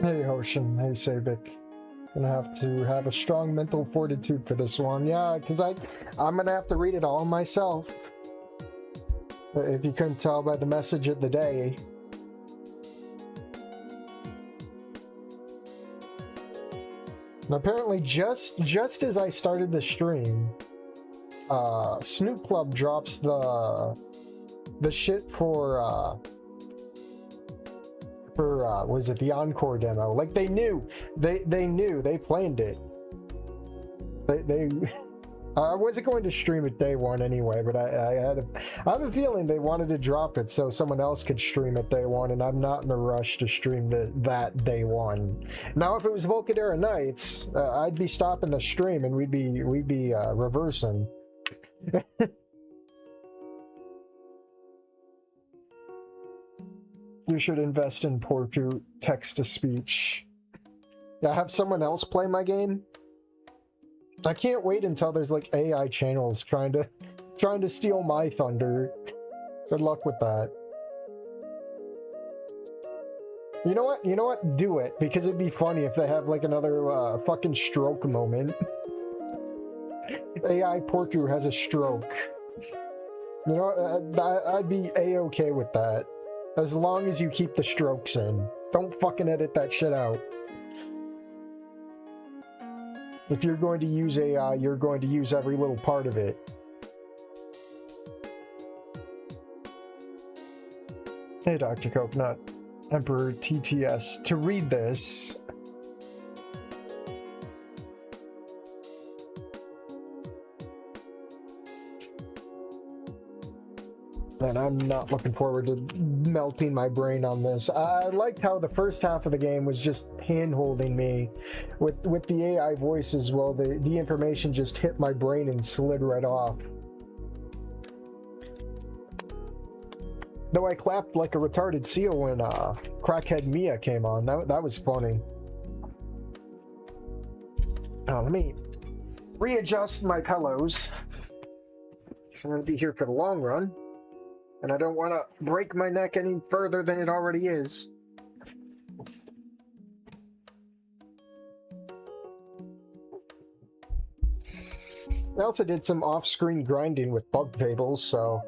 Hey Hoshin, hey Sabik. Gonna have to have a strong mental fortitude for this one. Yeah, because I'm gonna have to read it all myself. If you couldn't tell by the message of the day. And apparently just as I started the stream, Snoot Club drops the shit for was it the Encore demo? Like they knew, they planned it. They I wasn't going to stream it day one anyway, but I have a feeling they wanted to drop it so someone else could stream it day one, and I'm not in a rush to stream that day one. Now, if it was Volcadera Nights, I'd be stopping the stream and we'd be reversing. You should invest in Porku text-to-speech. Yeah, have someone else play my game. I can't wait until there's like AI channels trying to steal my thunder. Good luck with that. You know what? Do it, because it'd be funny if they have like another fucking stroke moment. AI Porku has a stroke. You know, I'd be A-okay with that. As long as you keep the strokes in. Don't fucking edit that shit out. If you're going to use AI, you're going to use every little part of it. Hey, Dr. Coconut. Emperor TTS. To read this... And I'm not looking forward to melting my brain on this. I liked how the first half of the game was just hand-holding me with the AI voices. Well, the information just hit my brain and slid right off. Though I clapped like a retarded seal when Crackhead Mia came on. That was funny. Oh, let me readjust my pillows. Because I'm going to be here for the long run. And I don't want to break my neck any further than it already is. I also did some off-screen grinding with bug fables, so...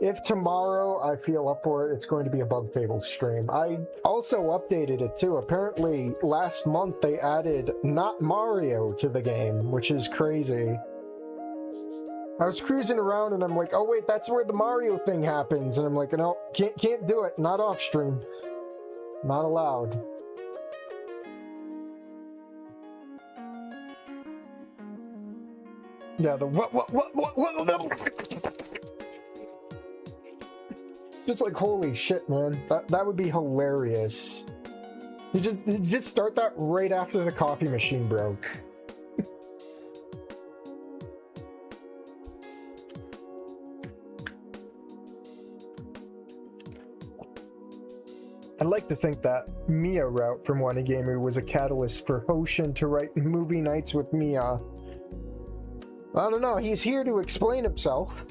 If tomorrow I feel up for it, it's going to be a bug fable stream. I also updated it too. Apparently, last month they added Not Mario to the game, which is crazy. I was cruising around and I'm like, oh wait, that's where the Mario thing happens. And I'm like, no, can't do it. Not off stream. Not allowed. Yeah, the what? Just like, holy shit, man. That would be hilarious. You just start that right after the coffee machine broke. I'd like to think that Mia route from Wanigamu was a catalyst for Hoshin to write Movie Nights with Mia. I don't know, he's here to explain himself.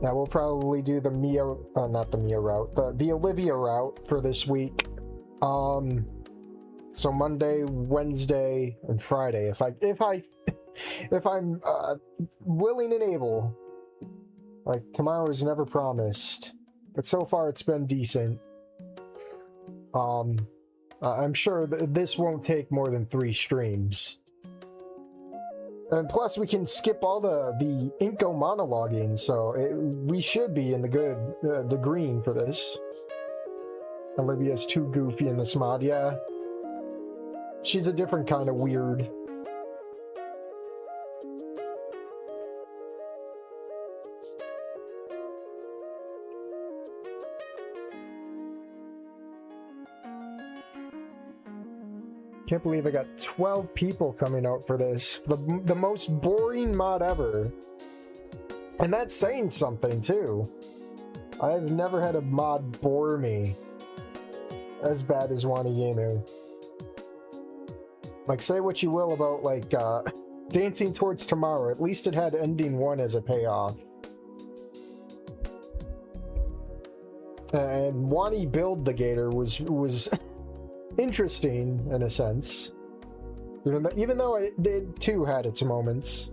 Now we'll probably do the Mia, not the Mia route, the Olivia route for this week. So Monday, Wednesday, and Friday, if I'm willing and able. Like, tomorrow is never promised, but so far it's been decent. I'm sure this won't take more than 3 streams. And plus, we can skip all the Inko monologuing, so we should be in the green for this. Olivia's too goofy in this mod, yeah. She's a different kind of weird. Can't believe I got 12 people coming out for this. The most boring mod ever. And that's saying something, too. I've never had a mod bore me as bad as Wanigamu. Like, say what you will about, like, Dancing Towards Tomorrow. At least it had Ending 1 as a payoff. And Wani build the gator was interesting in a sense. Even though it too had its moments.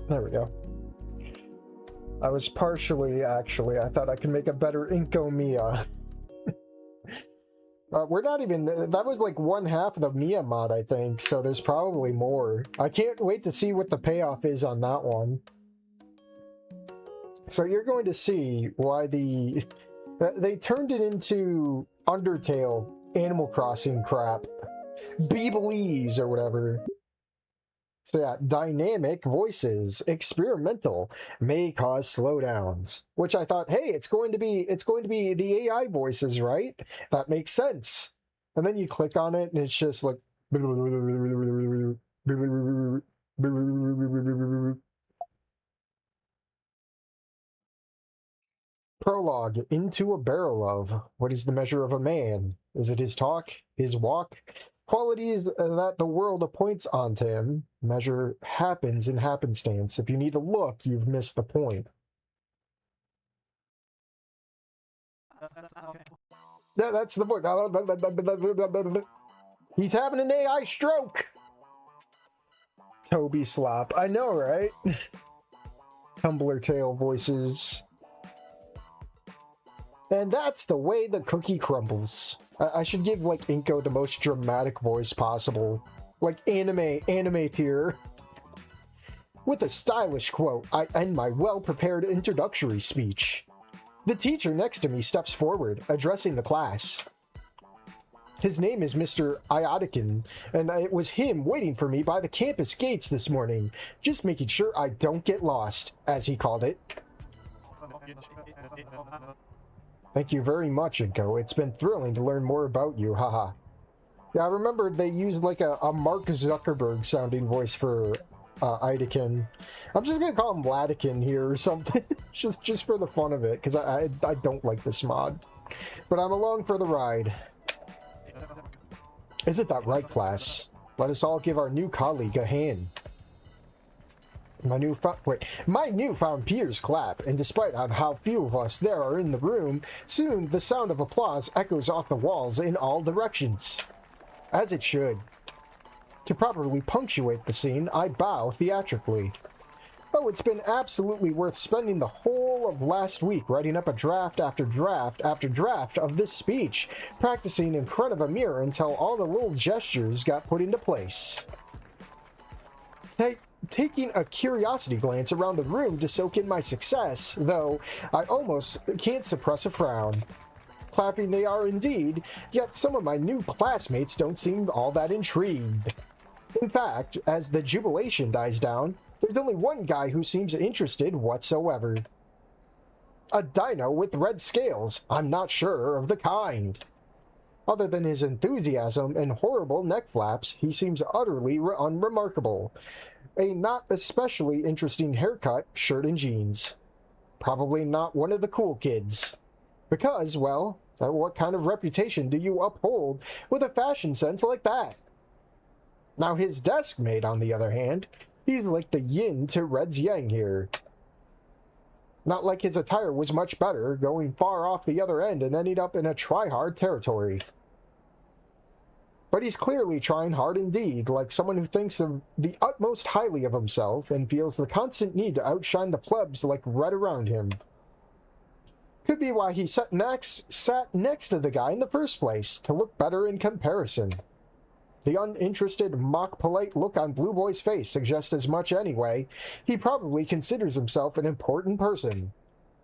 There we go. I was partially, actually, I thought I could make a better Inko Mia. We're not even, that was like one half of the Mia mod, I think, so there's probably more. I can't wait to see what the payoff is on that one. So you're going to see why they turned it into Undertale, Animal Crossing crap. Beebleeze or whatever. So yeah, dynamic voices, experimental, may cause slowdowns. Which I thought, hey, it's going to be the AI voices, right? That makes sense. And then you click on it and it's just like Prologue, Into a Barrel of. What is the measure of a man? Is it his talk? His walk? Qualities that the world appoints onto him. Measure happens in happenstance. If you need to look, you've missed the point. Yeah, that's the point. He's having an AI stroke. Toby slop. I know, right? Tumbler tail voices. And that's the way the cookie crumbles. I should give, like, Inko the most dramatic voice possible. Like, anime tier. With a stylish quote, I end my well-prepared introductory speech. The teacher next to me steps forward, addressing the class. His name is Mr. Iotikin, and it was him waiting for me by the campus gates this morning, just making sure I don't get lost, as he called it. Thank you very much, Inko. It's been thrilling to learn more about you, haha. Yeah, I remember they used like a Mark Zuckerberg sounding voice for Idakin. I'm just gonna call him Vladikin here or something, just for the fun of it, because I don't like this mod. But I'm along for the ride. Isn't that right, class? Let us all give our new colleague a hand. My newfound peers clap, and despite how few of us there are in the room, soon the sound of applause echoes off the walls in all directions. As it should. To properly punctuate the scene, I bow theatrically. Oh, it's been absolutely worth spending the whole of last week writing up a draft after draft after draft of this speech, practicing in front of a mirror until all the little gestures got put into place. Taking a curiosity glance around the room to soak in my success, though, I almost can't suppress a frown. Clapping they are indeed, yet some of my new classmates don't seem all that intrigued. In fact, as the jubilation dies down, there's only one guy who seems interested whatsoever. A dino with red scales, I'm not sure of the kind. Other than his enthusiasm and horrible neck flaps, he seems utterly unremarkable. A not especially interesting haircut, shirt and jeans. Probably not one of the cool kids. Because, well, what kind of reputation do you uphold with a fashion sense like that? Now his desk mate, on the other hand, he's like the yin to Red's yang here. Not like his attire was much better, going far off the other end and ending up in a try-hard territory. But he's clearly trying hard indeed, like someone who thinks of the utmost highly of himself and feels the constant need to outshine the plebs like Red around him. Could be why he sat next to the guy in the first place, to look better in comparison. The uninterested, mock-polite look on Blue Boy's face suggests as much anyway. He probably considers himself an important person,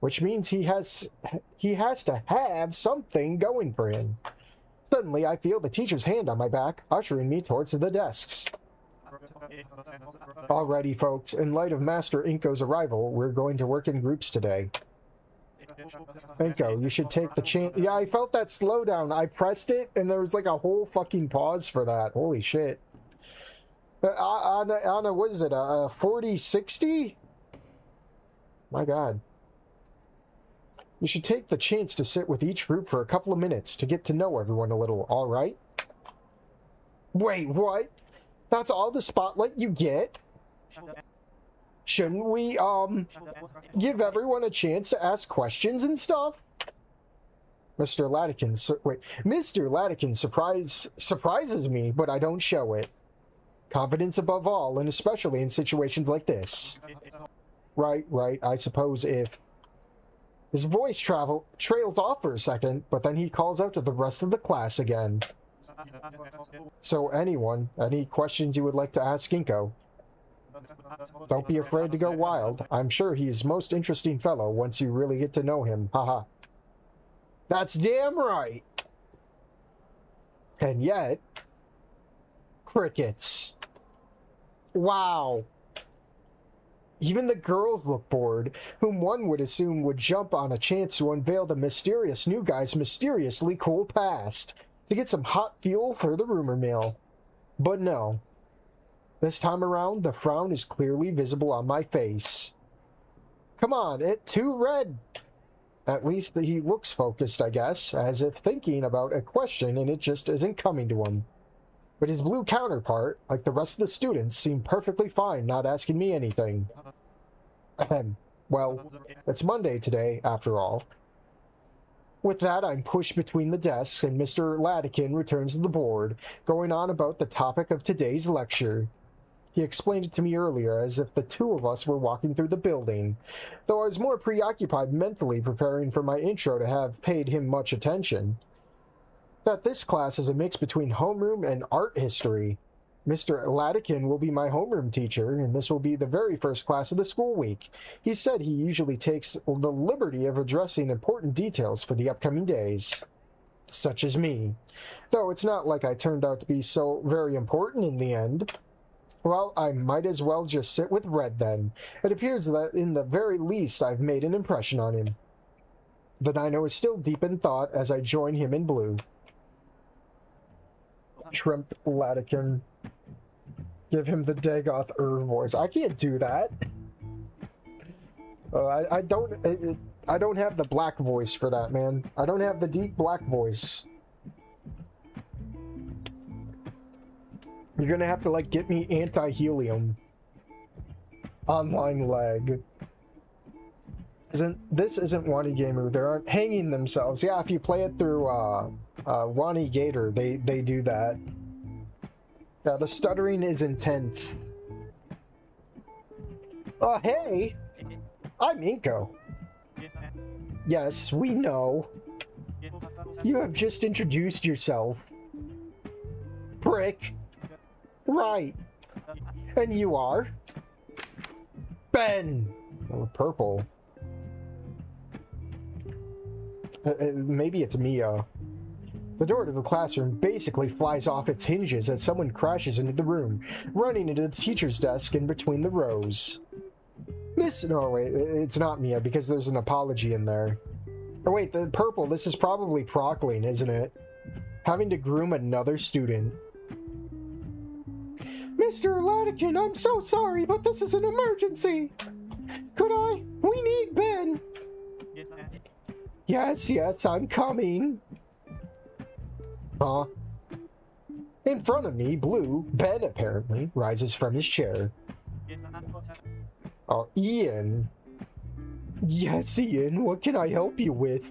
which means he has to have something going for him. Suddenly, I feel the teacher's hand on my back, ushering me towards the desks. Alrighty, folks, in light of Master Inko's arrival, we're going to work in groups today. Inko, you should take the chance. Yeah, I felt that slowdown. I pressed it, and there was like a whole fucking pause for that. Holy shit. Anna, what is it? 40-60? My god. You should take the chance to sit with each group for a couple of minutes to get to know everyone a little, alright? Wait, what? That's all the spotlight you get? Shouldn't we, give everyone a chance to ask questions and stuff? Mr. Latikin surprises me, but I don't show it. Confidence above all, and especially in situations like this. Right, I suppose if... His voice trails off for a second, but then he calls out to the rest of the class again. So anyone, any questions you would like to ask Ginkgo? Don't be afraid to go wild. I'm sure he's most interesting fellow once you really get to know him. Haha. That's damn right. And yet, crickets. Wow. Even the girls look bored, whom one would assume would jump on a chance to unveil the mysterious new guy's mysteriously cool past, to get some hot fuel for the rumor mill. But no. This time around, the frown is clearly visible on my face. Come on, it's too red. At least he looks focused, I guess, as if thinking about a question and it just isn't coming to him. But his blue counterpart, like the rest of the students, seemed perfectly fine not asking me anything. Ahem. Well, it's Monday today, after all. With that, I'm pushed between the desks, and Mr. Latikin returns to the board, going on about the topic of today's lecture. He explained it to me earlier, as if the two of us were walking through the building, though I was more preoccupied mentally preparing for my intro to have paid him much attention. That this class is a mix between homeroom and art history. Mr. Latikin will be my homeroom teacher, and this will be the very first class of the school week. He said he usually takes the liberty of addressing important details for the upcoming days. Such as me. Though it's not like I turned out to be so very important in the end. Well, I might as well just sit with Red then. It appears that in the very least I've made an impression on him. The Dino is still deep in thought as I join him in blue. Shrimp Latikin. Give him the Dagoth voice. I can't do that. I don't have the black voice for that, man. I don't have the deep black voice. You're gonna have to, like, get me anti-helium. Online lag. This isn't Wanigamu. They aren't hanging themselves. Yeah, if you play it through, Wanigator, they do that. Yeah, the stuttering is intense. Hey! I'm Inko. Yes, we know. You have just introduced yourself. Prick. Right. And you are? Ben! Oh, purple. Maybe it's Mia. The door to the classroom basically flies off its hinges as someone crashes into the room, running into the teacher's desk in between the rows. No, wait, it's not Mia because there's an apology in there. Oh wait, the purple, this is probably Procling, isn't it? Having to groom another student. Mr. Latikin, I'm so sorry, but this is an emergency. We need Ben. Yes, I'm coming. Huh? In front of me, blue, Ben apparently, rises from his chair. Oh, Ian. Yes, Ian, what can I help you with?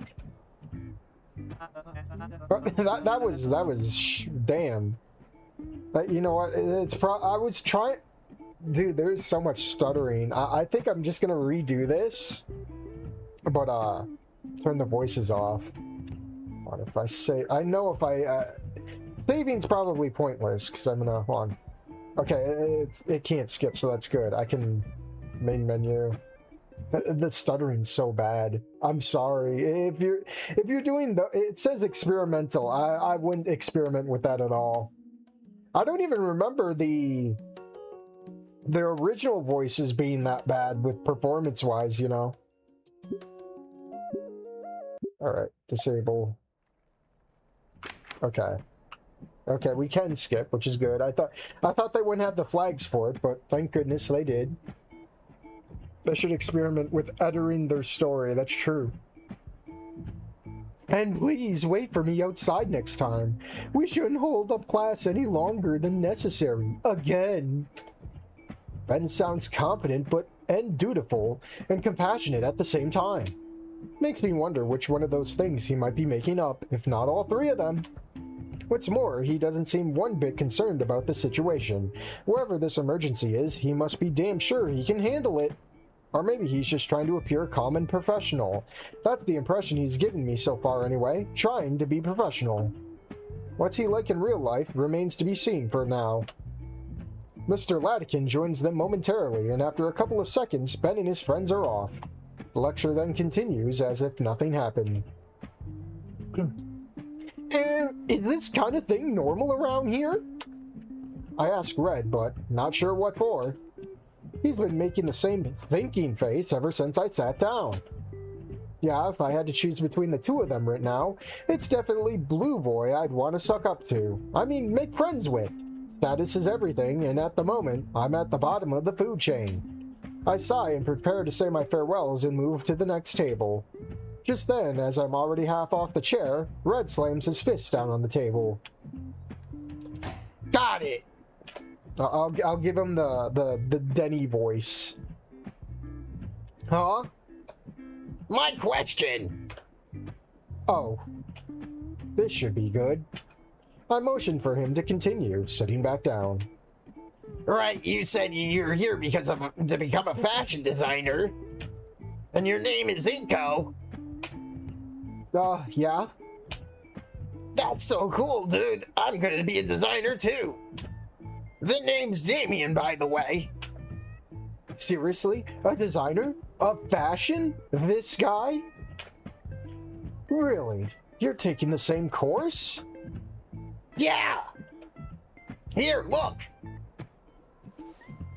That was damn. You know what? I was trying. Dude, there's so much stuttering. I think I'm just gonna redo this, but turn the voices off. What if I say? I know if I saving's probably pointless because I'm gonna hold on. Okay, it can't skip, so that's good. I can main menu. The stuttering's so bad. I'm sorry. If you're doing it says experimental. I wouldn't experiment with that at all. I don't even remember the original voices being that bad with performance-wise, you know. Alright, disable. Okay. Okay, we can skip, which is good. I thought they wouldn't have the flags for it, but thank goodness they did. They should experiment with uttering their story, that's true. And please wait for me outside next time. We shouldn't hold up class any longer than necessary. Again. Ben sounds competent, but and dutiful and compassionate at the same time. Makes me wonder which one of those things he might be making up, if not all three of them. What's more, he doesn't seem one bit concerned about the situation. Wherever this emergency is, he must be damn sure he can handle it. Or maybe he's just trying to appear calm and professional. That's the impression he's given me so far anyway, trying to be professional. What's he like in real life remains to be seen for now. Mr. Latican joins them momentarily, and after a couple of seconds, Ben and his friends are off. The lecture then continues as if nothing happened. Is this kind of thing normal around here? I ask Red, but not sure what for. He's been making the same thinking face ever since I sat down. Yeah, if I had to choose between the two of them right now, it's definitely Blue Boy I'd want to suck up to. I mean, make friends with. Status is everything, and at the moment, I'm at the bottom of the food chain. I sigh and prepare to say my farewells and move to the next table. Just then, as I'm already half off the chair, Red slams his fist down on the table. Got it! I'll give him the Denny voice. Huh? My question! Oh. This should be good. I motioned for him to continue, sitting back down. Right, you said you're here because to become a fashion designer. And your name is Inko. Yeah. That's so cool, dude. I'm gonna be a designer too. The name's Damien, by the way. Seriously? A designer? Of fashion? This guy? Really? You're taking the same course? Yeah! Here, look!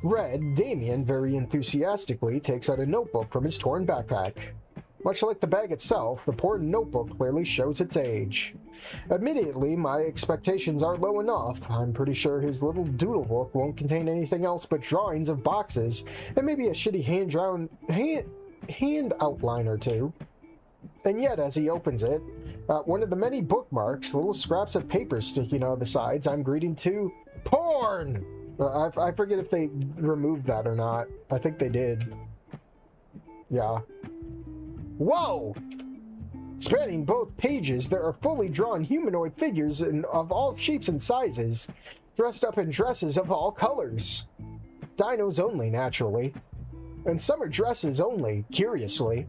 Red, Damien very enthusiastically takes out a notebook from his torn backpack. Much like the bag itself, the poor notebook clearly shows its age. Admittedly, my expectations are low enough. I'm pretty sure his little doodle book won't contain anything else but drawings of boxes, and maybe a shitty hand outline or two. And yet, as he opens it, one of the many bookmarks, little scraps of paper sticking out of the sides, I'm greeting to porn! I forget if they removed that or not. I think they did. Yeah. Whoa! Spanning both pages, there are fully drawn humanoid figures of all shapes and sizes, dressed up in dresses of all colors. Dinos only, naturally. And some are dresses only, curiously.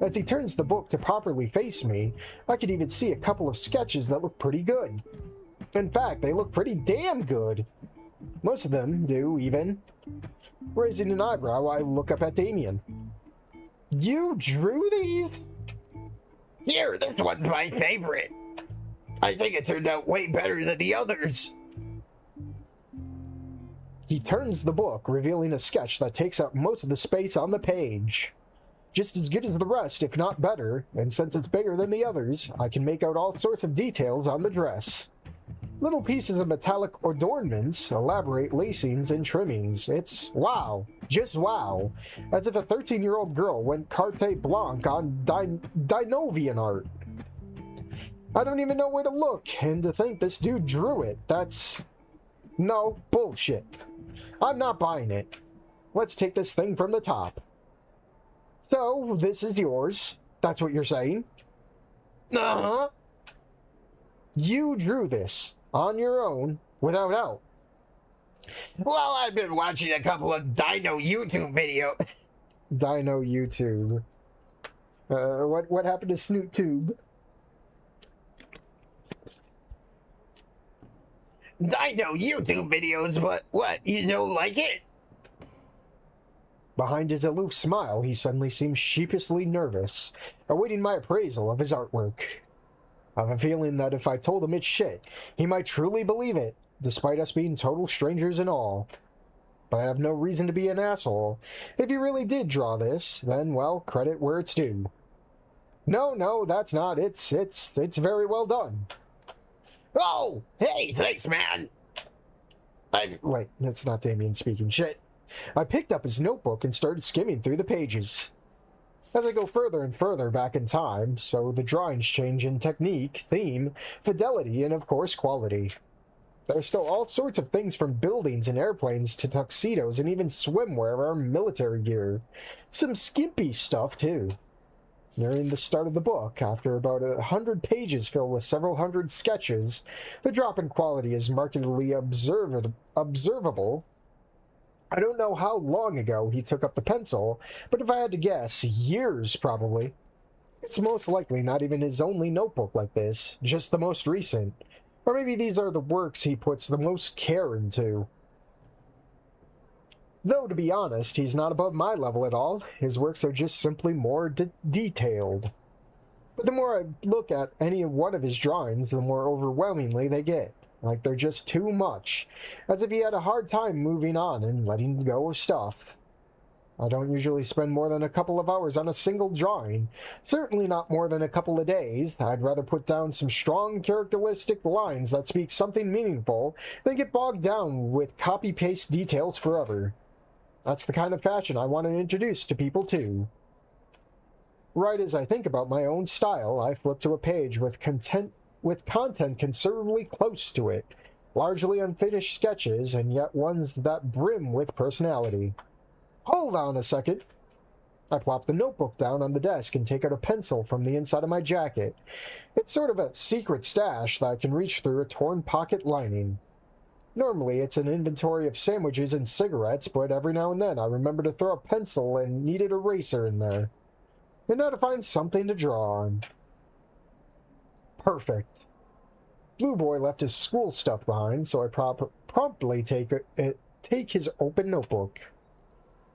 As he turns the book to properly face me, I could even see a couple of sketches that look pretty good. In fact, they look pretty damn good. Most of them do, even. Raising an eyebrow, I look up at Damien. You drew these? Here, this one's my favorite. I think it turned out way better than the others. He turns the book, revealing a sketch that takes up most of the space on the page. Just as good as the rest, if not better, and since it's bigger than the others, I can make out all sorts of details on the dress. Little pieces of metallic adornments, elaborate lacings and trimmings. It's wow. Just wow. As if a 13-year-old girl went carte blanche on Dinovian art. I don't even know where to look, and to think this dude drew it, that's... No, bullshit. I'm not buying it. Let's take this thing from the top. So, this is yours. That's what you're saying? Uh-huh. You drew this. On your own, without help. Well, I've been watching a couple of Dino YouTube videos. Dino YouTube. What happened to Snoot Tube? Dino YouTube videos, but what, you don't like it? Behind his aloof smile, he suddenly seems sheepishly nervous, awaiting my appraisal of his artwork. I have a feeling that if I told him it's shit, he might truly believe it, despite us being total strangers and all. But I have no reason to be an asshole. If he really did draw this, then, well, credit where it's due. No, that's not. It's very well done. Oh! Hey, thanks, man! Wait, that's not Damien speaking. Shit. I picked up his notebook and started skimming through the pages. As I go further and further back in time, so the drawings change in technique, theme, fidelity, and of course quality. There are still all sorts of things from buildings and airplanes to tuxedos and even swimwear or military gear. Some skimpy stuff, too. Nearing the start of the book, after about 100 pages filled with several hundred sketches, the drop in quality is markedly observable. I don't know how long ago he took up the pencil, but if I had to guess, years probably. It's most likely not even his only notebook like this, just the most recent. Or maybe these are the works he puts the most care into. Though, to be honest, he's not above my level at all. His works are just simply more detailed. But the more I look at any one of his drawings, the more overwhelmingly they get. Like they're just too much. As if he had a hard time moving on and letting go of stuff. I don't usually spend more than a couple of hours on a single drawing. Certainly not more than a couple of days. I'd rather put down some strong, characteristic lines that speak something meaningful than get bogged down with copy-paste details forever. That's the kind of fashion I want to introduce to people, too. Right as I think about my own style, I flip to a page with content considerably close to it. Largely unfinished sketches, and yet ones that brim with personality. Hold on a second. I plop the notebook down on the desk and take out a pencil from the inside of my jacket. It's sort of a secret stash that I can reach through a torn pocket lining. Normally, it's an inventory of sandwiches and cigarettes, but every now and then I remember to throw a pencil and needed eraser in there. And now to find something to draw on. Perfect. Blue Boy left his school stuff behind, so I promptly take his open notebook.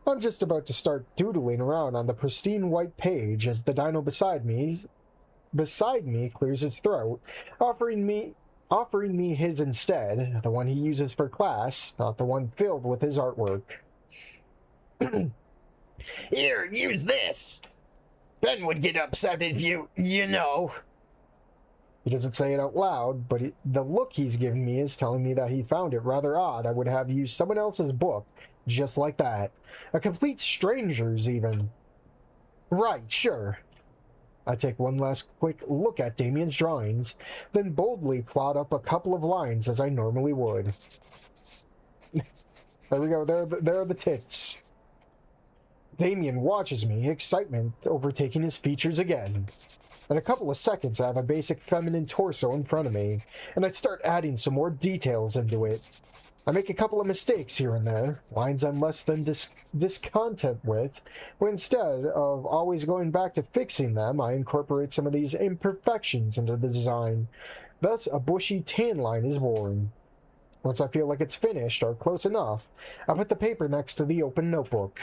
I'm just about to start doodling around on the pristine white page as the dino beside me clears his throat, offering me his instead, the one he uses for class, not the one filled with his artwork. Here, use this. Ben would get upset if you know. He doesn't say it out loud, but the look he's giving me is telling me that he found it rather odd I would have used someone else's book just like that. A complete stranger's, even. Right, sure. I take one last quick look at Damien's drawings, then boldly plot up a couple of lines as I normally would. There we go, there are the tits. Damien watches me, excitement overtaking his features again. In a couple of seconds, I have a basic feminine torso in front of me, and I start adding some more details into it. I make a couple of mistakes here and there, lines I'm less than discontent with, but instead of always going back to fixing them, I incorporate some of these imperfections into the design. Thus, a bushy tan line is born. Once I feel like it's finished, or close enough, I put the paper next to the open notebook.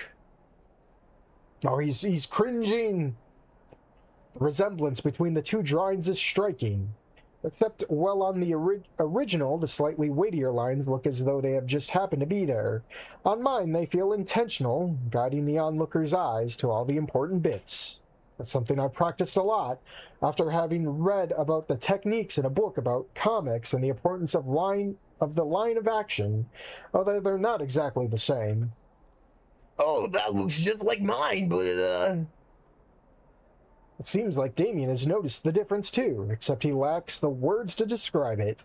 Oh, he's cringing! The resemblance between the two drawings is striking. Except, well, on the original, the slightly weightier lines look as though they have just happened to be there. On mine, they feel intentional, guiding the onlooker's eyes to all the important bits. That's something I practiced a lot, after having read about the techniques in a book about comics and the importance of the line of action, although they're not exactly the same. Oh, that looks just like mine, but, It seems like Damien has noticed the difference too, except he lacks the words to describe it.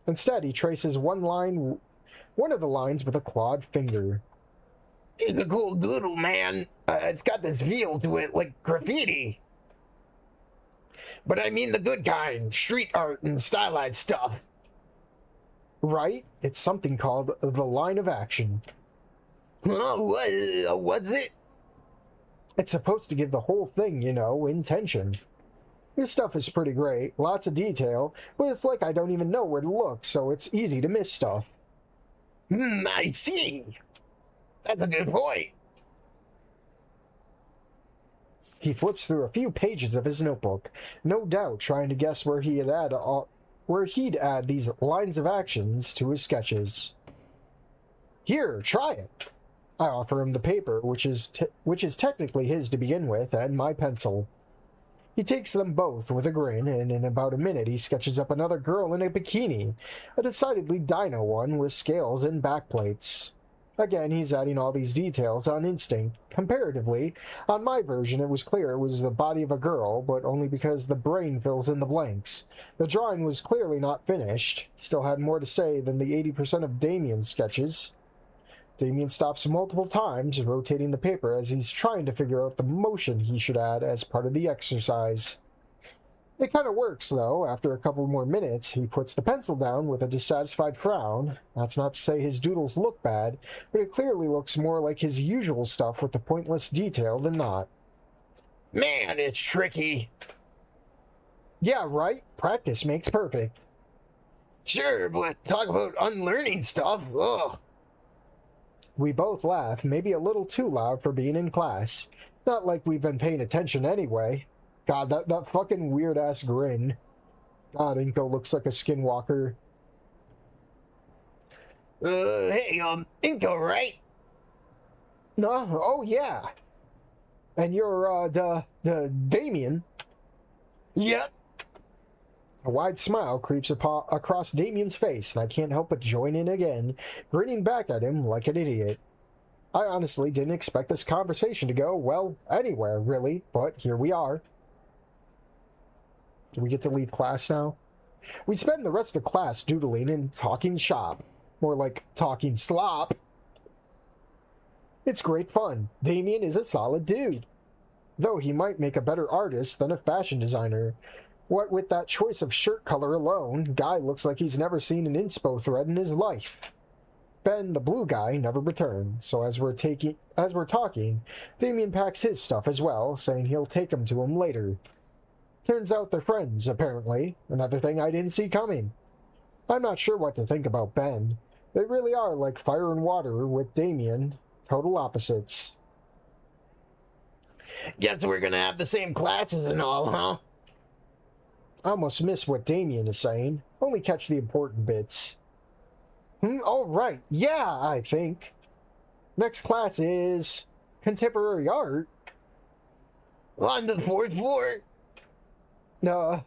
Instead, he traces one of the lines with a clawed finger. It's a cool doodle, man. It's got this feel to it, like graffiti. But I mean the good kind, street art and stylized stuff. Right? It's something called the line of action. What's it? It's supposed to give the whole thing, you know, intention. This stuff is pretty great, lots of detail, but it's like I don't even know where to look, so it's easy to miss stuff. I see. That's a good point. He flips through a few pages of his notebook, no doubt trying to guess where he'd add these lines of actions to his sketches. Here, try it. I offer him the paper, which is technically his to begin with, and my pencil. He takes them both with a grin, and in about a minute he sketches up another girl in a bikini, a decidedly dino one with scales and backplates. Again, he's adding all these details on instinct. Comparatively, on my version it was clear it was the body of a girl, but only because the brain fills in the blanks. The drawing was clearly not finished. Still had more to say than the 80% of Damien's sketches. Damien stops multiple times, rotating the paper as he's trying to figure out the motion he should add as part of the exercise. It kind of works, though. After a couple more minutes, he puts the pencil down with a dissatisfied frown. That's not to say his doodles look bad, but it clearly looks more like his usual stuff with the pointless detail than not. Man, it's tricky. Yeah, right? Practice makes perfect. Sure, but talk about unlearning stuff. Ugh. We both laugh, maybe a little too loud for being in class. Not like we've been paying attention anyway. God, that fucking weird-ass grin. God, Inko looks like a skinwalker. Hey, Inko, right? No, oh yeah. And you're, the Damien. Yep. A wide smile creeps across Damien's face, and I can't help but join in again, grinning back at him like an idiot. I honestly didn't expect this conversation to go, well, anywhere, really, but here we are. Do we get to leave class now? We spend the rest of class doodling and talking shop. More like talking slop. It's great fun. Damien is a solid dude. Though he might make a better artist than a fashion designer. What with that choice of shirt color alone, guy looks like he's never seen an inspo thread in his life. Ben, the blue guy, never returned, so as we're talking, Damien packs his stuff as well, saying he'll take them to him later. Turns out they're friends, apparently. Another thing I didn't see coming. I'm not sure what to think about Ben. They really are like fire and water with Damien. Total opposites. Guess we're gonna have the same classes and all, huh? I almost miss what Damien is saying. Only catch the important bits. All right. Yeah, I think. Next class is contemporary art. On the 4th floor? I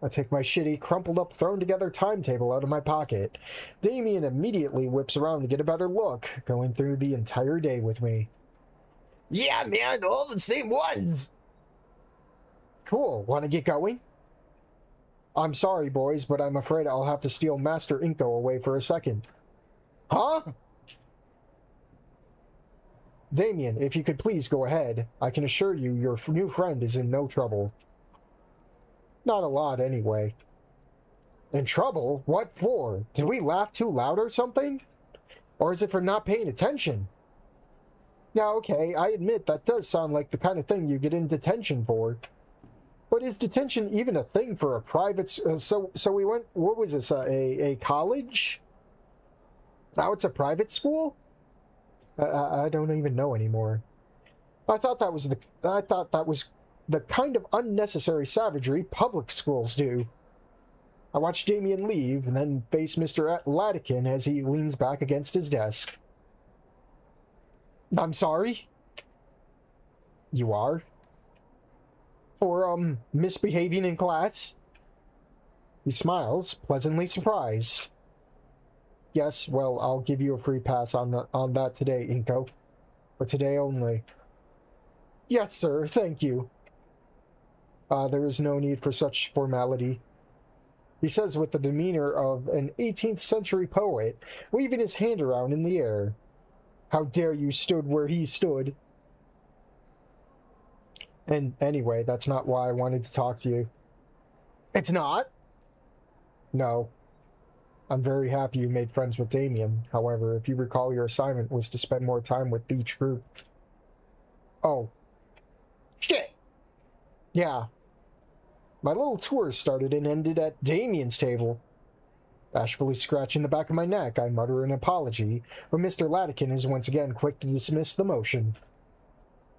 take my shitty, crumpled up, thrown together timetable out of my pocket. Damien immediately whips around to get a better look, going through the entire day with me. Yeah, man, all the same ones. Cool. Want to get going? I'm sorry, boys, but I'm afraid I'll have to steal Master Inko away for a second. Huh? Damien, if you could please go ahead. I can assure you your new friend is in no trouble. Not a lot, anyway. In trouble? What for? Did we laugh too loud or something? Or is it for not paying attention? Now, okay, I admit that does sound like the kind of thing you get in detention for. But is detention even a thing for a private... So we went... What was this? A college? Now it's a private school? I don't even know anymore. I thought that was the kind of unnecessary savagery public schools do. I watch Damien leave and then face Mr. Latikin as he leans back against his desk. I'm sorry? You are? For, misbehaving in class? He smiles, pleasantly surprised. Yes, well, I'll give you a free pass on that today, Inko. But today only. Yes, sir, thank you. There is no need for such formality. He says with the demeanor of an 18th century poet, waving his hand around in the air. How dare you stood where he stood? And anyway, that's not why I wanted to talk to you. It's not? No. I'm very happy you made friends with Damien. However, if you recall, your assignment was to spend more time with each group. Oh. Shit! Yeah. My little tour started and ended at Damien's table. Bashfully scratching the back of my neck, I mutter an apology, but Mr. Latikin is once again quick to dismiss the motion.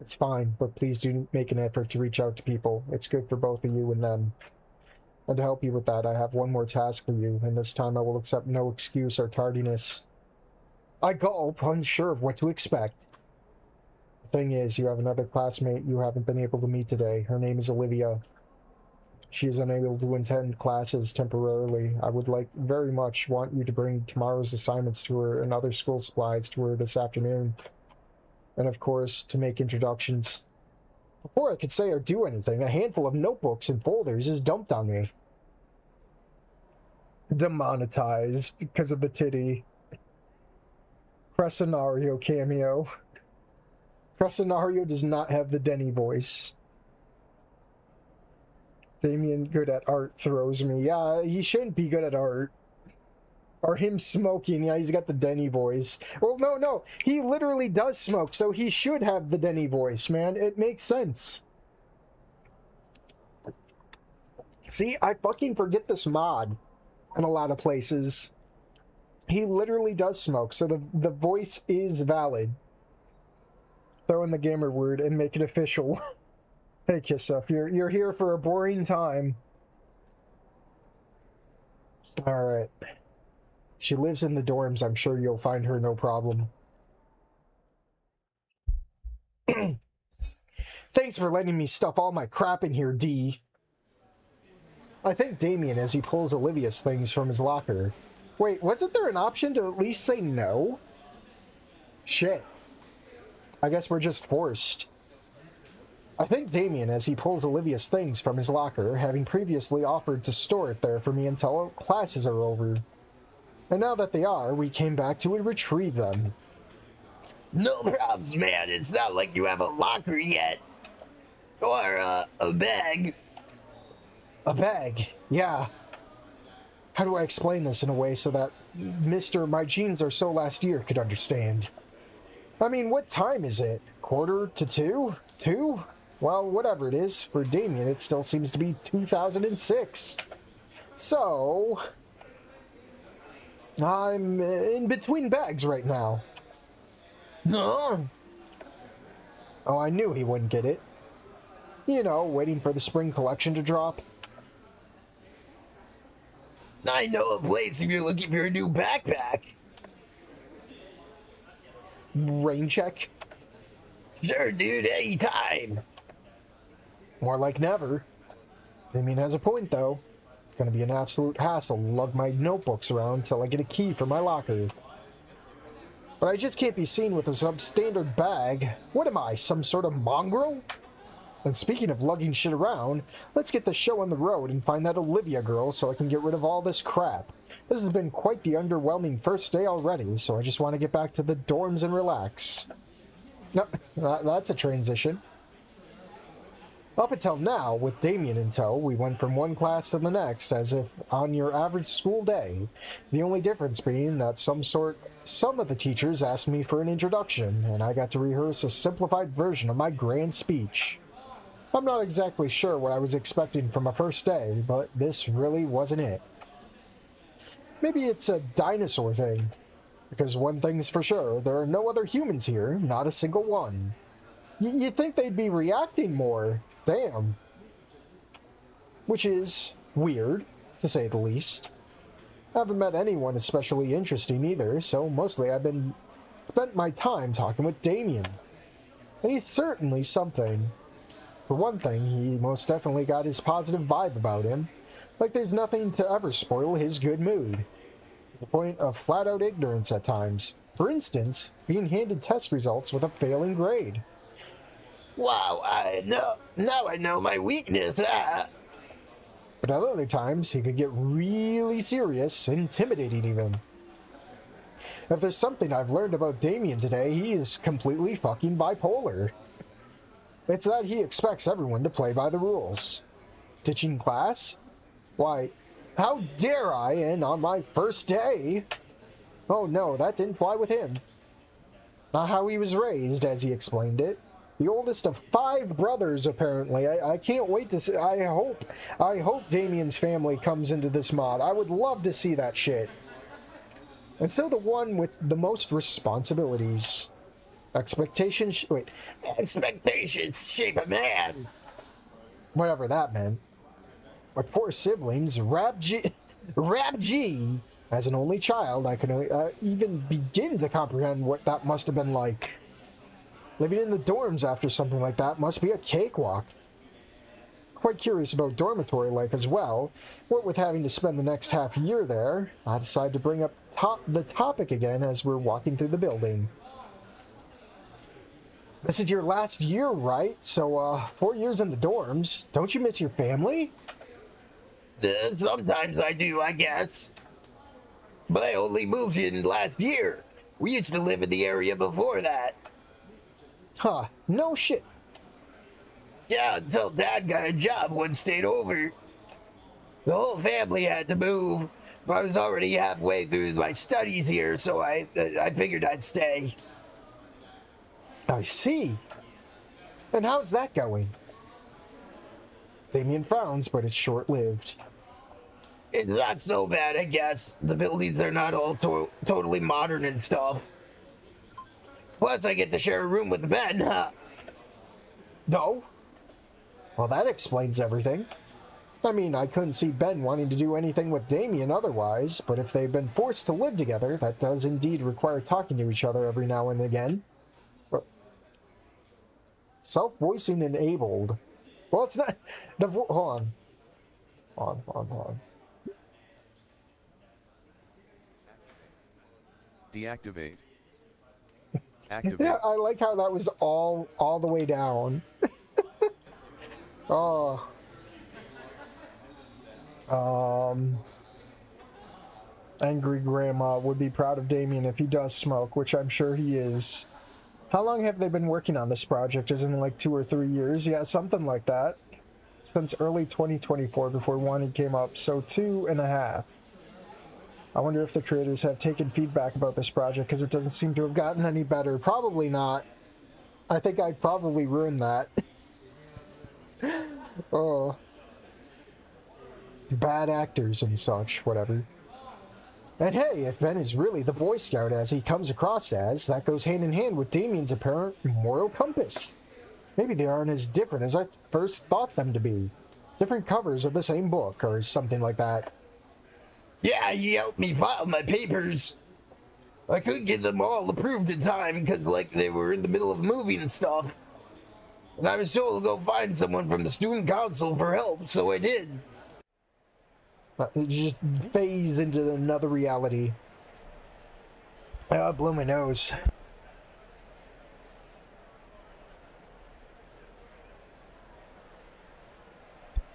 It's fine, but please do make an effort to reach out to people. It's good for both of you and them. And to help you with that, I have one more task for you, and this time I will accept no excuse or tardiness. I gulp, unsure of what to expect. The thing is, you have another classmate you haven't been able to meet today. Her name is Olivia. She is unable to attend classes temporarily. I would very much want you to bring tomorrow's assignments to her and other school supplies to her this afternoon. And of course, to make introductions. Before I could say or do anything, a handful of notebooks and folders is dumped on me. Demonetized because of the titty. Crescenario cameo. Crescenario does not have the Denny voice. Damien good at art throws me. Yeah, he shouldn't be good at art. Or him smoking. Yeah, he's got the Denny voice. Well, no. He literally does smoke, so he should have the Denny voice, man. It makes sense. See, I fucking forget this mod in a lot of places. He literally does smoke, so the voice is valid. Throw in the gamer word and make it official. Hey, Kissa, you're here for a boring time. Alright. She lives in the dorms. I'm sure you'll find her no problem. Thanks for letting me stuff all my crap in here, D. I thank Damien as he pulls Olivia's things from his locker. Wait, wasn't there an option to at least say no? Shit. I guess we're just forced. I thank Damien as he pulls Olivia's things from his locker, having previously offered to store it there for me until classes are over. And now that they are, we came back to retrieve them. No problems, man. It's not like you have a locker yet. Or a bag. A bag? Yeah. How do I explain this in a way so that Mr. My Jeans Are So Last Year could understand? I mean, what time is it? 1:45? 2? Well, whatever it is, for Damien it still seems to be 2006. So... I'm in between bags right now. No. Oh, I knew he wouldn't get it. You know, waiting for the spring collection to drop. I know a place if you're looking for a new backpack. Rain check? Sure, dude, anytime. More like never. Damien has a point, though. It's gonna be an absolute hassle to lug my notebooks around until I get a key for my locker. But I just can't be seen with a substandard bag. What am I, some sort of mongrel? And speaking of lugging shit around, let's get the show on the road and find that Olivia girl so I can get rid of all this crap. This has been quite the underwhelming first day already, so I just want to get back to the dorms and relax. No, that's a transition. Up until now, with Damien in tow, we went from one class to the next as if on your average school day. The only difference being that some of the teachers asked me for an introduction, and I got to rehearse a simplified version of my grand speech. I'm not exactly sure what I was expecting from a first day, but this really wasn't it. Maybe it's a dinosaur thing, because one thing's for sure, there are no other humans here, not a single one. You'd think they'd be reacting more. Damn. Which is weird, to say the least. I haven't met anyone especially interesting either, so mostly I've spent my time talking with Damien. And he's certainly something. For one thing, he most definitely got his positive vibe about him, like there's nothing to ever spoil his good mood. To the point of flat-out ignorance at times. For instance, being handed test results with a failing grade. Wow, now I know my weakness. But at other times, he could get really serious, intimidating even. If there's something I've learned about Damien today, he is completely fucking bipolar. It's that he expects everyone to play by the rules. Ditching class? Why, how dare I, and on my first day? Oh no, that didn't fly with him. Not how he was raised, as he explained it. The oldest of 5 brothers, apparently. I can't wait to see. I hope Damien's family comes into this mod. I would love to see that shit. And so the one with the most responsibilities. Expectations Expectations shape a man. Whatever that meant. My poor siblings, Rab G. As an only child, I can even begin to comprehend what that must have been like. Living in the dorms after something like that must be a cakewalk. quite curious about dormitory life as well. What with having to spend the next half year there, I decided to bring up the topic again as we're walking through the building. This is your last year, right? So, 4 years in the dorms. Don't you miss your family? Sometimes I do, I guess. But I only moved in last year. We used to live in the area before that. Huh, no shit. Yeah, until Dad got a job and stayed over. The whole family had to move. But I was already halfway through my studies here, so I figured I'd stay. I see. And how's that going? Damien frowns, but it's short-lived. It's not so bad, I guess. The buildings are not all totally modern and stuff. Plus, I get to share a room with Ben, huh? No? Well, that explains everything. I mean, I couldn't see Ben wanting to do anything with Damien otherwise, but if they've been forced to live together, that does indeed require talking to each other every now and again. Self-voicing enabled. Well, it's not... Hold on. Deactivate. Activate. Yeah, I like how that was all the way down. Oh. Angry Grandma would be proud of Damien if he does smoke, which I'm sure he is. How long have they been working on this project? Isn't it like 2 or 3 years? Yeah, something like that. Since early 2024 before Wani came up, so 2.5. I wonder if the creators have taken feedback about this project because it doesn't seem to have gotten any better. Probably not. I think I probably ruined that. Oh. Bad actors and such, whatever. And hey, if Ben is really the Boy Scout as he comes across as, that goes hand in hand with Damien's apparent moral compass. Maybe they aren't as different as I first thought them to be. Different covers of the same book, or something like that. Yeah, he helped me file my papers. I couldn't get them all approved in time because, like, they were in the middle of a movie and stuff. And I was told to go find someone from the student council for help, so I did. It just phased into another reality. I blew my nose.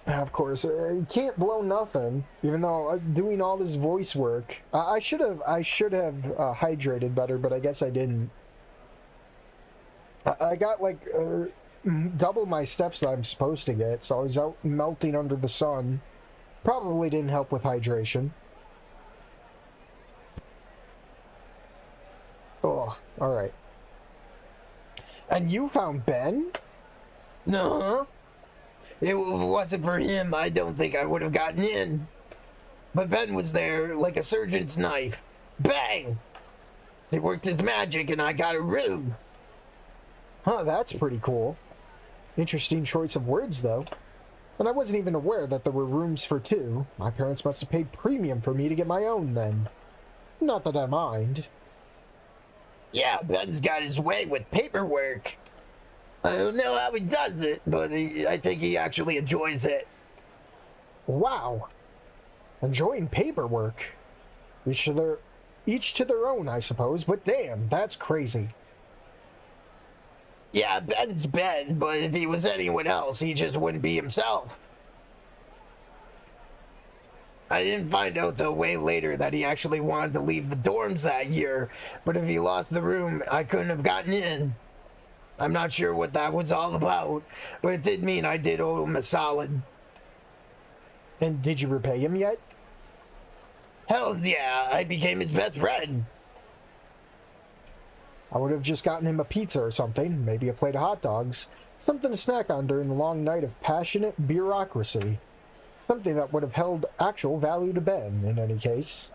Of course, you can't blow nothing. Even though doing all this voice work, I should have hydrated better, but I guess I didn't. I got like double my steps that I'm supposed to get, so I was out melting under the sun. Probably didn't help with hydration. Oh, alright. And you found Ben? No. If it wasn't for him, I don't think I would have gotten in. But Ben was there like a surgeon's knife. Bang! It worked his magic and I got a room. Huh, that's pretty cool. Interesting choice of words, though. And I wasn't even aware that there were rooms for 2. My parents must have paid premium for me to get my own, then. Not that I mind. Yeah, Ben's got his way with paperwork. I don't know how he does it, but I think he actually enjoys it. Wow. Enjoying paperwork. Each to their own, I suppose, but damn, that's crazy. Yeah, Ben's Ben, but if he was anyone else, he just wouldn't be himself. I didn't find out till way later that he actually wanted to leave the dorms that year, but if he lost the room, I couldn't have gotten in. I'm not sure what that was all about, but it did mean I did owe him a solid. And did you repay him yet? Hell yeah, I became his best friend. I would have just gotten him a pizza or something, maybe a plate of hot dogs, something to snack on during the long night of passionate bureaucracy. Something that would have held actual value to Ben, in any case.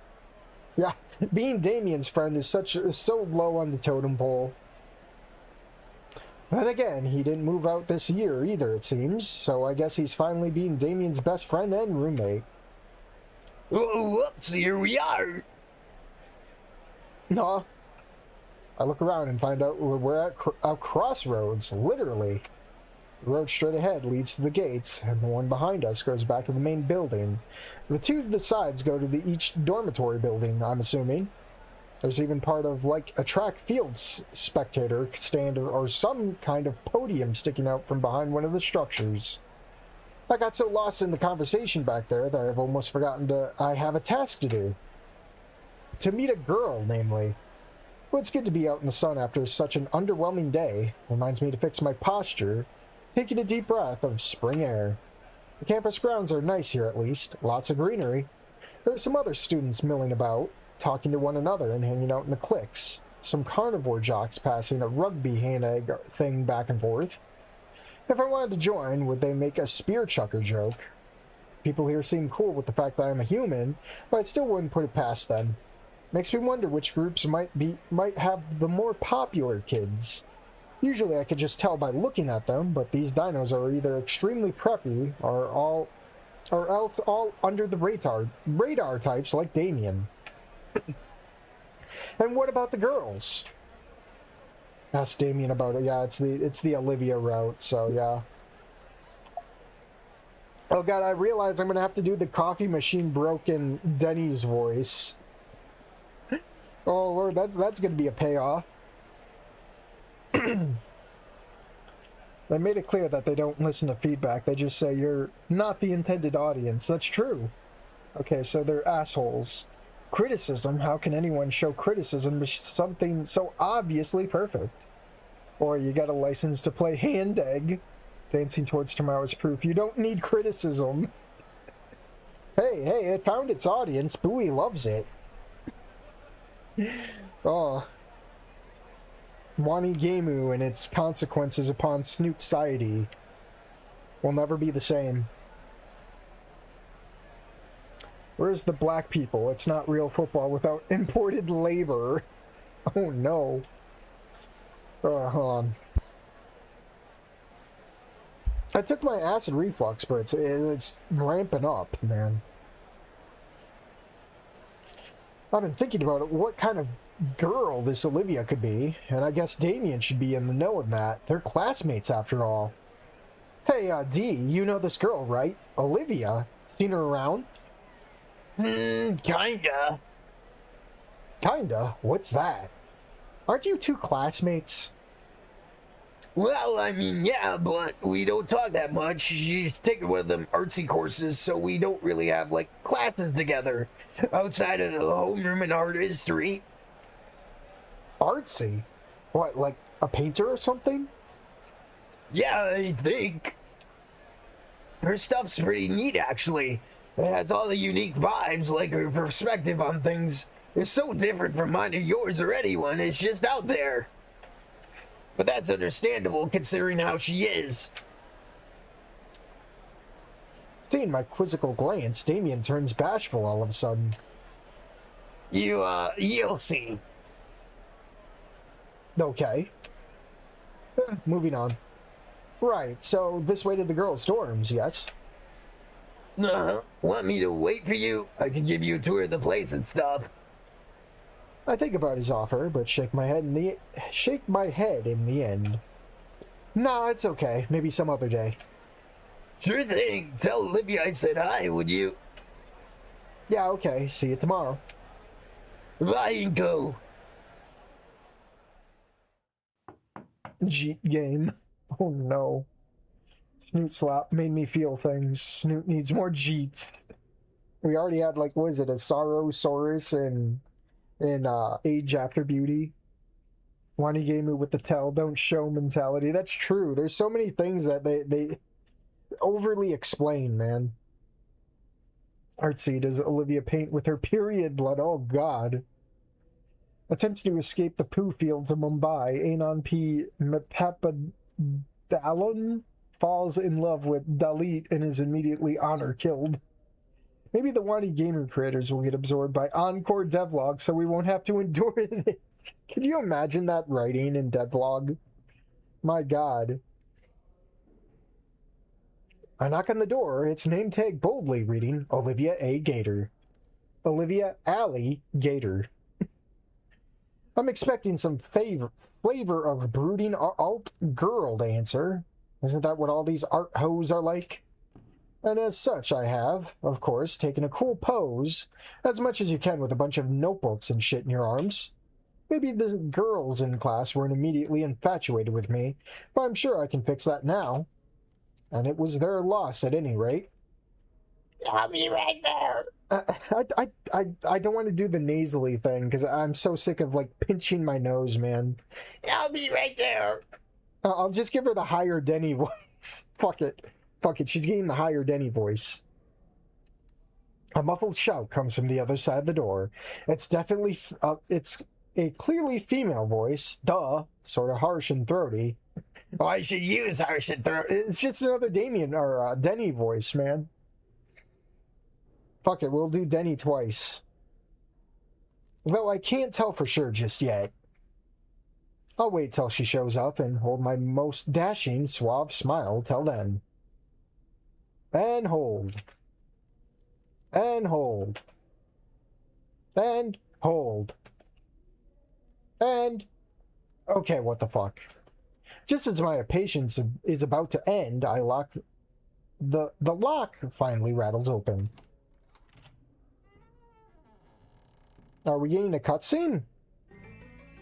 Yeah, being Damien's friend is so low on the totem pole. Then again, he didn't move out this year either, it seems, so I guess he's finally being Damien's best friend and roommate. Whoops, here we are. Nah. I look around and find out we're at a crossroads, literally. The road straight ahead leads to the gates, and the one behind us goes back to the main building. The two to the sides go to each dormitory building, I'm assuming. There's even part of, like, a track field spectator stand or some kind of podium sticking out from behind one of the structures. I got so lost in the conversation back there that I've almost forgotten I have a task to do. To meet a girl, namely. Well, it's good to be out in the sun after such an underwhelming day. Reminds me to fix my posture, taking a deep breath of spring air. The campus grounds are nice here at least, lots of greenery. There's some other students milling about, talking to one another and hanging out in the cliques. Some carnivore jocks passing a rugby hand-egg thing back and forth. If I wanted to join, would they make a spear chucker joke? People here seem cool with the fact that I'm a human, but I still wouldn't put it past them. Makes me wonder which groups might have the more popular kids. Usually I could just tell by looking at them, but these dinos are either extremely preppy or else all under the radar types like Damien. And what about the girls? Ask Damien about it. Yeah, it's the Olivia route, so yeah. Oh god, I realize I'm gonna have to do the coffee machine broken Denny's voice. Oh lord, that's gonna be a payoff. They made it clear that they don't listen to feedback. They just say you're not the intended audience. That's true. Okay, so they're assholes. Criticism? How can anyone show criticism with something so obviously perfect? Or you got a license to play hand egg. Dancing towards tomorrow's proof. You don't need criticism. Hey, it found its audience. Bowie loves it. Oh. Wanigamu and its consequences upon Snoot society will never be the same. Where's the black people? It's not real football without imported labor. Oh no. Oh, hold on. I took my acid reflux, but it's ramping up, man. I've been thinking about it, what kind of girl this Olivia could be, and I guess Damien should be in the know of that. They're classmates after all. Hey, D, you know this girl, right? Olivia? Seen her around? Kinda. Kinda? What's that? Aren't you two classmates? Well, I mean, yeah, but we don't talk that much. She's taking one of them artsy courses, so we don't really have, like, classes together outside of the homeroom and art history. Artsy? What, like a painter or something? Yeah, I think. Her stuff's pretty neat, actually. It has all the unique vibes, like her perspective on things is so different from mine or yours or anyone. It's just out there. But that's understandable considering how she is. Seeing my quizzical glance, Damien turns bashful all of a sudden. You'll see. Okay. Moving on. Right, so this way to the girls' dorms, yes? Want me to wait for you? I can give you a tour of the place and stuff. I think about his offer, but shake my head in the end. Nah, it's okay. Maybe some other day. Sure thing. Tell Olivia I said hi, would you? Yeah, okay. See you tomorrow. Bye and go. Jeet game. Oh no. Snoot slap made me feel things. Snoot needs more Jeets. We already had, like, what is it, a Sorrosaurus in Age After Beauty. Wanigamu with the tell, don't show mentality. That's true. There's so many things that they overly explain, man. Artsy, does Olivia paint with her period blood? Oh god. Attempting to escape the poo field to Mumbai, Anon P. Mepapadalon falls in love with Dalit and is immediately killed. Maybe the Wanigamu creators will get absorbed by Encore devlog so we won't have to endure this. Can you imagine that writing in devlog? My god. I knock on the door. It's name tag boldly reading Olivia A. Gator. Olivia Alley Gator. I'm expecting some flavor of brooding alt girl to answer. Isn't that what all these art hoes are like? And as such, I have, of course, taken a cool pose, as much as you can with a bunch of notebooks and shit in your arms. Maybe the girls in class weren't immediately infatuated with me, but I'm sure I can fix that now. And it was their loss at any rate. I'll be right there. I don't want to do the nasally thing because I'm so sick of like pinching my nose, man. I'll be right there. I'll just give her the higher Denny voice. Fuck it. Fuck it. She's getting the higher Denny voice. A muffled shout comes from the other side of the door. It's definitely it's a clearly female voice. Duh. Sort of harsh and throaty. Well, I should use harsh and throaty. It's just another Damien or Denny voice, man. Fuck it, we'll do Denny twice. Though I can't tell for sure just yet. I'll wait till she shows up and hold my most dashing, suave smile till then. And hold. And hold. And hold. And... Okay, what the fuck. Just as my patience is about to end, I lock... The lock finally rattles open. Are we getting a cutscene?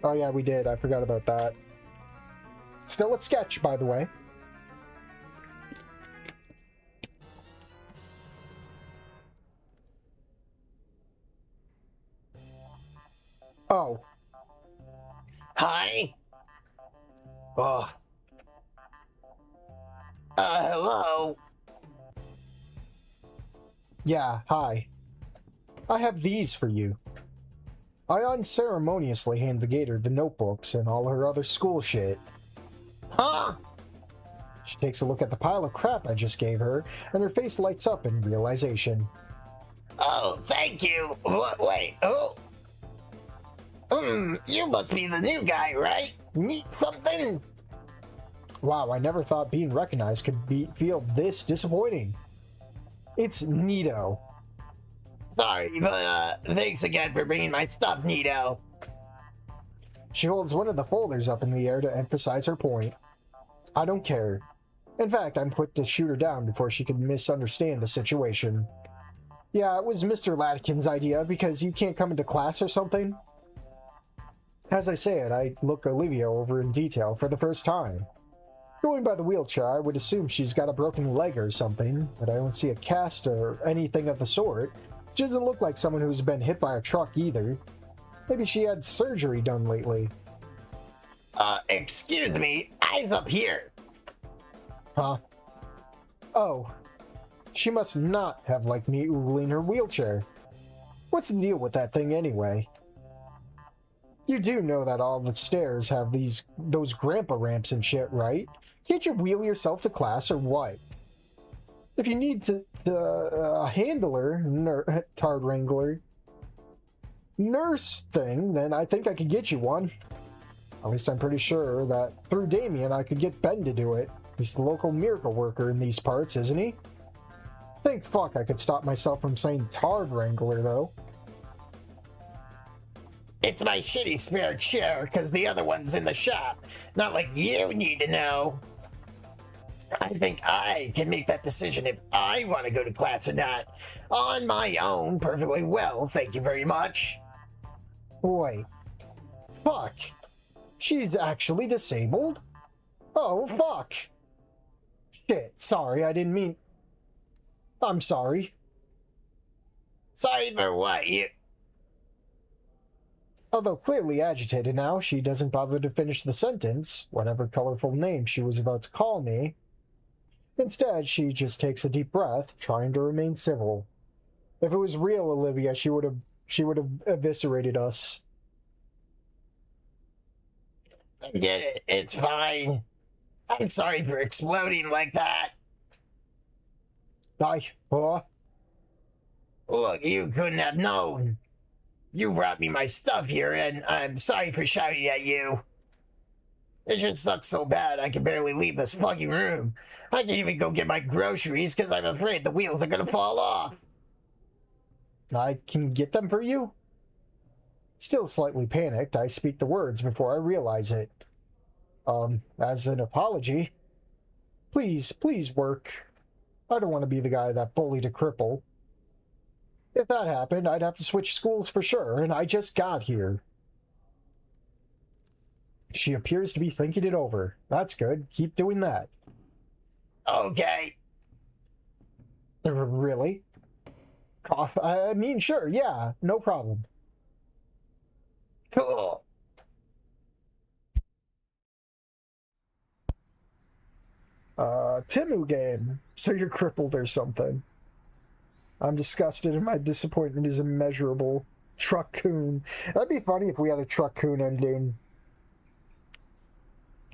Oh yeah, we did. I forgot about that. Still a sketch, by the way. Oh. Hi. Oh. Hello. Yeah, hi. I have these for you. I unceremoniously hand the gator the notebooks and all her other school shit. Huh? She takes a look at the pile of crap I just gave her, and her face lights up in realization. Oh, thank you. Wait, oh. You must be the new guy, right? Need something? Wow, I never thought being recognized could feel this disappointing. It's neato. Sorry, but thanks again for bringing my stuff, Nito. She holds one of the folders up in the air to emphasize her point. I don't care. In fact, I'm quick to shoot her down before she can misunderstand the situation. Yeah, it was Mr. Latkin's idea because you can't come into class or something. As I say it, I look Olivia over in detail for the first time. Going by the wheelchair, I would assume she's got a broken leg or something, but I don't see a cast or anything of the sort. She doesn't look like someone who's been hit by a truck either. Maybe she had surgery done lately. Excuse me, eyes up here. Huh? Oh. She must not have liked me oogling her wheelchair. What's the deal with that thing anyway? You do know that all the stairs have those grandpa ramps and shit, right? Can't you wheel yourself to class or what? If you need a handler, tard wrangler, nurse thing, then I think I could get you one. At least I'm pretty sure that through Damien I could get Ben to do it. He's the local miracle worker in these parts, isn't he? Thank fuck I could stop myself from saying tard wrangler, though. It's my shitty spare chair, because the other one's in the shop. Not like you need to know. I think I can make that decision if I want to go to class or not. On my own, perfectly well, thank you very much. Wait. Fuck. She's actually disabled? Oh, fuck. Shit, sorry, I didn't mean... I'm sorry. Sorry for what, you... Although clearly agitated now, she doesn't bother to finish the sentence, whatever colorful name she was about to call me. Instead, she just takes a deep breath, trying to remain civil. If it was real Olivia, she would have eviscerated us. Forget it, it's fine. I'm sorry for exploding like that. Look, you couldn't have known. You brought me my stuff here, and I'm sorry for shouting at you. It just sucks so bad I can barely leave this fucking room. I can't even go get my groceries because I'm afraid the wheels are gonna fall off. I can get them for you? Still slightly panicked, I speak the words before I realize it. As an apology. Please, please work. I don't want to be the guy that bullied a cripple. If that happened, I'd have to switch schools for sure, and I just got here. She appears to be thinking it over. That's good. Keep doing that. Okay. Really? Cough? I mean, sure, yeah, no problem. Cool. Timu game. So you're crippled or something. I'm disgusted and my disappointment is immeasurable. Truck-kun. That'd be funny if we had a Truck-kun ending.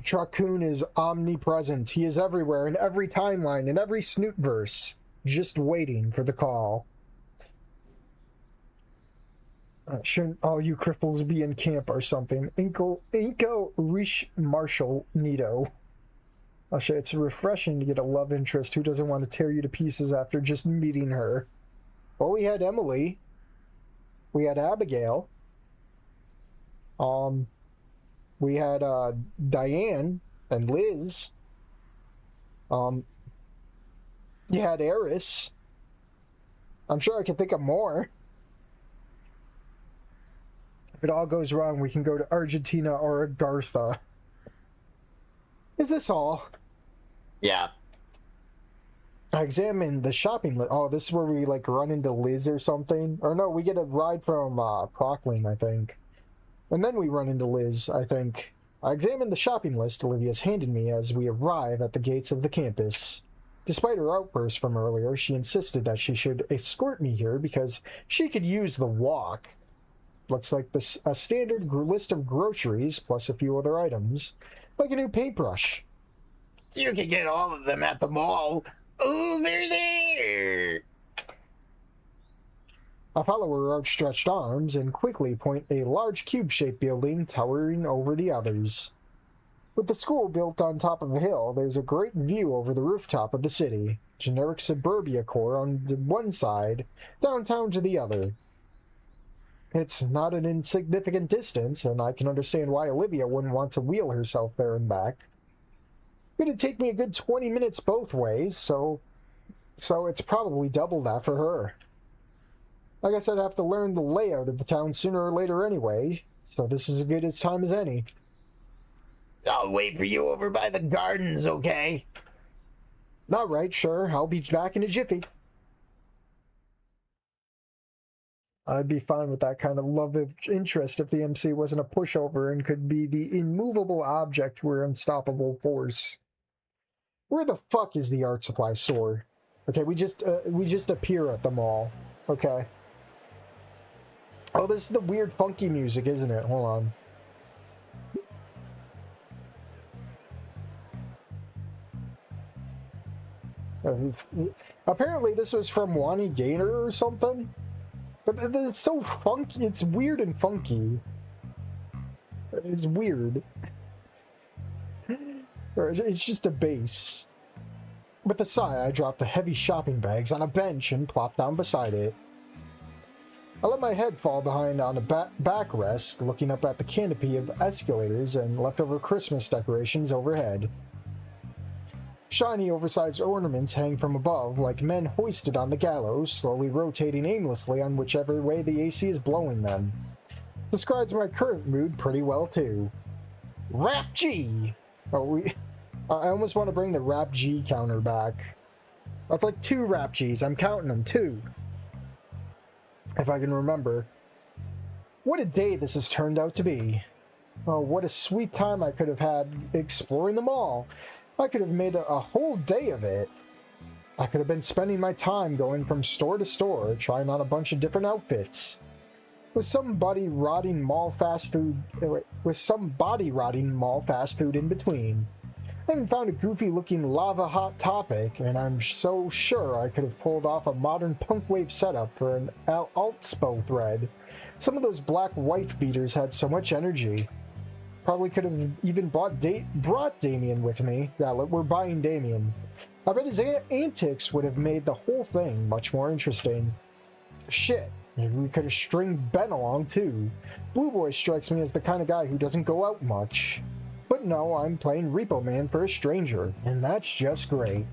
Truck-kun is omnipresent. He is everywhere, in every timeline, in every Snoot verse. Just waiting for the call. Shouldn't all you cripples be in camp or something? Inko Rish Marshall Nito. I'll say it's refreshing to get a love interest who doesn't want to tear you to pieces after just meeting her. Well, we had Emily. We had Abigail. We had Diane and Liz. You had Eris. I'm sure I can think of more. If it all goes wrong, we can go to Argentina or Agartha. Is this all? Yeah. I examined the shopping list. Oh, this is where we, like, run into Liz or something? Or no, we get a ride from Proclaim, I think. And then we run into Liz, I think. I examined the shopping list Olivia's handed me as we arrive at the gates of the campus. Despite her outburst from earlier, she insisted that she should escort me here because she could use the walk. Looks like a standard list of groceries plus a few other items, like a new paintbrush. You can get all of them at the mall. Over there! I follow her outstretched arms and quickly point a large cube-shaped building towering over the others. With the school built on top of a hill, there's a great view over the rooftop of the city. Generic suburbia core on one side, downtown to the other. It's not an insignificant distance, and I can understand why Olivia wouldn't want to wheel herself there and back. It'd take me a good 20 minutes both ways, so it's probably double that for her. I guess I'd have to learn the layout of the town sooner or later anyway, so this is as good a time as any. I'll wait for you over by the gardens, okay? All right, sure, I'll be back in a jiffy. I'd be fine with that kind of love of interest if the MC wasn't a pushover and could be the immovable object we're unstoppable force. Where the fuck is the art supply store? Okay, we just appear at the mall. Okay. Oh, this is the weird funky music, isn't it? Hold on. Apparently this was from Wanigamu or something. But it's so funky. It's weird and funky. It's weird. It's just a base. With a sigh, I dropped the heavy shopping bags on a bench and plopped down beside it. I let my head fall behind on a backrest, looking up at the canopy of escalators and leftover Christmas decorations overhead. Shiny, oversized ornaments hang from above like men hoisted on the gallows, slowly rotating aimlessly on whichever way the AC is blowing them. Describes my current mood pretty well, too. Rap G! Oh, I almost want to bring the Rap G counter back. That's like 2 Rap Gs. I'm counting them, 2. If I can remember. What a day this has turned out to be. Oh, what a sweet time I could have had exploring the mall. I could have made a whole day of it. I could have been spending my time going from store to store, trying on a bunch of different outfits. With some body rotting mall fast food in between. I even found a goofy looking lava hot topic, and I'm so sure I could have pulled off a modern punk wave setup for an Altspo thread. Some of those black wife beaters had so much energy. Probably could have even brought Damien with me. Yeah, we're buying Damien. I bet his antics would have made the whole thing much more interesting. Shit, maybe we could have stringed Ben along too. Blue Boy strikes me as the kind of guy who doesn't go out much. But no, I'm playing Repo Man for a stranger, and that's just great.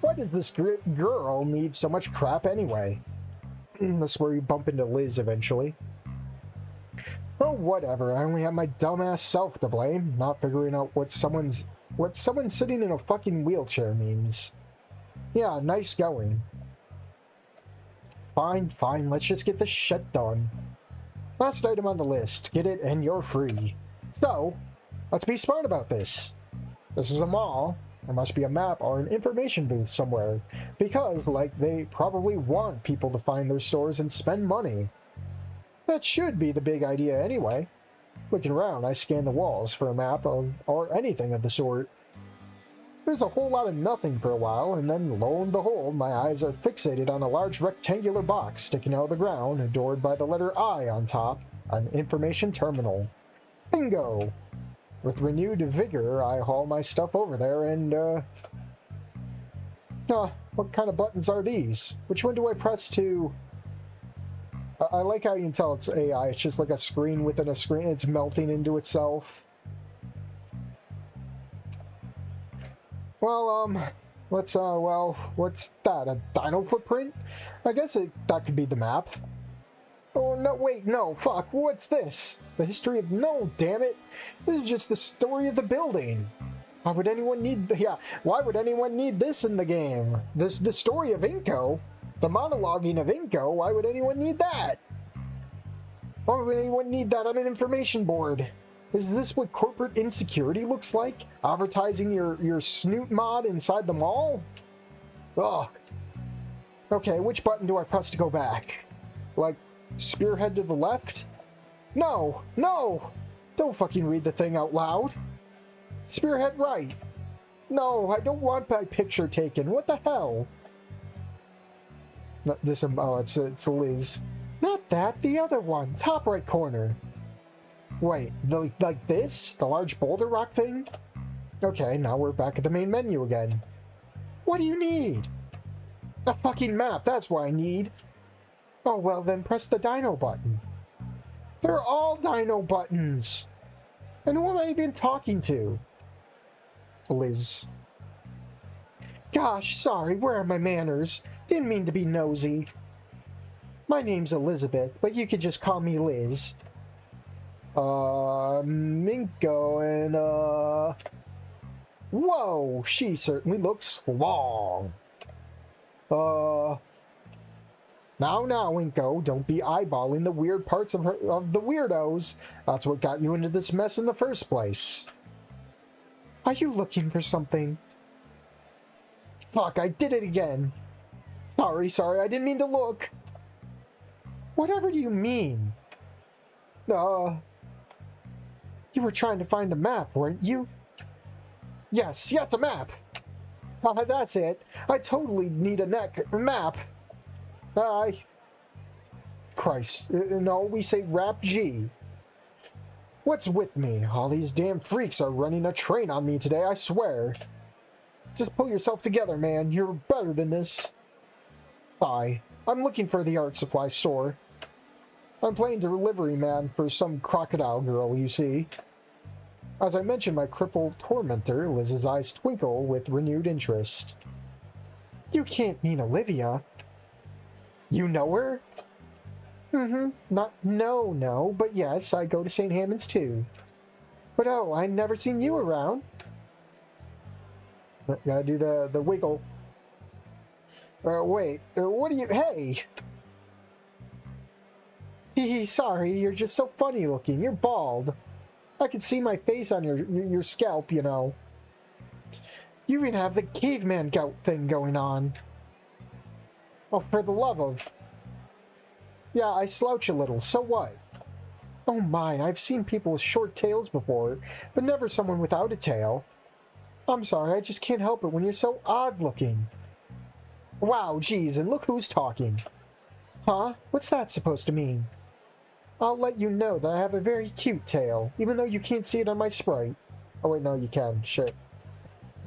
Why does this girl need so much crap anyway? That's where you bump into Liz eventually. Oh, whatever. I only have my dumbass self to blame, not figuring out what someone sitting in a fucking wheelchair means. Yeah, nice going. Fine, fine, let's just get this shit done. Last item on the list. Get it and you're free. So, let's be smart about this. This is a mall. There must be a map or an information booth somewhere. Because, like, they probably want people to find their stores and spend money. That should be the big idea anyway. Looking around, I scan the walls for a map or anything of the sort. There's a whole lot of nothing for a while, and then lo and behold, my eyes are fixated on a large rectangular box sticking out of the ground, adored by the letter I on top, an information terminal. Bingo! With renewed vigor, I haul my stuff over there and, what kind of buttons are these? Which one do I press to... I like how you can tell it's AI. It's just like a screen within a screen. It's melting into itself. Well, what's that? A dino footprint? I guess that could be the map. Oh, no, wait, no, fuck, what's this? The history of... No, damn it. This is just the story of the building. Why would anyone need... why would anyone need this in the game? The story of Inko? The monologuing of Inko? Why would anyone need that? Why would anyone need that on an information board? Is this what corporate insecurity looks like? Advertising your Snoot mod inside the mall? Ugh. Okay, which button do I press to go back? Like, spearhead to the left? No! No! Don't fucking read the thing out loud. Spearhead right. No, I don't want my picture taken. What the hell? Not this, it's Liz. Not that, the other one. Top right corner. Wait, like this? The large boulder rock thing? Okay, now we're back at the main menu again. What do you need? A fucking map, that's what I need. Oh, well then press the dino button. They're all dino buttons. And who am I even talking to? Liz. Gosh, sorry, where are my manners? Didn't mean to be nosy. My name's Elizabeth, but you could just call me Liz. Minko and, Whoa, she certainly looks long. Now, Inko, don't be eyeballing the weird parts of the weirdos. That's what got you into this mess in the first place. Are you looking for something? Fuck, I did it again. Sorry, I didn't mean to look. Whatever do you mean? You were trying to find a map, weren't you? Yes, a map. That's it. I totally need a map. Christ, no, we say rap G. What's with me? All these damn freaks are running a train on me today, I swear. Just pull yourself together, man. You're better than this. Sigh. I'm looking for the art supply store. I'm playing delivery man for some crocodile girl, you see. As I mentioned my crippled tormentor, Liz's eyes twinkle with renewed interest. You can't mean Olivia. You know her? No, but yes, I go to St. Hammond's too. But oh, I've never seen you around. Gotta do the wiggle. Wait, what are you... Hey! Sorry, you're just so funny looking. You're bald. I can see my face on your scalp, you know. You even have the caveman gout thing going on. Oh, for the love of... Yeah, I slouch a little, so what? Oh my, I've seen people with short tails before, but never someone without a tail. I'm sorry, I just can't help it when you're so odd looking. Wow, geez, and look who's talking. Huh? What's that supposed to mean? I'll let you know that I have a very cute tail, even though you can't see it on my sprite. Oh wait, no, you can. Shit.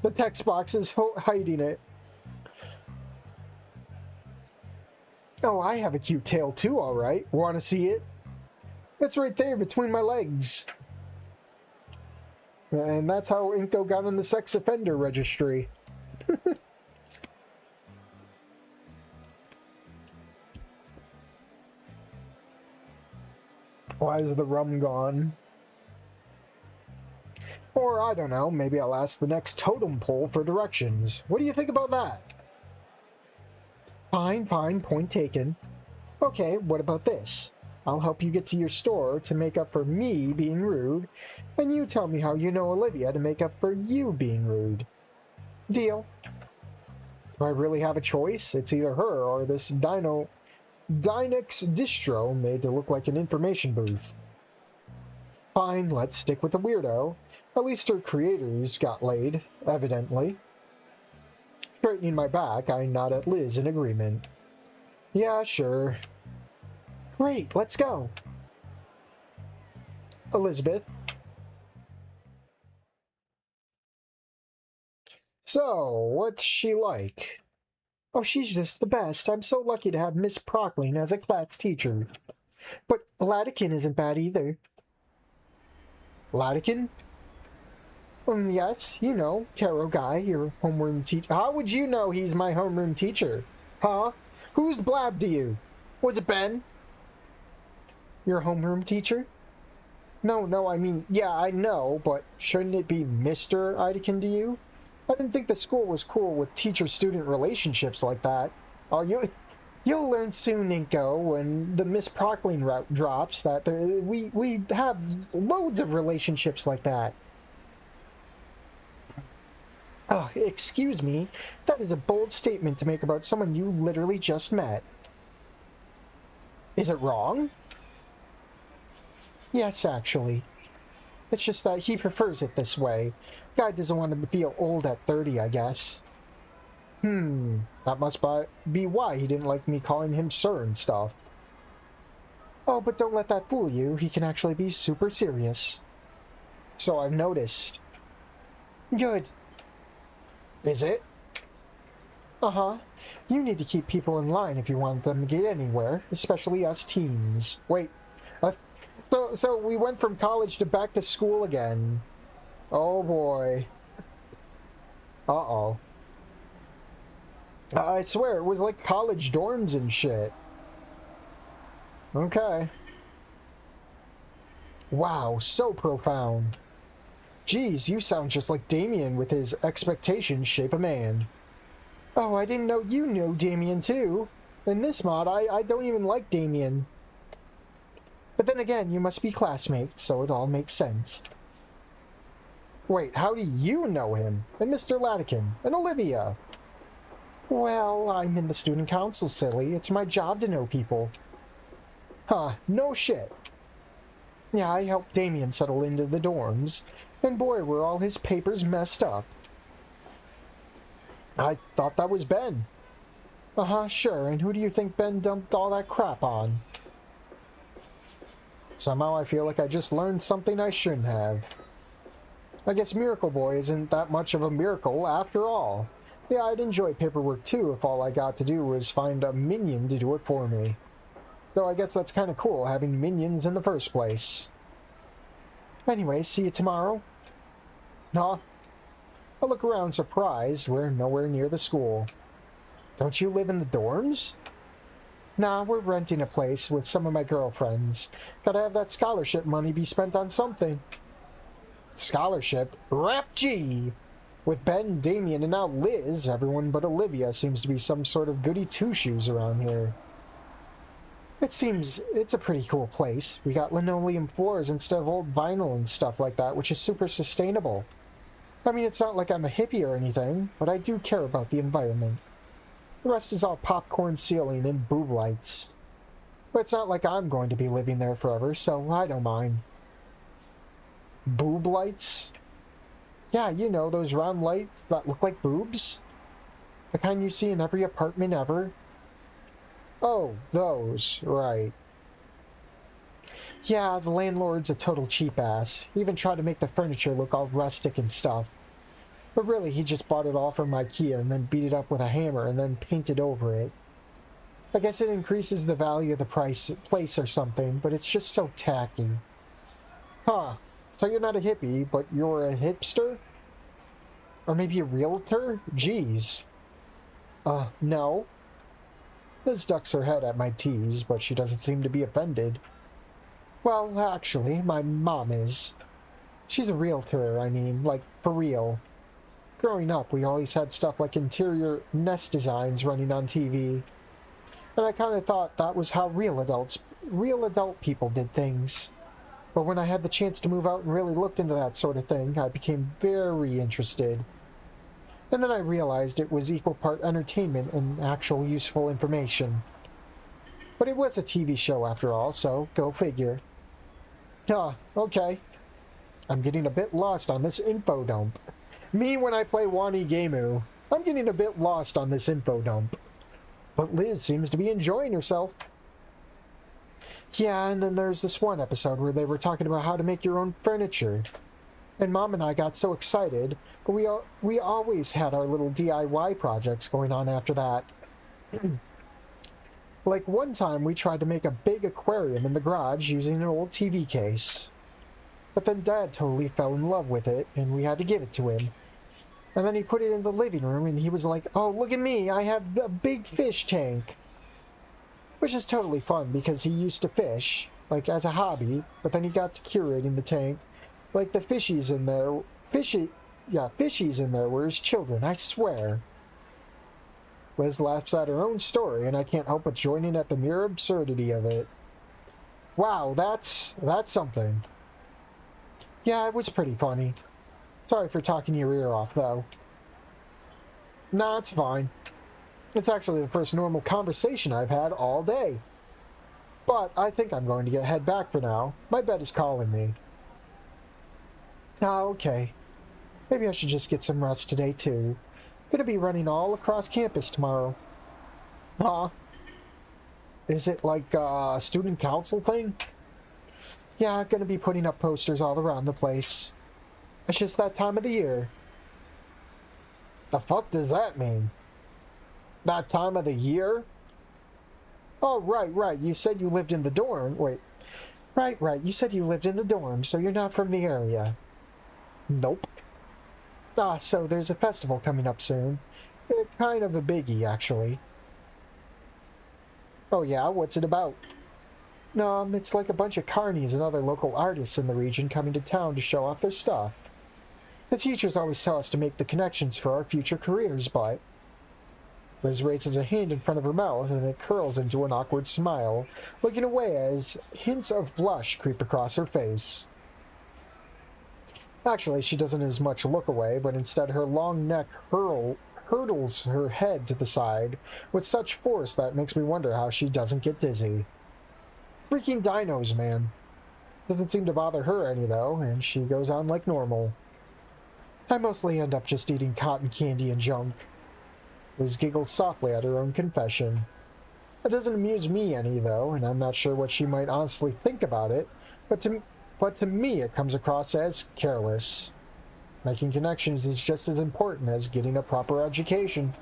The text box is hiding it. Oh, I have a cute tail too, alright. Want to see it? It's right there between my legs. And that's how Inko got on the sex offender registry. Why is the rum gone? Or, I don't know, maybe I'll ask the next totem pole for directions. What do you think about that? Fine, fine, point taken. Okay, what about this? I'll help you get to your store to make up for me being rude, and you tell me how you know Olivia to make up for you being rude. Deal. Do I really have a choice? It's either her or this Dynix distro made to look like an information booth. Fine, let's stick with the weirdo. At least her creators got laid, evidently. Straightening my back, I nod at Liz in agreement. Yeah, sure. Great, let's go. Elizabeth. So, what's she like? Oh, she's just the best. I'm so lucky to have Miss Procklin as a class teacher. But Latikin isn't bad either. Latikin? Yes, you know, tarot guy, your homeroom teacher. How would you know he's my homeroom teacher? Huh? Who's blabbed to you? Was it Ben? Your homeroom teacher? No, I mean, yeah, I know, but shouldn't it be Mr. Idekin to you? I didn't think the school was cool with teacher-student relationships like that. Oh, you'll learn soon, Inko, when the Miss Procklin route drops, that we have loads of relationships like that. Oh, excuse me, that is a bold statement to make about someone you literally just met. Is it wrong? Yes, actually. It's just that he prefers it this way. Guy doesn't want to feel old at 30, I guess. That must be why he didn't like me calling him sir and stuff. Oh, but don't let that fool you. He can actually be super serious. So I've noticed. Good. Is it? Uh-huh. You need to keep people in line if you want them to get anywhere, especially us teens. Wait. So we went from college to back to school again. Oh boy. Uh-oh. I swear, it was like college dorms and shit. Okay. Wow, so profound. Geez, you sound just like Damien with his expectations shape a man. Oh, I didn't know you knew Damien too. In this mod, I don't even like Damien. But then again, you must be classmates, so it all makes sense. Wait, how do you know him? And Mr. Latikin? And Olivia? Well, I'm in the student council, silly. It's my job to know people. Huh, no shit. Yeah, I helped Damien settle into the dorms. And boy, were all his papers messed up. I thought that was Ben. Uh-huh, sure. And who do you think Ben dumped all that crap on? Somehow I feel like I just learned something I shouldn't have. I guess Miracle Boy isn't that much of a miracle after all. Yeah, I'd enjoy paperwork too if all I got to do was find a minion to do it for me. Though I guess that's kind of cool, having minions in the first place. Anyway, see you tomorrow. Huh? I look around surprised. We're nowhere near the school. Don't you live in the dorms? Nah, we're renting a place with some of my girlfriends. Gotta have that scholarship money be spent on something. Scholarship? Rap G! With Ben, Damien, and now Liz, everyone but Olivia seems to be some sort of goody two-shoes around here. It seems it's a pretty cool place. We got linoleum floors instead of old vinyl and stuff like that, which is super sustainable. I mean, it's not like I'm a hippie or anything, but I do care about the environment. The rest is all popcorn ceiling and boob lights. But it's not like I'm going to be living there forever, so I don't mind. Boob lights? Yeah, you know, those round lights that look like boobs? The kind you see in every apartment ever? Oh, those, right. Yeah, the landlord's a total cheap ass. He even tried to make the furniture look all rustic and stuff. But really, he just bought it all from IKEA and then beat it up with a hammer and then painted over it. I guess it increases the value of the place or something, but it's just so tacky. Huh. So you're not a hippie, but you're a hipster? Or maybe a realtor? Jeez. No. Liz ducks her head at my tease, but she doesn't seem to be offended. Well, actually, my mom is. She's a realtor, I mean, like, for real. Growing up, we always had stuff like interior nest designs running on TV. And I kind of thought that was how real adult people did things. But when I had the chance to move out and really looked into that sort of thing, I became very interested. And then I realized it was equal part entertainment and actual useful information. But it was a TV show after all, so go figure. Okay. I'm getting a bit lost on this info dump. Me when I play Wanigamu, I'm getting a bit lost on this info dump. But Liz seems to be enjoying herself. Yeah, and then there's this one episode where they were talking about how to make your own furniture. And Mom and I got so excited, but we always had our little DIY projects going on after that. Like one time we tried to make a big aquarium in the garage using an old TV case. But then Dad totally fell in love with it, and we had to give it to him. And then he put it in the living room, and he was like, "Oh, look at me, I have a big fish tank." Which is totally fun, because he used to fish, like as a hobby, but then he got to curating the tank. Like the fishies in there, fishies in there were his children, I swear. Liz laughs at her own story, and I can't help but join in at the mere absurdity of it. Wow, that's something. Yeah, it was pretty funny. Sorry for talking your ear off, though. Nah, it's fine. It's actually the first normal conversation I've had all day. But I think I'm going to head back for now. My bed is calling me. Ah, okay. Maybe I should just get some rest today, too. Gonna be running all across campus tomorrow. Huh? Is it like a student council thing? Yeah, gonna be putting up posters all around the place. It's just that time of the year. The fuck does that mean? That time of the year? Oh, right. You said you lived in the dorm. Wait. Right. You said you lived in the dorm, so you're not from the area. Nope. Ah, so there's a festival coming up soon. Kind of a biggie, actually. Oh yeah, what's it about? It's like a bunch of carnies and other local artists in the region coming to town to show off their stuff. The teachers always tell us to make the connections for our future careers, but... Liz raises a hand in front of her mouth and it curls into an awkward smile, looking away as hints of blush creep across her face. Actually, she doesn't as much look away, but instead her long neck hurtles her head to the side with such force that makes me wonder how she doesn't get dizzy. Freaking dinos, man. Doesn't seem to bother her any, though, and she goes on like normal. I mostly end up just eating cotton candy and junk. Liz giggles softly at her own confession. It doesn't amuse me any, though, and I'm not sure what she might honestly think about it, but to me it comes across as careless. Making connections is just as important as getting a proper education.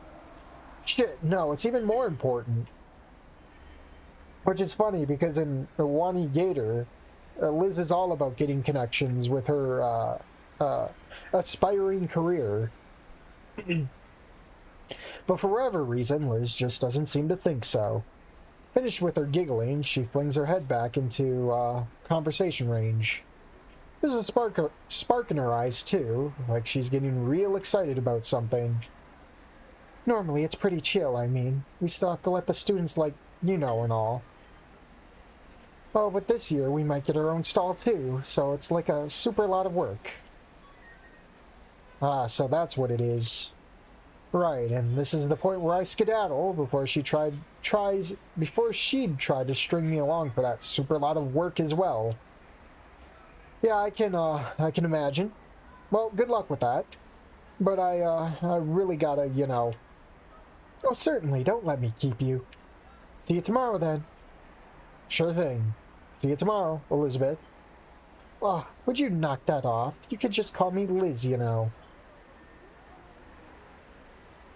Shit, no, it's even more important. Which is funny, because in Wani Gator, Liz is all about getting connections with her aspiring career. But for whatever reason, Liz just doesn't seem to think so. Finished with her giggling, she flings her head back into conversation range. There's a spark in her eyes, too, like she's getting real excited about something. Normally, it's pretty chill, I mean. We still have to let the students, and all. Oh, but this year we might get our own stall, too, so it's like a super lot of work. Ah, so that's what it is. Right, and this is the point where I skedaddle before she'd try to string me along for that super lot of work as well. Yeah, I can imagine. Well, good luck with that. But I really gotta, Oh, certainly, don't let me keep you. See you tomorrow, then. Sure thing. See you tomorrow, Elizabeth. Oh, would you knock that off? You could just call me Liz,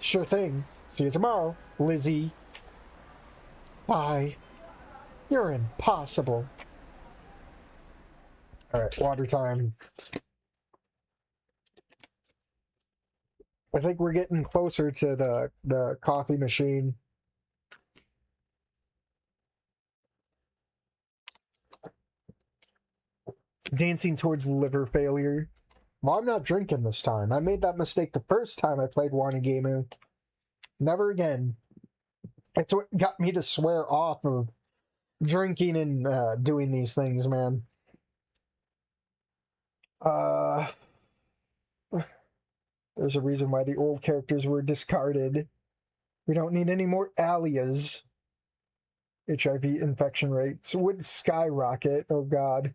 Sure thing. See you tomorrow, Lizzie. Bye. You're impossible. Alright, water time. I think we're getting closer to the coffee machine. Dancing towards liver failure. Well, I'm not drinking this time. I made that mistake the first time I played Wanigamu. Never again. It's what got me to swear off of drinking and doing these things, man. There's a reason why the old characters were discarded. We don't need any more alias. HIV infection rates would skyrocket. Oh god.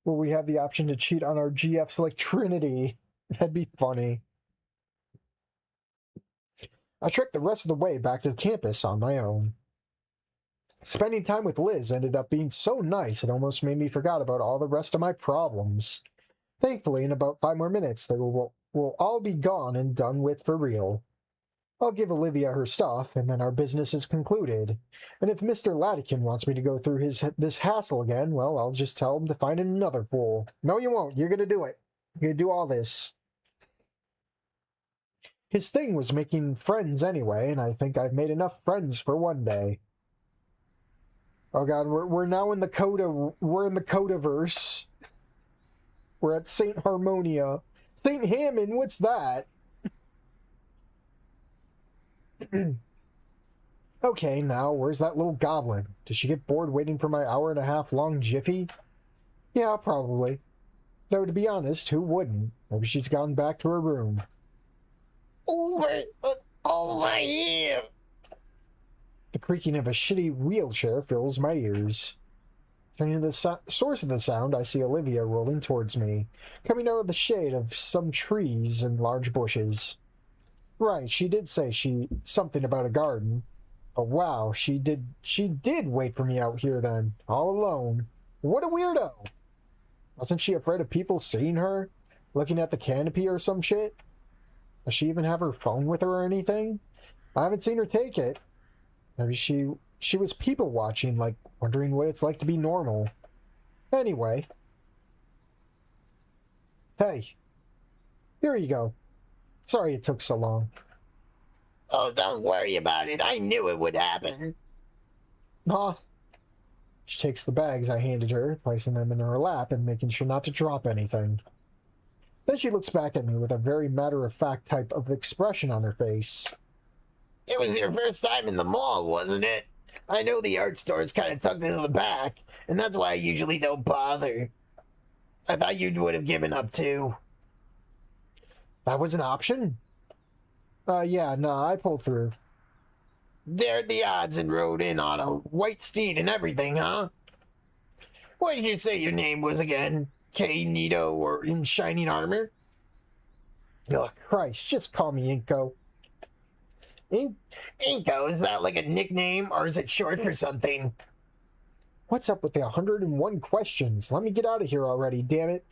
Will we have the option to cheat on our GFs like Trinity? That'd be funny. I trekked the rest of the way back to the campus on my own. Spending time with Liz ended up being so nice it almost made me forget about all the rest of my problems. Thankfully, in about 5 more minutes, they will all be gone and done with for real. I'll give Olivia her stuff, and then our business is concluded. And if Mr. Latikin wants me to go through this hassle again, well, I'll just tell him to find another fool. No, you won't. You're gonna do it. You're gonna do all this. His thing was making friends anyway, and I think I've made enough friends for one day. Oh god, we're now in the Coda. We're in the Codaverse. We're at St. Harmonia. St. Hammond, what's that? Okay, now, where's that little goblin? Did she get bored waiting for my hour-and-a-half long jiffy? Yeah, probably. Though, to be honest, who wouldn't? Maybe she's gone back to her room. Over here! The creaking of a shitty wheelchair fills my ears. Turning to the source of the sound, I see Olivia rolling towards me, coming out of the shade of some trees and large bushes. Right, she did say something about a garden. But wow, she did wait for me out here then, all alone. What a weirdo! Wasn't she afraid of people seeing her? Looking at the canopy or some shit? Does she even have her phone with her or anything? I haven't seen her take it. Maybe she was people watching, like wondering what it's like to be normal. Anyway. Hey. Here you go. Sorry it took so long. Oh, don't worry about it. I knew it would happen. Huh? She takes the bags I handed her, placing them in her lap and making sure not to drop anything. Then she looks back at me with a very matter-of-fact type of expression on her face. It was your first time in the mall, wasn't it? I know the art store is kind of tucked into the back, and that's why I usually don't bother. I thought you would have given up too. That was an option? Yeah, nah, I pulled through. Dared the odds and rode in on a white steed and everything, huh? What did you say your name was again? K. Nito or in shining armor? Oh, Christ, just call me Inko. Inko, is that like a nickname or is it short for something? What's up with the 101 questions? Let me get out of here already, damn it.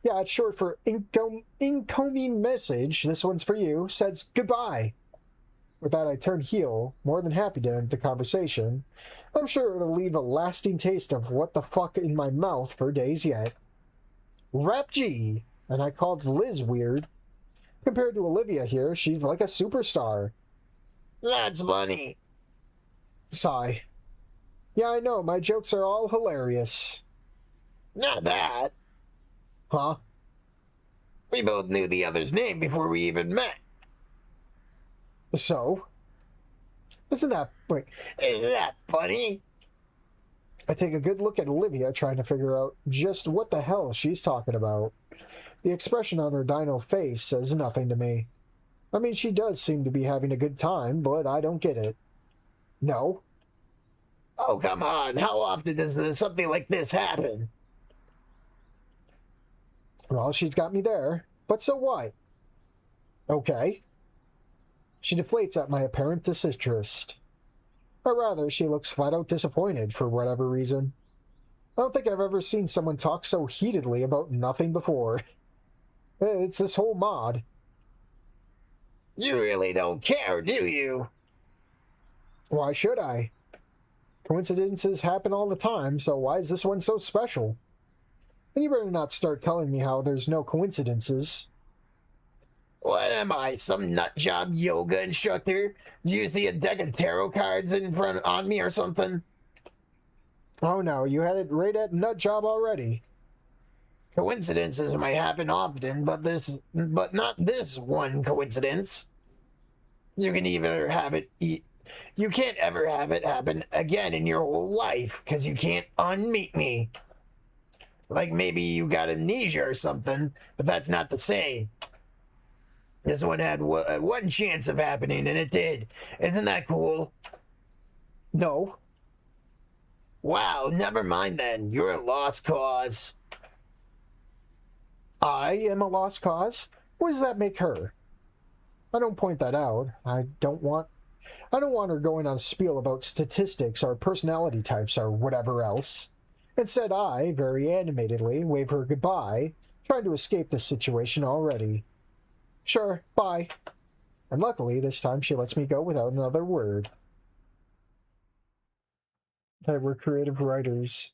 Yeah, it's short for incoming message. This one's for you. Says goodbye. With that, I turn heel, more than happy to end the conversation. I'm sure it'll leave a lasting taste of what the fuck in my mouth for days yet. Rap G! And I called Liz weird. Compared to Olivia here, she's like a superstar. That's funny. Sigh. Yeah, I know, my jokes are all hilarious. Not that. Huh? We both knew the other's name before we even met. So? Isn't that funny? I take a good look at Olivia, trying to figure out just what the hell she's talking about. The expression on her dino face says nothing to me. I mean, she does seem to be having a good time, but I don't get it. No. Oh, come on. How often does something like this happen? Well, she's got me there. But so what? Okay. She deflates at my apparent disinterest. Or rather, she looks flat out disappointed for whatever reason. I don't think I've ever seen someone talk so heatedly about nothing before. It's this whole mod. You really don't care, do you? Why should I? Coincidences happen all the time, so why is this one so special? And you better not start telling me how there's no coincidences. What am I, some nutjob yoga instructor? Do you see a deck of tarot cards in front on me or something? Oh no, you had it right at nut job already. Coincidences might happen often, but not this one coincidence. You can either have it, you can't ever have it happen again in your whole life, because you can't unmeet me. Like maybe you got amnesia or something, but that's not the same. This one had one chance of happening, and it did. Isn't that cool? No. Wow, never mind then. You're a lost cause. I am a lost cause? What does that make her? I don't point that out. I don't want her going on a spiel about statistics or personality types or whatever else. Instead, I, very animatedly, wave her goodbye, trying to escape this situation already. Sure, bye. And luckily, this time she lets me go without another word. They were creative writers.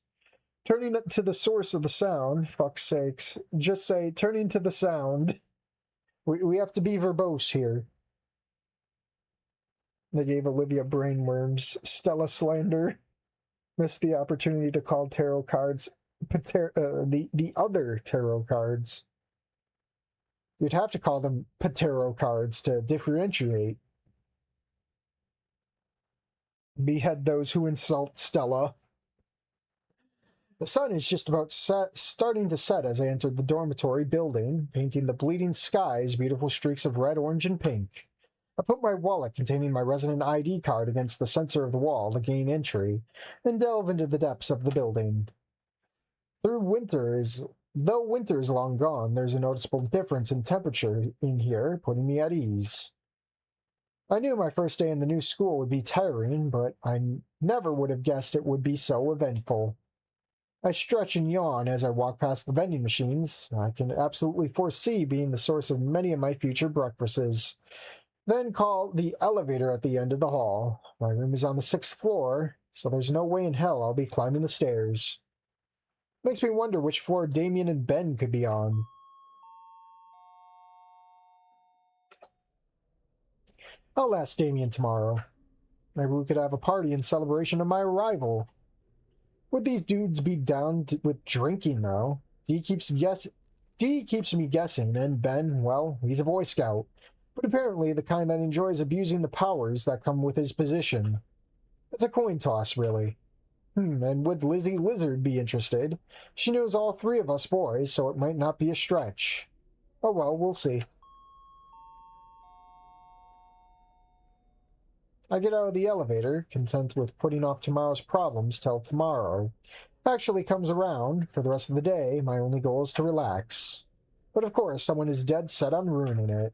Turning to the source of the sound, fuck's sakes. Just say, turning to the sound. We have to be verbose here. They gave Olivia brainworms. Stella slander. Missed the opportunity to call tarot cards the other tarot cards. You'd have to call them tarot cards to differentiate. Behead those who insult Stella. The sun is just about starting to set as I entered the dormitory building, painting the bleeding skies beautiful streaks of red, orange, and pink. I put my wallet containing my resident ID card against the sensor of the wall to gain entry, and delve into the depths of the building. Though winter is long gone, there's a noticeable difference in temperature in here, putting me at ease. I knew my first day in the new school would be tiring, but I never would have guessed it would be so eventful. I stretch and yawn as I walk past the vending machines. I can absolutely foresee being the source of many of my future breakfasts. Then call the elevator at the end of the hall. My room is on the 6th floor, so there's no way in hell I'll be climbing the stairs. Makes me wonder which floor Damien and Ben could be on. I'll ask Damien tomorrow. Maybe we could have a party in celebration of my arrival. Would these dudes be down with drinking, though? D keeps me guessing, and Ben, well, he's a Boy Scout, but apparently the kind that enjoys abusing the powers that come with his position. It's a coin toss, really. And would Lizzie Lizard be interested? She knows all three of us boys, so it might not be a stretch. Oh well, we'll see. I get out of the elevator, content with putting off tomorrow's problems till tomorrow actually comes around. For the rest of the day, my only goal is to relax. But of course, someone is dead set on ruining it.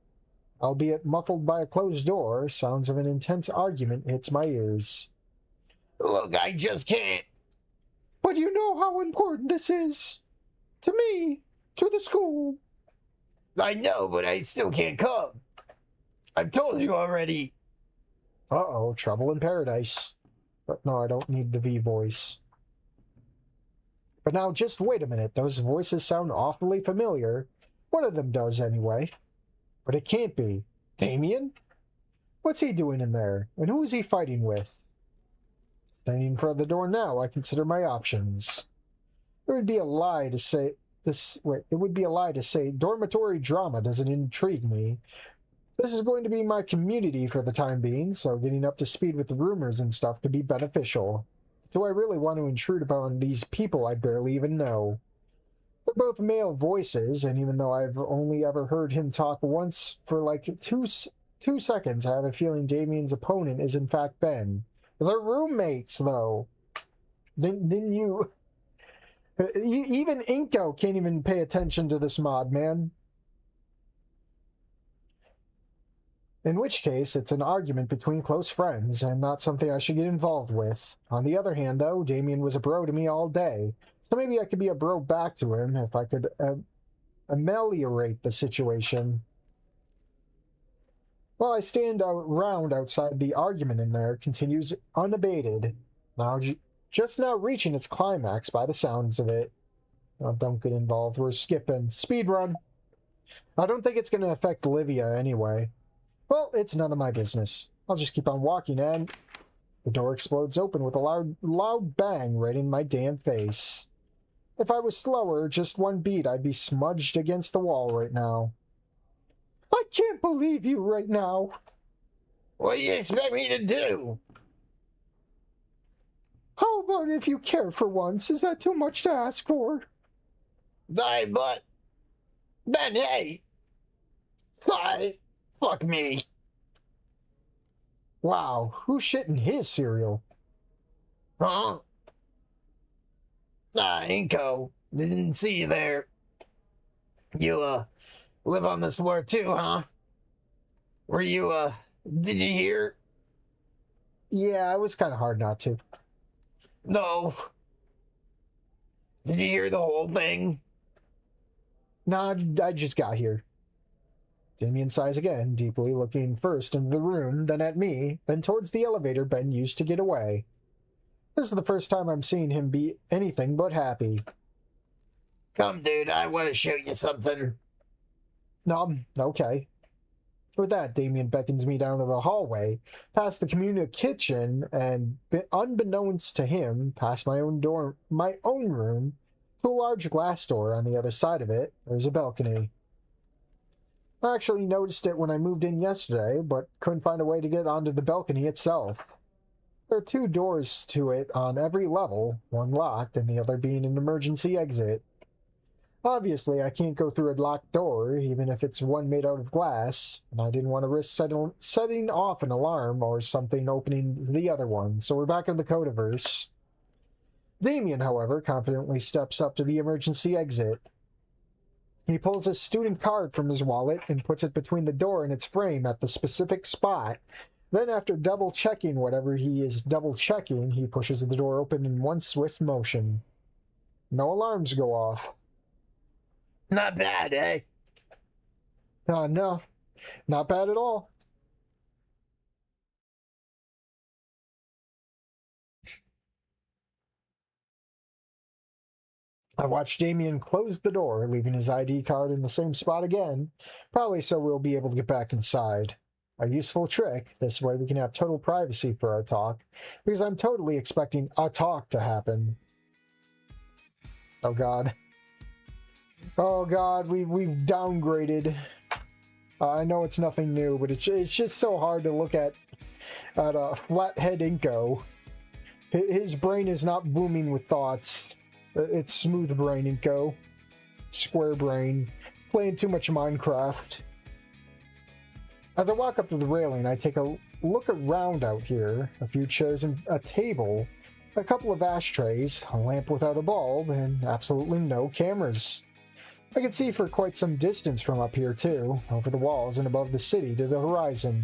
Albeit muffled by a closed door, sounds of an intense argument hits my ears. Look, I just can't. But you know how important this is. To me. To the school. I know, but I still can't come. I've told you already. Uh-oh, trouble in paradise. But no, I don't need the V voice. But now, just wait a minute. Those voices sound awfully familiar. One of them does, anyway. But it can't be. Damien? What's he doing in there? And who is he fighting with? Standing in front of the door now, I consider my options. It would be a lie to say dormitory drama doesn't intrigue me. This is going to be my community for the time being, so getting up to speed with the rumors and stuff could be beneficial. Do I really want to intrude upon these people I barely even know? They're both male voices, and even though I've only ever heard him talk once for like two seconds, I have a feeling Damien's opponent is in fact Ben. They're roommates, though. Didn't you... Even Inko can't even pay attention to this mod, man. In which case, it's an argument between close friends, and not something I should get involved with. On the other hand, though, Damien was a bro to me all day, so maybe I could be a bro back to him if I could ameliorate the situation. While I stand around outside, the argument in there continues unabated, just now reaching its climax by the sounds of it. Oh, don't get involved. We're skipping. Speed run. I don't think it's going to affect Olivia anyway. Well, it's none of my business. I'll just keep on walking, and the door explodes open with a loud bang right in my damn face. If I was slower, just one beat, I'd be smudged against the wall right now. I can't believe you right now. What do you expect me to do? How about if you care for once? Is that too much to ask for? But... Ben, hey! Fuck me. Wow, who's shitting his cereal? Huh? Inko. Didn't see you there. You, live on this floor too, huh? Were you, did you hear? Yeah, it was kind of hard not to. No. Did you hear the whole thing? Nah, I just got here. Damien sighs again, deeply looking first into the room, then at me, then towards the elevator Ben used to get away. This is the first time I'm seeing him be anything but happy. Come, dude, I want to show you something. Okay. With that, Damien beckons me down to the hallway, past the communal kitchen, and unbeknownst to him, past my own room, to a large glass door on the other side of it. There's a balcony. I actually noticed it when I moved in yesterday, but couldn't find a way to get onto the balcony itself. There are 2 doors to it on every level, one locked and the other being an emergency exit. Obviously, I can't go through a locked door, even if it's one made out of glass, and I didn't want to risk setting off an alarm or something opening the other one, so we're back in the Codeverse. Damien, however, confidently steps up to the emergency exit. He pulls a student card from his wallet and puts it between the door and its frame at the specific spot. Then, after double-checking whatever he is double-checking, he pushes the door open in one swift motion. No alarms go off. Not bad, eh? No. Not bad at all. I watched Damien close the door, leaving his ID card in the same spot again, probably so we'll be able to get back inside. A useful trick, this way we can have total privacy for our talk, because I'm totally expecting a talk to happen. Oh god. Oh god, we've downgraded. I know it's nothing new, but it's just so hard to look at Flathead Inko. His brain is not booming with thoughts. It's smooth brain, Inko. Square brain. Playing too much Minecraft. As I walk up to the railing, I take a look around out here. A few chairs and a table. A couple of ashtrays. A lamp without a bulb. And absolutely no cameras. I can see for quite some distance from up here, too. Over the walls and above the city to the horizon.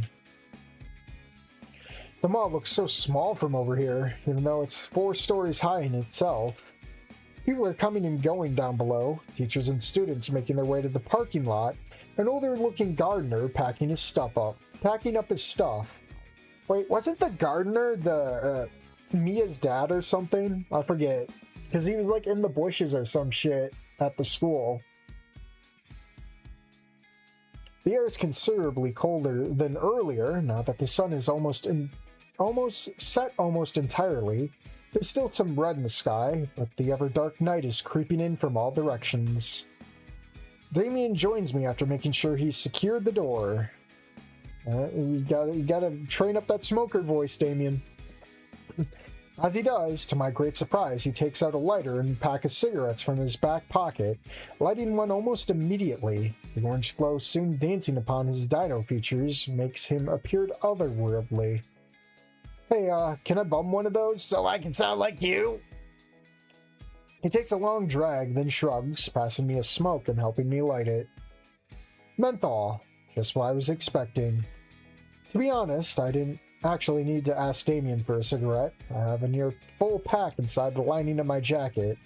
The mall looks so small from over here, even though it's 4 stories high in itself. People are coming and going down below, teachers and students making their way to the parking lot, an older-looking gardener packing up his stuff. Wait, wasn't the gardener Mia's dad or something? I forget. Because he was like in the bushes or some shit at the school. The air is considerably colder than earlier, now that the sun is almost set almost entirely. There's still some red in the sky, but the ever-dark night is creeping in from all directions. Damien joins me after making sure he's secured the door. You gotta train up that smoker voice, Damien. As he does, to my great surprise, he takes out a lighter and a pack of cigarettes from his back pocket, lighting one almost immediately. The orange glow soon dancing upon his dino features makes him appear otherworldly. Hey, can I bum one of those So I can sound like you? He takes a long drag, then shrugs, passing me a smoke and helping me light it. Menthol. Just what I was expecting. To be honest, I didn't actually need to ask Damien for a cigarette. I have a near full pack inside the lining of my jacket,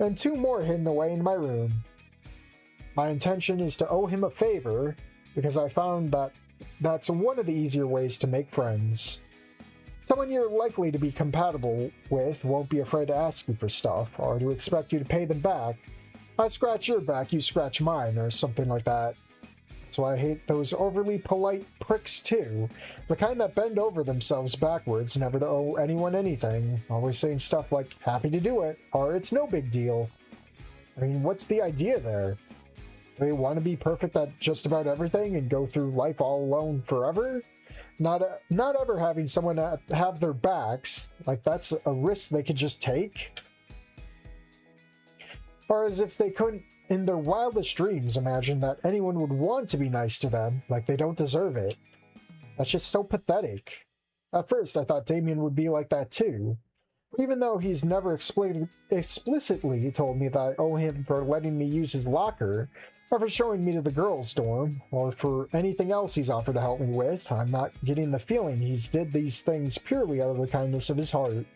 and 2 more hidden away in my room. My intention is to owe him a favor, because I found that that's one of the easier ways to make friends. Someone you're likely to be compatible with won't be afraid to ask you for stuff, or to expect you to pay them back, I scratch your back, you scratch mine, or something like that. So I hate those overly polite pricks too. The kind that bend over themselves backwards, never to owe anyone anything, always saying stuff like, happy to do it, or it's no big deal. I mean, what's the idea there? Do they want to be perfect at just about everything and go through life all alone forever? Not ever having someone have their backs, like that's a risk they could just take? Or as if they couldn't, in their wildest dreams, imagine that anyone would want to be nice to them, like they don't deserve it. That's just so pathetic. At first, I thought Damien would be like that too. But even though he's never explicitly told me that I owe him for letting me use his locker, or for showing me to the girls' dorm, or for anything else he's offered to help me with, I'm not getting the feeling he's did these things purely out of the kindness of his heart.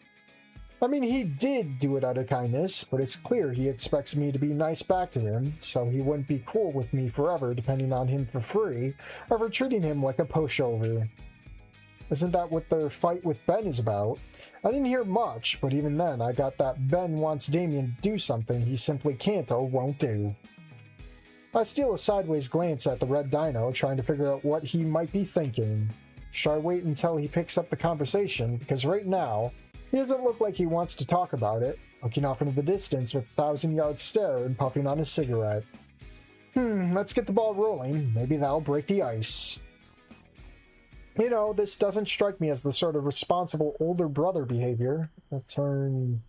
I mean, he did do it out of kindness, but it's clear he expects me to be nice back to him, so he wouldn't be cool with me forever depending on him for free, or for treating him like a pushover. Isn't that what their fight with Ben is about? I didn't hear much, but even then I got that Ben wants Damien to do something he simply can't or won't do. I steal a sideways glance at the red dino, trying to figure out what he might be thinking. Should I wait until he picks up the conversation, because right now, he doesn't look like he wants to talk about it, looking off into the distance with a 1,000-yard stare and puffing on his cigarette. Let's get the ball rolling. Maybe that'll break the ice. You know, this doesn't strike me as the sort of responsible older brother behavior. I'll turn...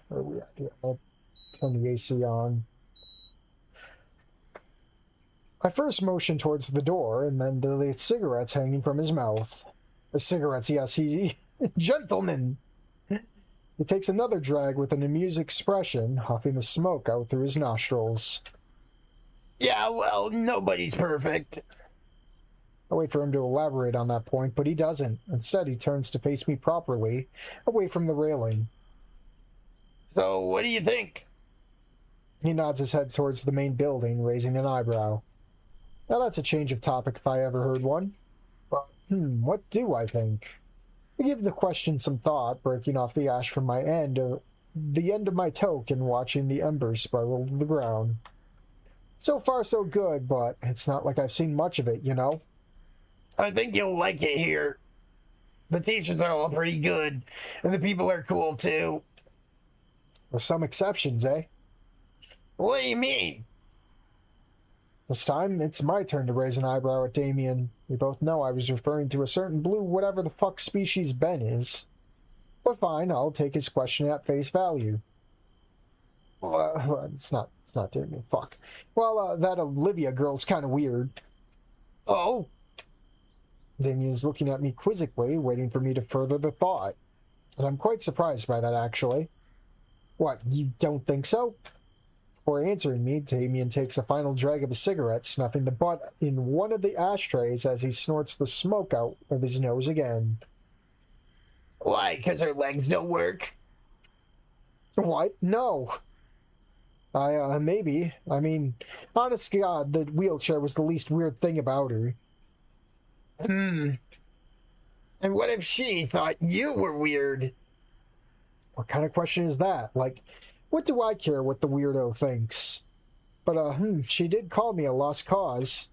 Where are we at here? I'll turn the AC on. I first motioned towards the door, and then to the cigarettes hanging from his mouth. The cigarettes, yes, he... Gentlemen! He takes another drag with an amused expression, huffing the smoke out through his nostrils. Yeah, well, nobody's perfect. I wait for him to elaborate on that point, but he doesn't. Instead, he turns to face me properly, away from the railing. So, what do you think? He nods his head towards the main building, raising an eyebrow. Now that's a change of topic if I ever heard one. But, what do I think? I give the question some thought, breaking off the ash from the end of my toke and watching the embers spiral to the ground. So far so good, but it's not like I've seen much of it, you know? I think you'll like it here. The teachers are all pretty good, and the people are cool too. With some exceptions, eh? What do you mean? This time, it's my turn to raise an eyebrow at Damien. We both know I was referring to a certain blue whatever the fuck species Ben is. But fine, I'll take his question at face value. Well, it's not Damien, fuck. Well, that Olivia girl's kinda weird. Oh? Damien's looking at me quizzically, waiting for me to further the thought. And I'm quite surprised by that, actually. What, you don't think so? Before answering me, Damien takes a final drag of a cigarette, snuffing the butt in one of the ashtrays as he snorts the smoke out of his nose again. Why, because her legs don't work? What? No. Maybe. I mean, honest to God, the wheelchair was the least weird thing about her. And what if she thought you were weird? What kind of question is that? Like, what do I care what the weirdo thinks? But, she did call me a lost cause.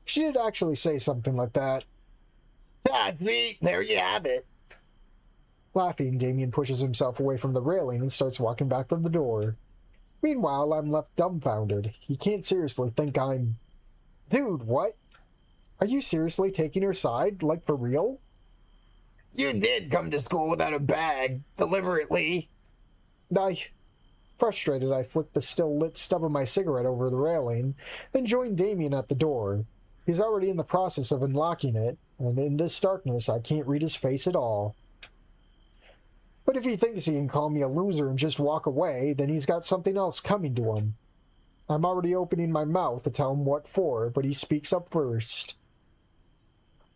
She did actually say something like that. Ah, see, there you have it. Laughing, Damien pushes himself away from the railing and starts walking back to the door. Meanwhile, I'm left dumbfounded. He can't seriously think I'm... Dude, what? Are you seriously taking her side? Like, for real? You did come to school without a bag, deliberately. Frustrated, I flicked the still lit stub of my cigarette over the railing, then joined Damien at the door. He's already in the process of unlocking it, and in this darkness I can't read his face at all. But if he thinks he can call me a loser and just walk away, then he's got something else coming to him. I'm already opening my mouth to tell him what for, but he speaks up first.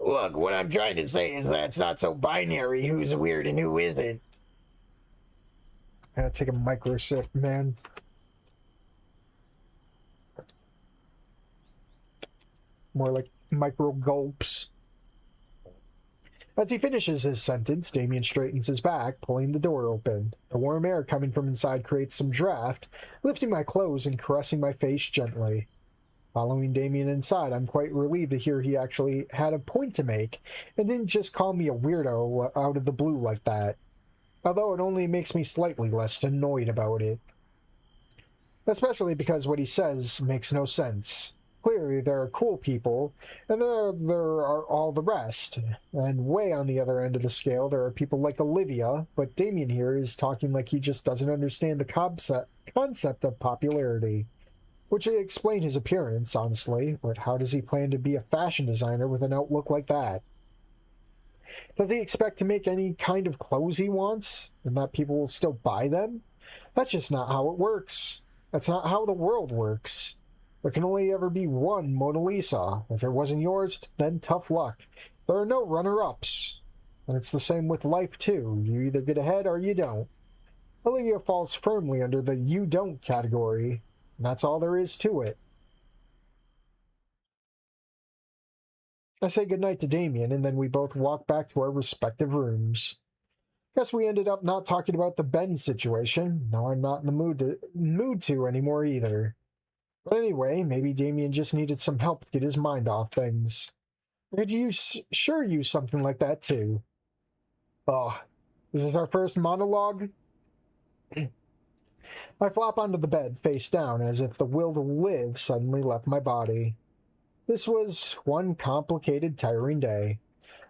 Look, what I'm trying to say is that it's not so binary who's weird and who isn't. I gotta take a micro sip, man. More like micro gulps. As he finishes his sentence, Damien straightens his back, pulling the door open. The warm air coming from inside creates some draft, lifting my clothes and caressing my face gently. Following Damien inside, I'm quite relieved to hear he actually had a point to make, and didn't just call me a weirdo out of the blue like that. Although it only makes me slightly less annoyed about it. Especially because what he says makes no sense. Clearly, there are cool people, and there are all the rest. And way on the other end of the scale, there are people like Olivia, but Damien here is talking like he just doesn't understand the concept of popularity. Which would explain his appearance, honestly, but how does he plan to be a fashion designer with an outlook like that? Does he expect to make any kind of clothes he wants, and that people will still buy them? That's just not how it works. That's not how the world works. There can only ever be one Mona Lisa. If it wasn't yours, then tough luck. There are no runner-ups. And it's the same with life, too. You either get ahead or you don't. Olivia falls firmly under the you don't category. And that's all there is to it. I say goodnight to Damien, and then we both walk back to our respective rooms. Guess we ended up not talking about the Ben situation. Now I'm not in the mood to anymore either. But anyway, maybe Damien just needed some help to get his mind off things. I could sure use something like that too. Oh, is this our first monologue? I flop onto the bed, face down, as if the will to live suddenly left my body. This was one complicated, tiring day.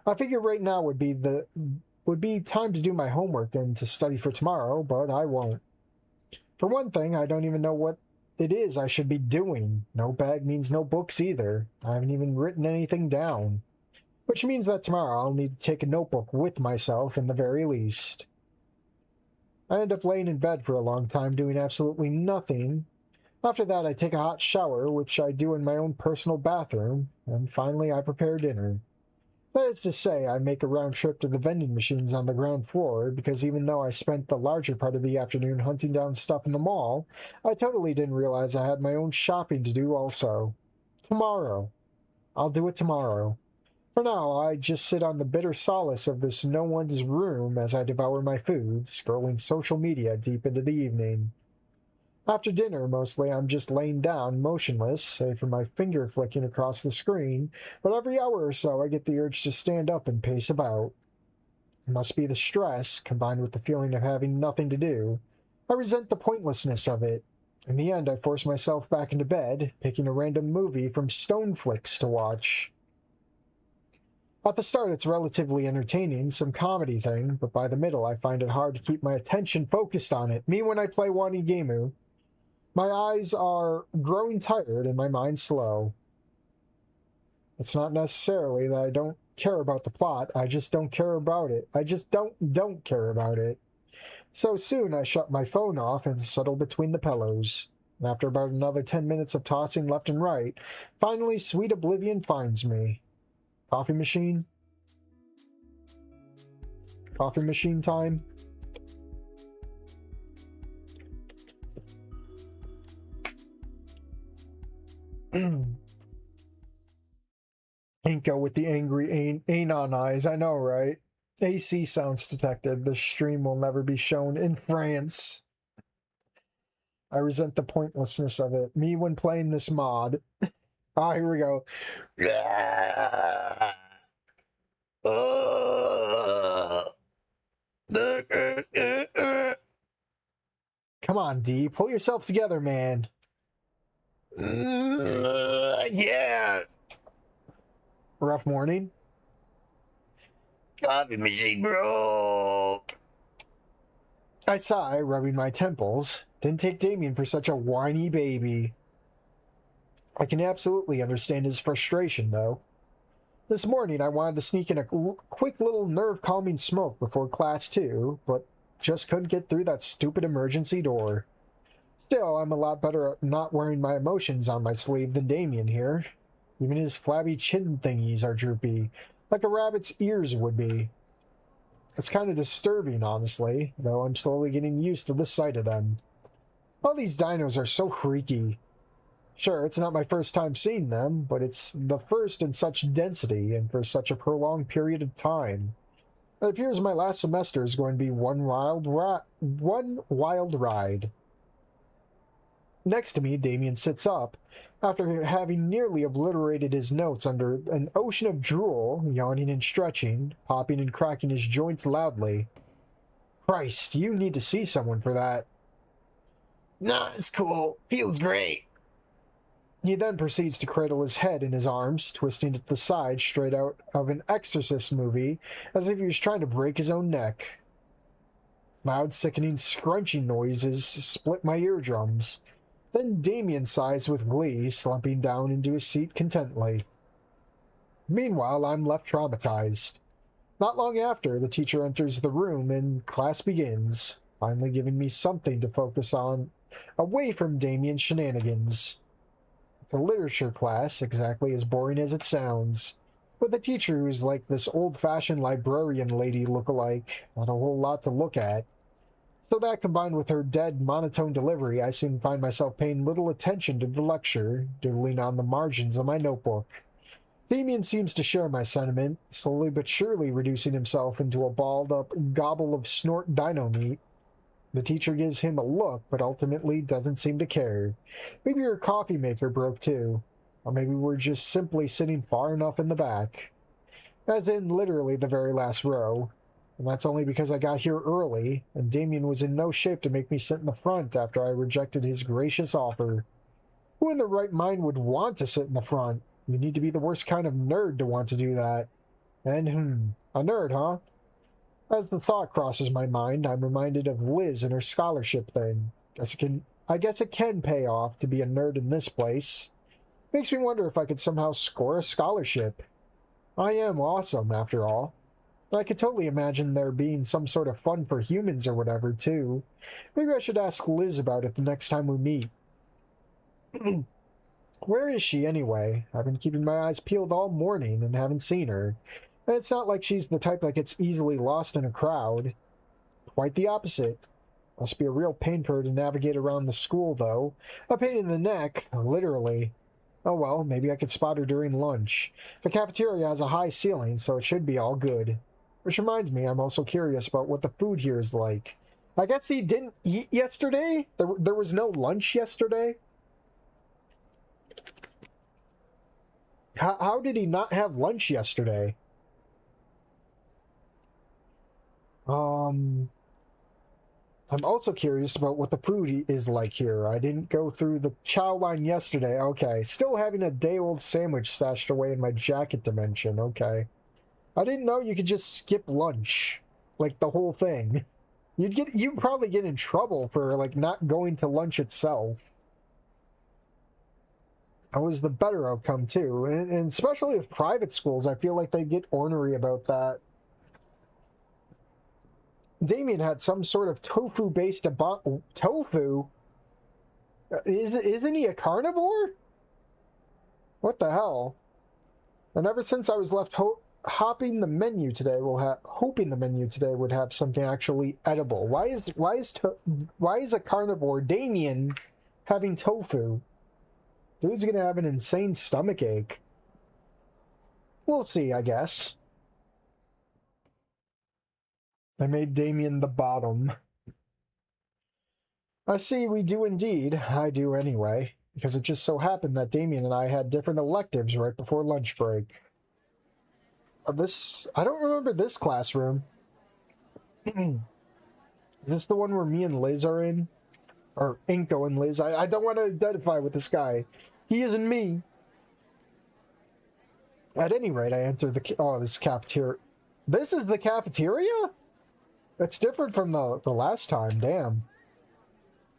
I figured right now would be time to do my homework and to study for tomorrow, but I won't. For one thing, I don't even know what it is I should be doing. No bag means no books either. I haven't even written anything down. Which means that tomorrow I'll need to take a notebook with myself in the very least. I end up laying in bed for a long time doing absolutely nothing. After that I take a hot shower, which I do in my own personal bathroom, and finally I prepare dinner. That is to say, I make a round trip to the vending machines on the ground floor, because even though I spent the larger part of the afternoon hunting down stuff in the mall, I totally didn't realize I had my own shopping to do also. Tomorrow. I'll do it tomorrow. For now, I just sit on the bitter solace of this no one's room as I devour my food, scrolling social media deep into the evening. After dinner, mostly, I'm just laying down, motionless, save for my finger flicking across the screen, but every hour or so I get the urge to stand up and pace about. It must be the stress, combined with the feeling of having nothing to do. I resent the pointlessness of it. In the end, I force myself back into bed, picking a random movie from Stoneflix to watch. At the start, it's relatively entertaining, some comedy thing, but by the middle, I find it hard to keep my attention focused on it. Me when I play Wanigamu. My eyes are growing tired and my mind slow. It's not necessarily that I don't care about the plot, I just don't care about it. I just don't care about it. So soon I shut my phone off and settle between the pillows. And after about another 10 minutes of tossing left and right, finally sweet oblivion finds me. Coffee machine? Coffee machine time? Inko with the angry anon eyes, I know, right? AC sounds detected. The stream will never be shown in France. I resent the pointlessness of it. Me when playing this mod. Ah, here we go. Come on, D. Pull yourself together, man. Yeah. Rough morning? Coffee machine broke. I sigh, rubbing my temples. Didn't take Damien for such a whiny baby. I can absolutely understand his frustration, though. This morning, I wanted to sneak in a quick little nerve-calming smoke before class 2, but just couldn't get through that stupid emergency door. Still, I'm a lot better at not wearing my emotions on my sleeve than Damien here. Even his flabby chin thingies are droopy, like a rabbit's ears would be. It's kind of disturbing, honestly, though I'm slowly getting used to the sight of them. All these dinos are so freaky. Sure, it's not my first time seeing them, but it's the first in such density and for such a prolonged period of time. It appears my last semester is going to be one wild ride. Next to me, Damien sits up, after having nearly obliterated his notes under an ocean of drool, yawning and stretching, popping and cracking his joints loudly. Christ, you need to see someone for that. Nah, it's cool. Feels great. He then proceeds to cradle his head in his arms, twisting to the side straight out of an Exorcist movie, as if he was trying to break his own neck. Loud, sickening, scrunching noises split my eardrums. Then Damien sighs with glee, slumping down into his seat contentedly. Meanwhile, I'm left traumatized. Not long after, the teacher enters the room and class begins, finally giving me something to focus on, away from Damien's shenanigans. The literature class, exactly as boring as it sounds, with a teacher who's like this old-fashioned librarian lady look-alike, not a whole lot to look at. So that, combined with her dead, monotone delivery, I soon find myself paying little attention to the lecture, doodling on the margins of my notebook. Damien seems to share my sentiment, slowly but surely reducing himself into a balled-up gobble of Snoot dino meat. The teacher gives him a look, but ultimately doesn't seem to care. Maybe her coffee maker broke too. Or maybe we're just simply sitting far enough in the back. As in, literally the very last row. And that's only because I got here early, and Damien was in no shape to make me sit in the front after I rejected his gracious offer. Who in their right mind would want to sit in the front? You need to be the worst kind of nerd to want to do that. And, a nerd, huh? As the thought crosses my mind, I'm reminded of Liz and her scholarship thing. I guess it can pay off to be a nerd in this place. Makes me wonder if I could somehow score a scholarship. I am awesome, after all. I could totally imagine there being some sort of fun for humans or whatever, too. Maybe I should ask Liz about it the next time we meet. Where is she, anyway? I've been keeping my eyes peeled all morning and haven't seen her. And it's not like she's the type that gets easily lost in a crowd. Quite the opposite. Must be a real pain for her to navigate around the school, though. A pain in the neck, literally. Oh well, maybe I could spot her during lunch. The cafeteria has a high ceiling, so it should be all good. Which reminds me, I'm also curious about what the food here is like. I guess he didn't eat yesterday? There was no lunch yesterday? How did he not have lunch yesterday? I'm also curious about what the food is like here. I didn't go through the chow line yesterday. Okay, still having a day-old sandwich stashed away in my jacket dimension. Okay. I didn't know you could just skip lunch. Like, the whole thing. You'd probably get in trouble for, like, not going to lunch itself. That was the better outcome, too. And especially with private schools, I feel like they get ornery about that. Damien had some sort of tofu-based tofu? Isn't he a carnivore? What the hell? And ever since I was left hoping the menu today would have something actually edible. Why is a carnivore Damien having tofu? Dude's gonna have an insane stomach ache. We'll see, I guess. I made Damien the bottom. I see we do indeed. I do anyway, because it just so happened that Damien and I had different electives right before lunch break. I don't remember this classroom. Is this the one where me and Liz are in? Or Inko and Liz? I don't want to identify with this guy. He isn't me. At any rate, I entered this cafeteria. This is the cafeteria? That's different from the last time, damn.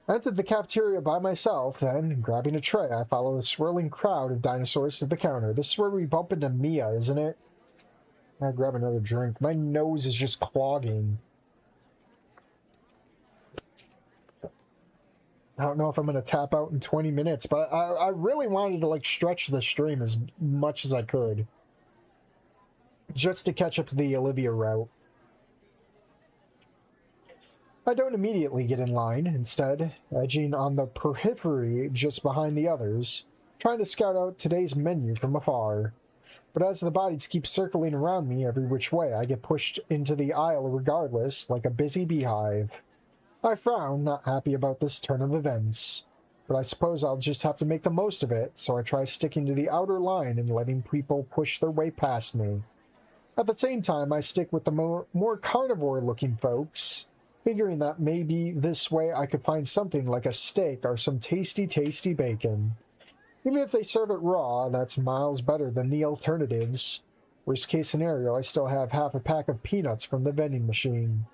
I entered the cafeteria by myself, then, grabbing a tray, I follow the swirling crowd of dinosaurs to the counter. This is where we bump into Mia, isn't it? I grab another drink. My nose is just clogging. I don't know if I'm going to tap out in 20 minutes, but I really wanted to, like, stretch the stream as much as I could. Just to catch up to the Olivia route. I don't immediately get in line, instead, edging on the periphery just behind the others, trying to scout out today's menu from afar. But as the bodies keep circling around me every which way, I get pushed into the aisle regardless, like a busy beehive. I frown, not happy about this turn of events. But I suppose I'll just have to make the most of it, so I try sticking to the outer line and letting people push their way past me. At the same time, I stick with the more carnivore-looking folks, figuring that maybe this way I could find something like a steak or some tasty, tasty bacon. Even if they serve it raw, that's miles better than the alternatives. Worst case scenario, I still have half a pack of peanuts from the vending machine.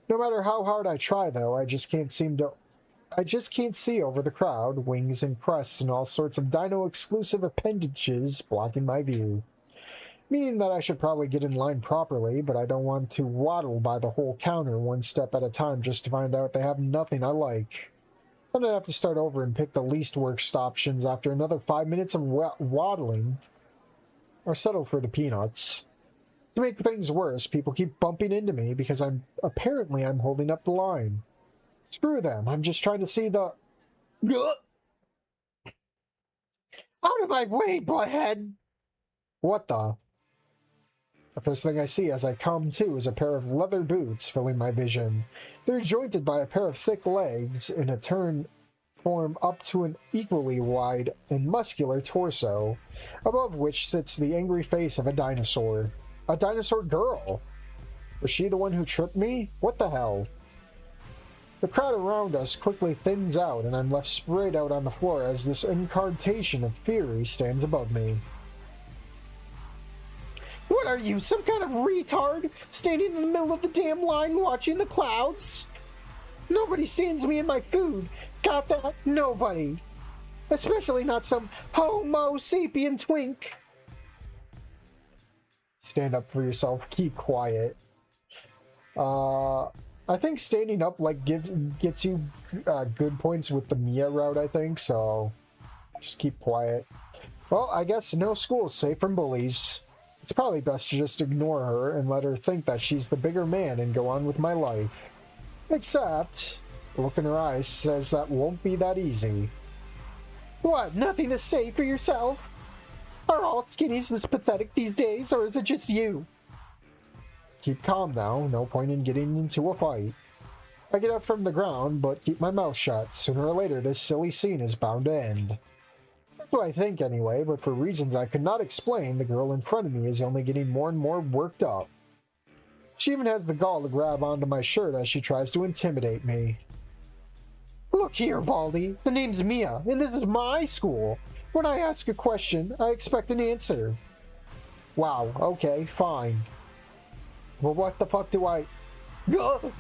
No matter how hard I try, though, I just can't see over the crowd, wings and crests and all sorts of dino-exclusive appendages blocking my view. Meaning that I should probably get in line properly, but I don't want to waddle by the whole counter one step at a time just to find out they have nothing I like. Then I'd have to start over and pick the least worst options after another 5 minutes of waddling, or settle for the peanuts. To make things worse, people keep bumping into me because I'm holding up the line. Screw them, I'm just trying to see the... Out of my way, butthead! What the? The first thing I see as I come to is a pair of leather boots filling my vision. They're jointed by a pair of thick legs in a turn form up to an equally wide and muscular torso, above which sits the angry face of a dinosaur. A dinosaur girl! Was she the one who tripped me? What the hell? The crowd around us quickly thins out and I'm left sprayed out on the floor as this incarnation of fury stands above me. What are you, some kind of retard? Standing in the middle of the damn line watching the clouds? Nobody stands me in my food. Got that? Nobody. Especially not some homo sapien twink. Stand up for yourself. Keep quiet. I think standing up like gets you good points with the Mia route, I think, so just keep quiet. Well, I guess no school is safe from bullies. It's probably best to just ignore her and let her think that she's the bigger man and go on with my life. Except, the look in her eyes says that won't be that easy. What, nothing to say for yourself? Are all skinnies this pathetic these days, or is it just you? Keep calm now, no point in getting into a fight. I get up from the ground, but keep my mouth shut. Sooner or later, this silly scene is bound to end. That's what I think anyway, but for reasons I could not explain, the girl in front of me is only getting more and more worked up. She even has the gall to grab onto my shirt as she tries to intimidate me. Look here, Baldy, the name's Mia, and this is my school. When I ask a question, I expect an answer. Wow, okay, fine. Well, what the fuck do I... Ugh!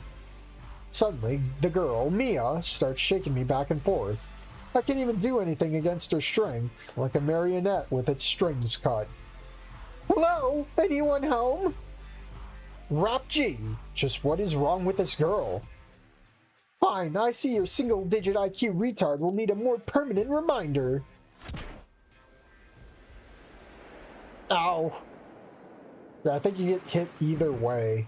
Suddenly, the girl, Mia, starts shaking me back and forth. I can't even do anything against her strength, like a marionette with its strings cut. Hello? Anyone home? Rap G, just what is wrong with this girl? Fine, I see your single-digit IQ retard will need a more permanent reminder. Ow. Yeah, I think you get hit either way.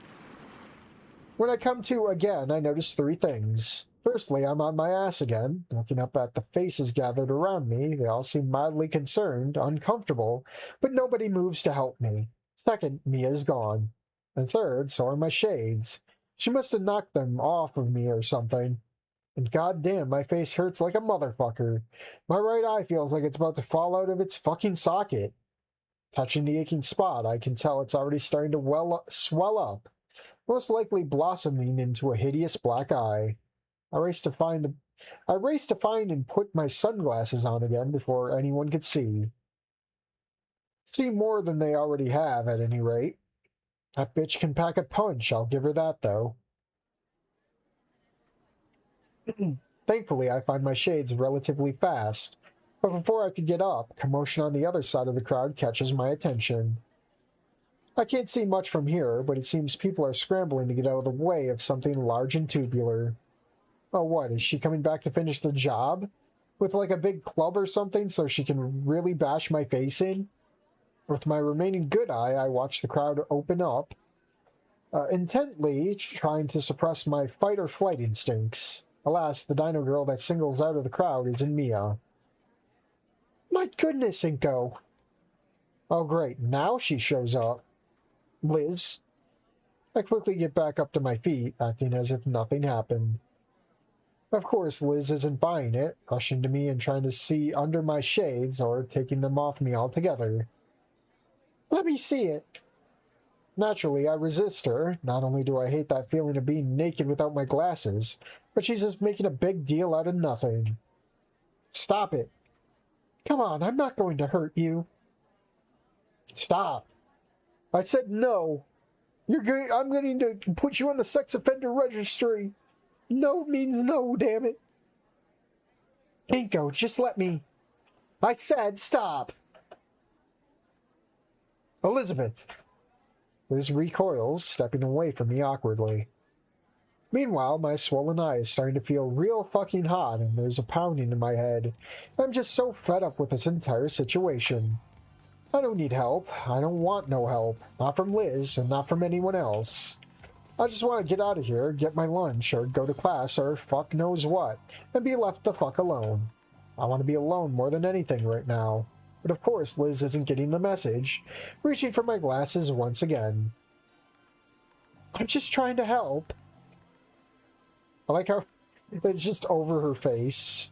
When I come to again, I notice three things. Firstly, I'm on my ass again, looking up at the faces gathered around me. They all seem mildly concerned, uncomfortable, but nobody moves to help me. Second, Mia's gone. And third, so are my shades. She must have knocked them off of me or something. And goddamn, my face hurts like a motherfucker. My right eye feels like it's about to fall out of its fucking socket. Touching the aching spot, I can tell it's already starting to swell up, most likely blossoming into a hideous black eye. I race to find and put my sunglasses on again before anyone could see. See more than they already have, at any rate. That bitch can pack a punch, I'll give her that, though. Thankfully, I find my shades relatively fast, but before I could get up, commotion on the other side of the crowd catches my attention. I can't see much from here, but it seems people are scrambling to get out of the way of something large and tubular. Oh, what, is she coming back to finish the job? With like a big club or something so she can really bash my face in? With my remaining good eye, I watch the crowd open up, intently trying to suppress my fight or flight instincts. Alas, the dino girl that singles out of the crowd is in Mia. My goodness, Inko. Oh great, now she shows up. Liz. I quickly get back up to my feet, acting as if nothing happened. Of course, Liz isn't buying it, rushing to me and trying to see under my shades or taking them off me altogether. Let me see it. Naturally, I resist her. Not only do I hate that feeling of being naked without my glasses, but she's just making a big deal out of nothing. Stop it. Come on, I'm not going to hurt you. Stop. I said no. I'm going to put you on the sex offender registry. No means no, damn it. Inko, just let me. I said stop. Elizabeth. Liz recoils, stepping away from me awkwardly. Meanwhile, my swollen eye is starting to feel real fucking hot, and there's a pounding in my head. I'm just so fed up with this entire situation. I don't need help. I don't want no help. Not from Liz, and not from anyone else. I just want to get out of here, get my lunch, or go to class, or fuck knows what, and be left the fuck alone. I want to be alone more than anything right now. But of course, Liz isn't getting the message, reaching for my glasses once again. I'm just trying to help. I like how it's just over her face.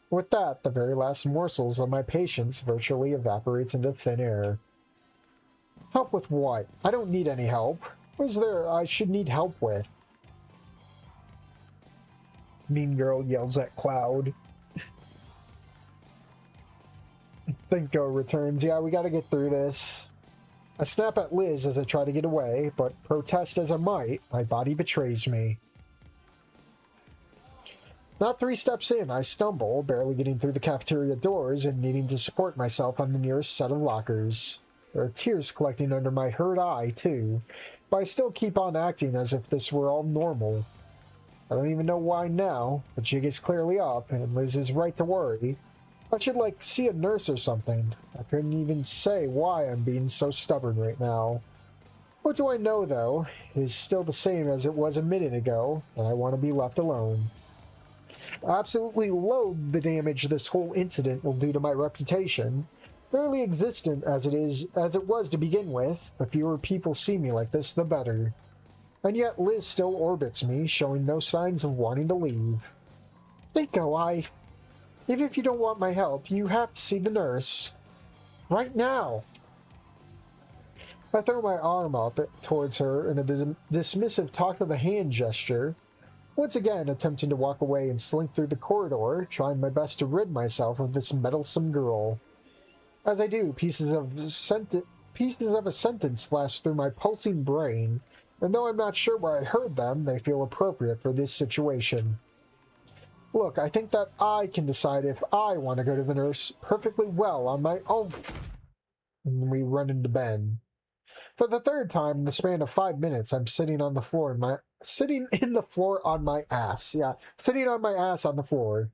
With that, the very last morsels of my patience virtually evaporates into thin air. Help with what? I don't need any help. What is there I should need help with? Mean girl yells at Cloud. Thinko returns. Yeah, we gotta get through this. I snap at Liz as I try to get away, but protest as I might, my body betrays me. Not 3 steps in, I stumble, barely getting through the cafeteria doors and needing to support myself on the nearest set of lockers. There are tears collecting under my hurt eye, too, but I still keep on acting as if this were all normal. I don't even know why now. The jig is clearly up, and Liz is right to worry. I should, see a nurse or something. I couldn't even say why I'm being so stubborn right now. What do I know, though? It is still the same as it was a minute ago, and I want to be left alone. I absolutely loathe the damage this whole incident will do to my reputation. Barely existent as it was to begin with. The fewer people see me like this, the better. And yet Liz still orbits me, showing no signs of wanting to leave. Thinko, even if you don't want my help, you have to see the nurse. Right now. I throw my arm up towards her in a dismissive talk-to-the-hand gesture, once again attempting to walk away and slink through the corridor, trying my best to rid myself of this meddlesome girl. As I do, pieces of a sentence flash through my pulsing brain, and though I'm not sure where I heard them, they feel appropriate for this situation. Look, I think that I can decide if I want to go to the nurse perfectly well on my own. And we run into Ben. For the 3rd time in the span of 5 minutes, I'm sitting in the floor on my ass. Yeah, sitting on my ass on the floor.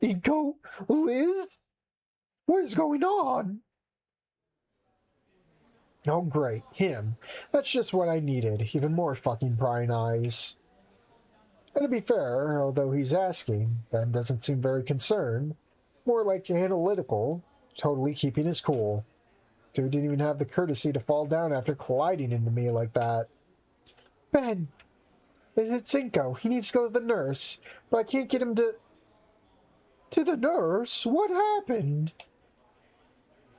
Inko? Liz? What is going on? Oh great, him. That's just what I needed. Even more fucking prying eyes. And to be fair, although he's asking, Ben doesn't seem very concerned. More like analytical, totally keeping his cool. Dude didn't even have the courtesy to fall down after colliding into me like that. Ben! It's Inko. He needs to go to the nurse, but I can't get him to... To the nurse? What happened?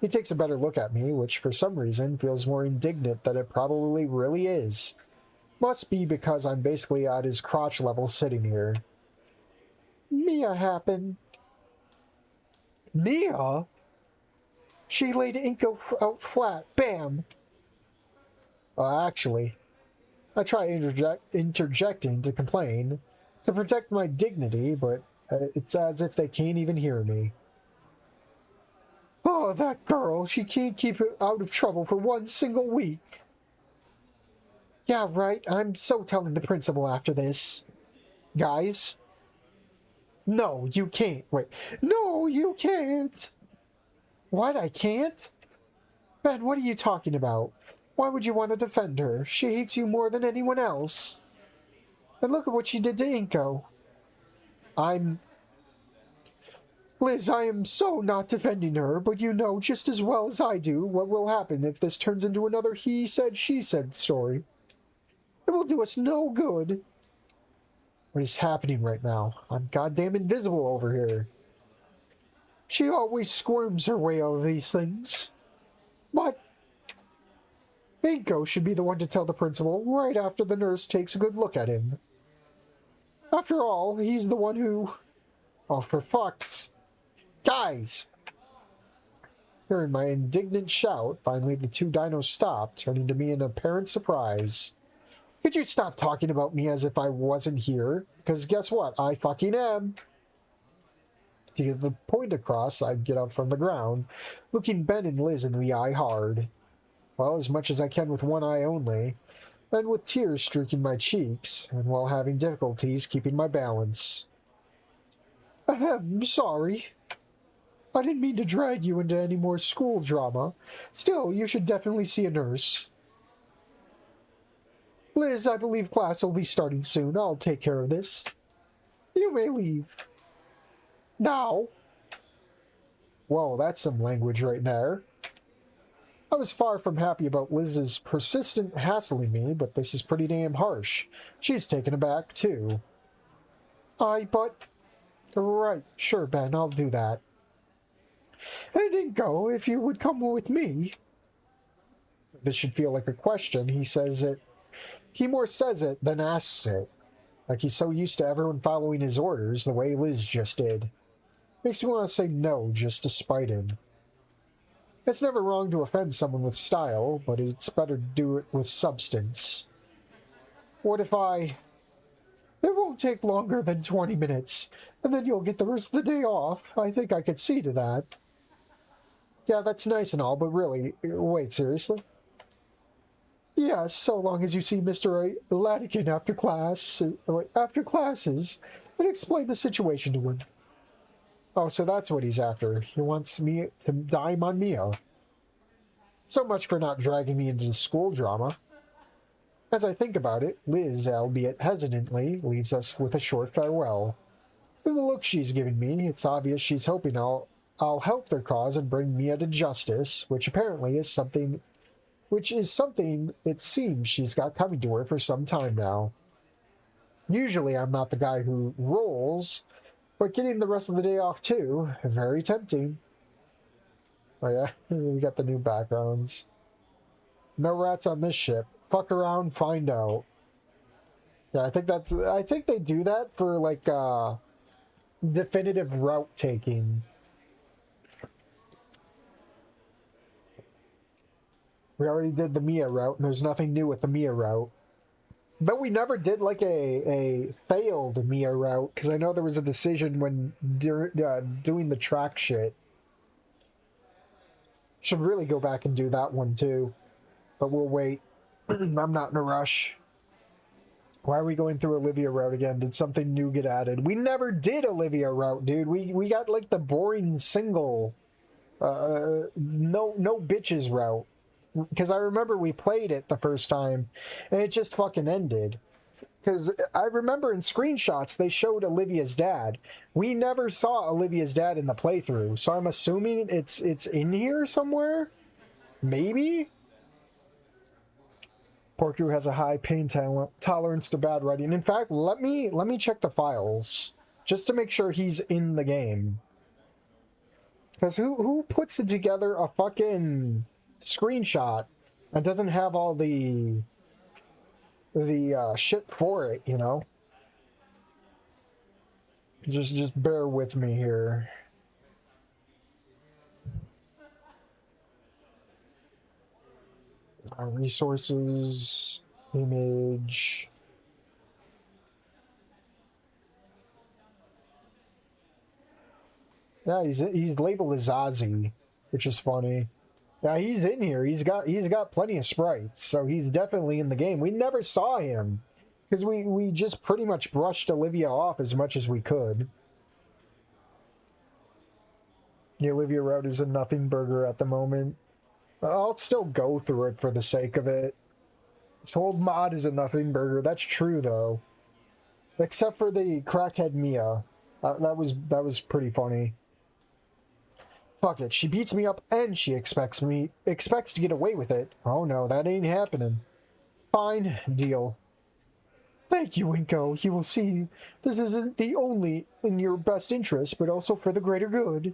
He takes a better look at me, which for some reason feels more indignant than it probably really is. Must be because I'm basically at his crotch level sitting here. Mia happened. Mia? She laid Inko out flat. Bam! Actually, I try interjecting to complain, to protect my dignity, but it's as if they can't even hear me. Oh, that girl! She can't keep it out of trouble for 1 single week. Yeah, right. I'm so telling the principal after this. Guys? No, you can't. Wait. No, you can't! What? I can't? Ben, what are you talking about? Why would you want to defend her? She hates you more than anyone else. And look at what she did to Inko. Liz, I am so not defending her, but you know just as well as I do what will happen if this turns into another he said, she said story. It will do us no good. What is happening right now? I'm goddamn invisible over here. She always squirms her way out of these things. But Inko should be the one to tell the principal right after the nurse takes a good look at him. After all, he's the one who... Oh, for fuck's... Guys! Hearing my indignant shout, finally the two dinos stopped, turning to me in apparent surprise. Could you stop talking about me as if I wasn't here? Because guess what? I fucking am. To get the point across, I get up from the ground, looking Ben and Liz in the eye hard. Well, as much as I can with one eye only, and with tears streaking my cheeks, and while having difficulties keeping my balance. Ahem, sorry. I didn't mean to drag you into any more school drama. Still, you should definitely see a nurse. Liz, I believe class will be starting soon. I'll take care of this. You may leave. Now. Whoa, that's some language right there. I was far from happy about Liz's persistent hassling me, but this is pretty damn harsh. She's taken aback, too. But... Right, sure, Ben, I'll do that. And Inko, if you would come with me... This should feel like a question. He says it... He more says it than asks it. Like he's so used to everyone following his orders the way Liz just did. Makes me want to say no just to spite him. It's never wrong to offend someone with style, but it's better to do it with substance. What if I... It won't take longer than 20 minutes, and then you'll get the rest of the day off. I think I could see to that. Yeah, that's nice and all, but really... Wait, seriously? Yes, so long as you see Mr. Latigan after classes, and explain the situation to him. Oh, so that's what he's after. He wants me to dime on Mia. So much for not dragging me into the school drama. As I think about it, Liz, albeit hesitantly, leaves us with a short farewell. From the look she's given me, it's obvious she's hoping I'll help their cause and bring Mia to justice, which apparently is something it seems she's got coming to her for some time now. Usually I'm not the guy who rolls, but getting the rest of the day off too, very tempting. Oh yeah, we got the new backgrounds. No rats on this ship. Fuck around, find out. Yeah, I think they do that for like definitive route taking. We already did the Mia route, and there's nothing new with the Mia route. But we never did like a failed Mia route, because I know there was a decision when doing the track shit. Should really go back and do that one too. But we'll wait. I'm not in a rush. Why are we going through Olivia route again? Did something new get added? We never did Olivia route, dude. We got like the boring single no bitches route. Because I remember we played it the first time, and it just fucking ended. Because I remember in screenshots, they showed Olivia's dad. We never saw Olivia's dad in the playthrough, so I'm assuming it's in here somewhere? Maybe? Porku has a high pain tolerance to bad writing. In fact, let me check the files, just to make sure he's in the game. Because who puts together a fucking... screenshot and doesn't have all the shit for it, you know? Just bear with me here. Resources, image. Yeah, he's labeled as Ozzy, which is funny. Yeah, he's in here. He's got plenty of sprites, so he's definitely in the game. We never saw him because we just pretty much brushed Olivia off as much as we could. The Olivia route is a nothing burger at the moment. I'll still go through it for the sake of it. This whole mod is a nothing burger. That's true though, except for the crackhead Mia. That was pretty funny. Fuck it, she beats me up and she expects to get away with it. Oh no, that ain't happening. Fine, deal. Thank you, Winko. You will see this isn't the only in your best interest, but also for the greater good.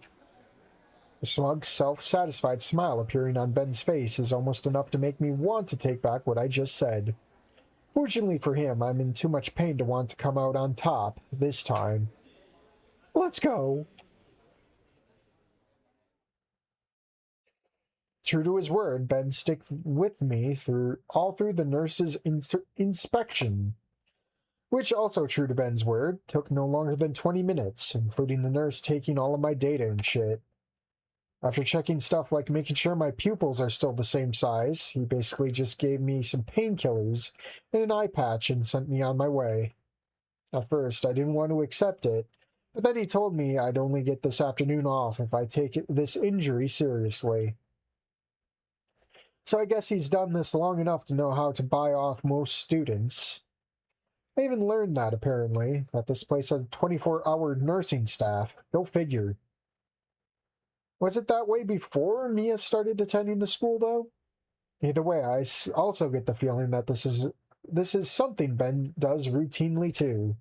The smug, self-satisfied smile appearing on Ben's face is almost enough to make me want to take back what I just said. Fortunately for him, I'm in too much pain to want to come out on top this time. Let's go. True to his word, Ben stuck with me all through the nurse's inspection. Which, also true to Ben's word, took no longer than 20 minutes, including the nurse taking all of my data and shit. After checking stuff like making sure my pupils are still the same size, he basically just gave me some painkillers and an eye patch and sent me on my way. At first, I didn't want to accept it, but then he told me I'd only get this afternoon off if I take this injury seriously. So I guess he's done this long enough to know how to buy off most students. I even learned that, apparently, that this place has a 24-hour nursing staff. Go figure. Was it that way before Mia started attending the school, though? Either way, I also get the feeling that this is something Ben does routinely, too.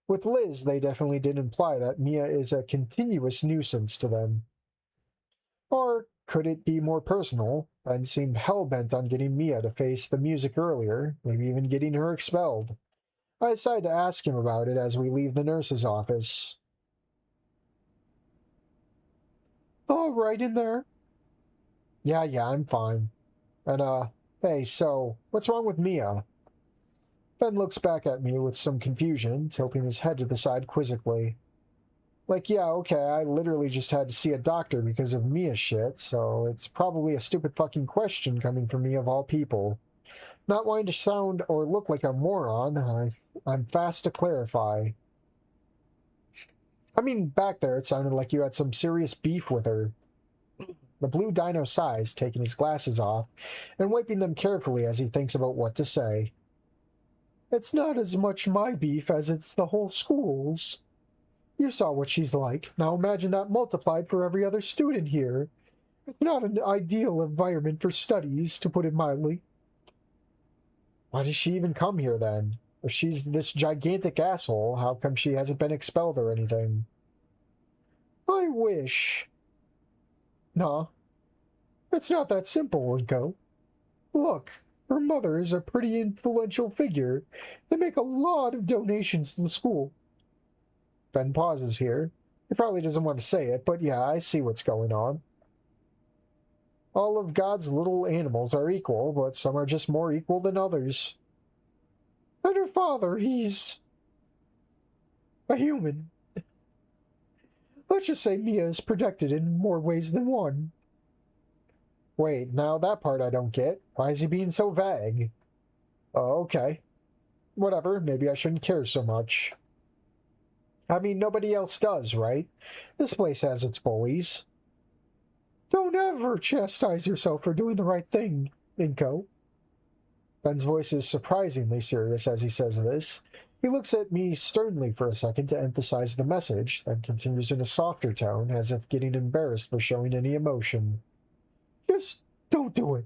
With Liz, they definitely did imply that Mia is a continuous nuisance to them. Or could it be more personal? Ben seemed hell-bent on getting Mia to face the music earlier, maybe even getting her expelled. I decided to ask him about it as we leave the nurse's office. All right in there? Yeah, I'm fine. And, hey, so, what's wrong with Mia? Ben looks back at me with some confusion, tilting his head to the side quizzically. Like, yeah, okay, I literally just had to see a doctor because of Mia shit, so it's probably a stupid fucking question coming from me of all people. Not wanting to sound or look like a moron, I'm fast to clarify. I mean, back there it sounded like you had some serious beef with her. The blue dino sighs, taking his glasses off and wiping them carefully as he thinks about what to say. It's not as much my beef as it's the whole school's. You saw what she's like. Now imagine that multiplied for every other student here. It's not an ideal environment for studies, to put it mildly. Why does she even come here, then? If she's this gigantic asshole, how come she hasn't been expelled or anything? I wish. Nah. It's not that simple, Linko. Look, her mother is a pretty influential figure. They make a lot of donations to the school. Ben pauses here. He probably doesn't want to say it, but yeah, I see what's going on. All of God's little animals are equal, but some are just more equal than others. And her father, he's a human. Let's just say Mia is protected in more ways than one. Wait, now that part I don't get. Why is he being so vague? Oh, okay. Whatever, maybe I shouldn't care so much. I mean, nobody else does, right? This place has its bullies. Don't ever chastise yourself for doing the right thing, Inko. Ben's voice is surprisingly serious as he says this. He looks at me sternly for a second to emphasize the message, then continues in a softer tone, as if getting embarrassed for showing any emotion. Just don't do it.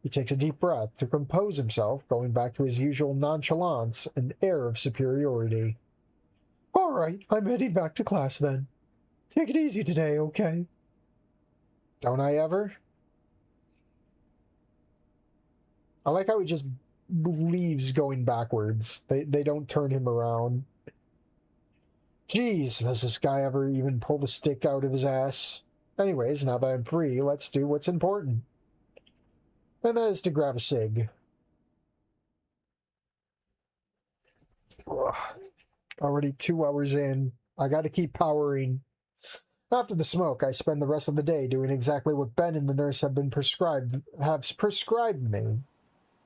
He takes a deep breath to compose himself, going back to his usual nonchalance and air of superiority. All right, I'm heading back to class then. Take it easy today, okay? Don't I ever? I like how he just leaves going backwards. They don't turn him around. Jeez, does this guy ever even pull the stick out of his ass? Anyways, now that I'm free, let's do what's important. And that is to grab a cig. Ugh. Already 2 hours in. I gotta keep powering. After the smoke, I spend the rest of the day doing exactly what Ben and the nurse have prescribed me.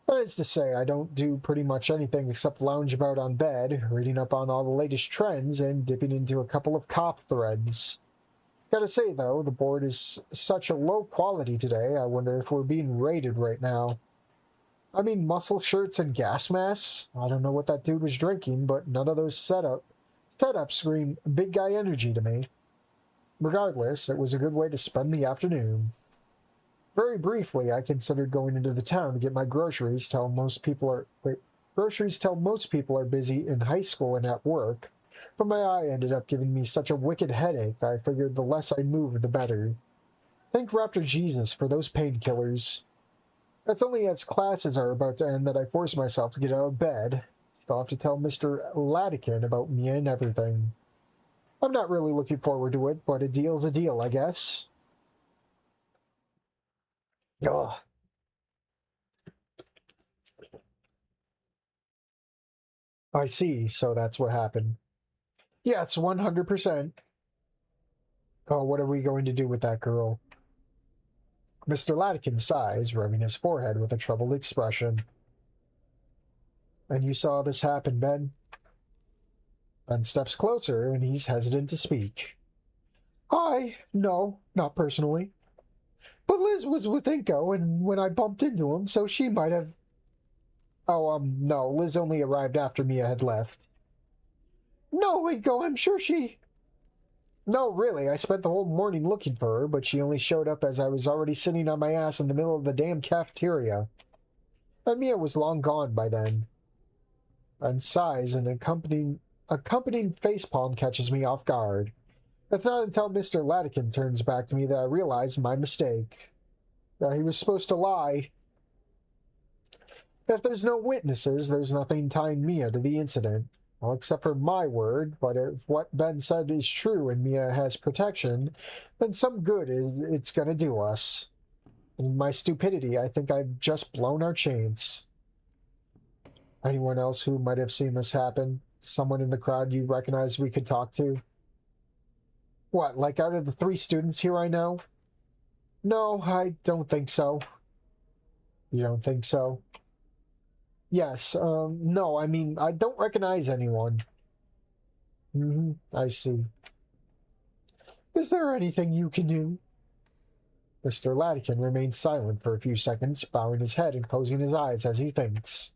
That is to say, I don't do pretty much anything except lounge about on bed, reading up on all the latest trends, and dipping into a couple of cop threads. Gotta say, though, the board is such a low quality today, I wonder if we're being raided right now. I mean, muscle shirts and gas masks? I don't know what that dude was drinking, but none of those setups scream big guy energy to me. Regardless, it was a good way to spend the afternoon. Very briefly, I considered going into the town to get my groceries till most people are busy in high school and at work, but my eye ended up giving me such a wicked headache that I figured the less I moved, the better. Thank Raptor Jesus for those painkillers. It's only as classes are about to end that I force myself to get out of bed. Still have to tell Mr. Latican about me and everything. I'm not really looking forward to it, but a deal's a deal, I guess. Ugh. I see, so that's what happened. Yeah, it's 100%. Oh, what are we going to do with that girl? Mr. Latican sighs, rubbing his forehead with a troubled expression. And you saw this happen, Ben? Ben steps closer, and he's hesitant to speak. No, not personally. But Liz was with Inko, and when I bumped into him, so she might have... Oh, no, Liz only arrived after Mia had left. No, Inko, I'm sure she... No, really, I spent the whole morning looking for her, but she only showed up as I was already sitting on my ass in the middle of the damn cafeteria. And Mia was long gone by then. And sighs, and accompanying facepalm catches me off guard. It's not until Mr. Latican turns back to me that I realize my mistake. That he was supposed to lie. If there's no witnesses, there's nothing tying Mia to the incident. Well, except for my word, but if what Ben said is true and Mia has protection, then some good it's gonna do us. In my stupidity, I think I've just blown our chance. Anyone else who might have seen this happen? Someone in the crowd you recognize we could talk to? What, like out of the 3 students here I know? No, I don't think so. You don't think so? Yes, no, I mean, I don't recognize anyone. I see. Is there anything you can do? Mr. Latican remains silent for a few seconds, bowing his head and closing his eyes as he thinks.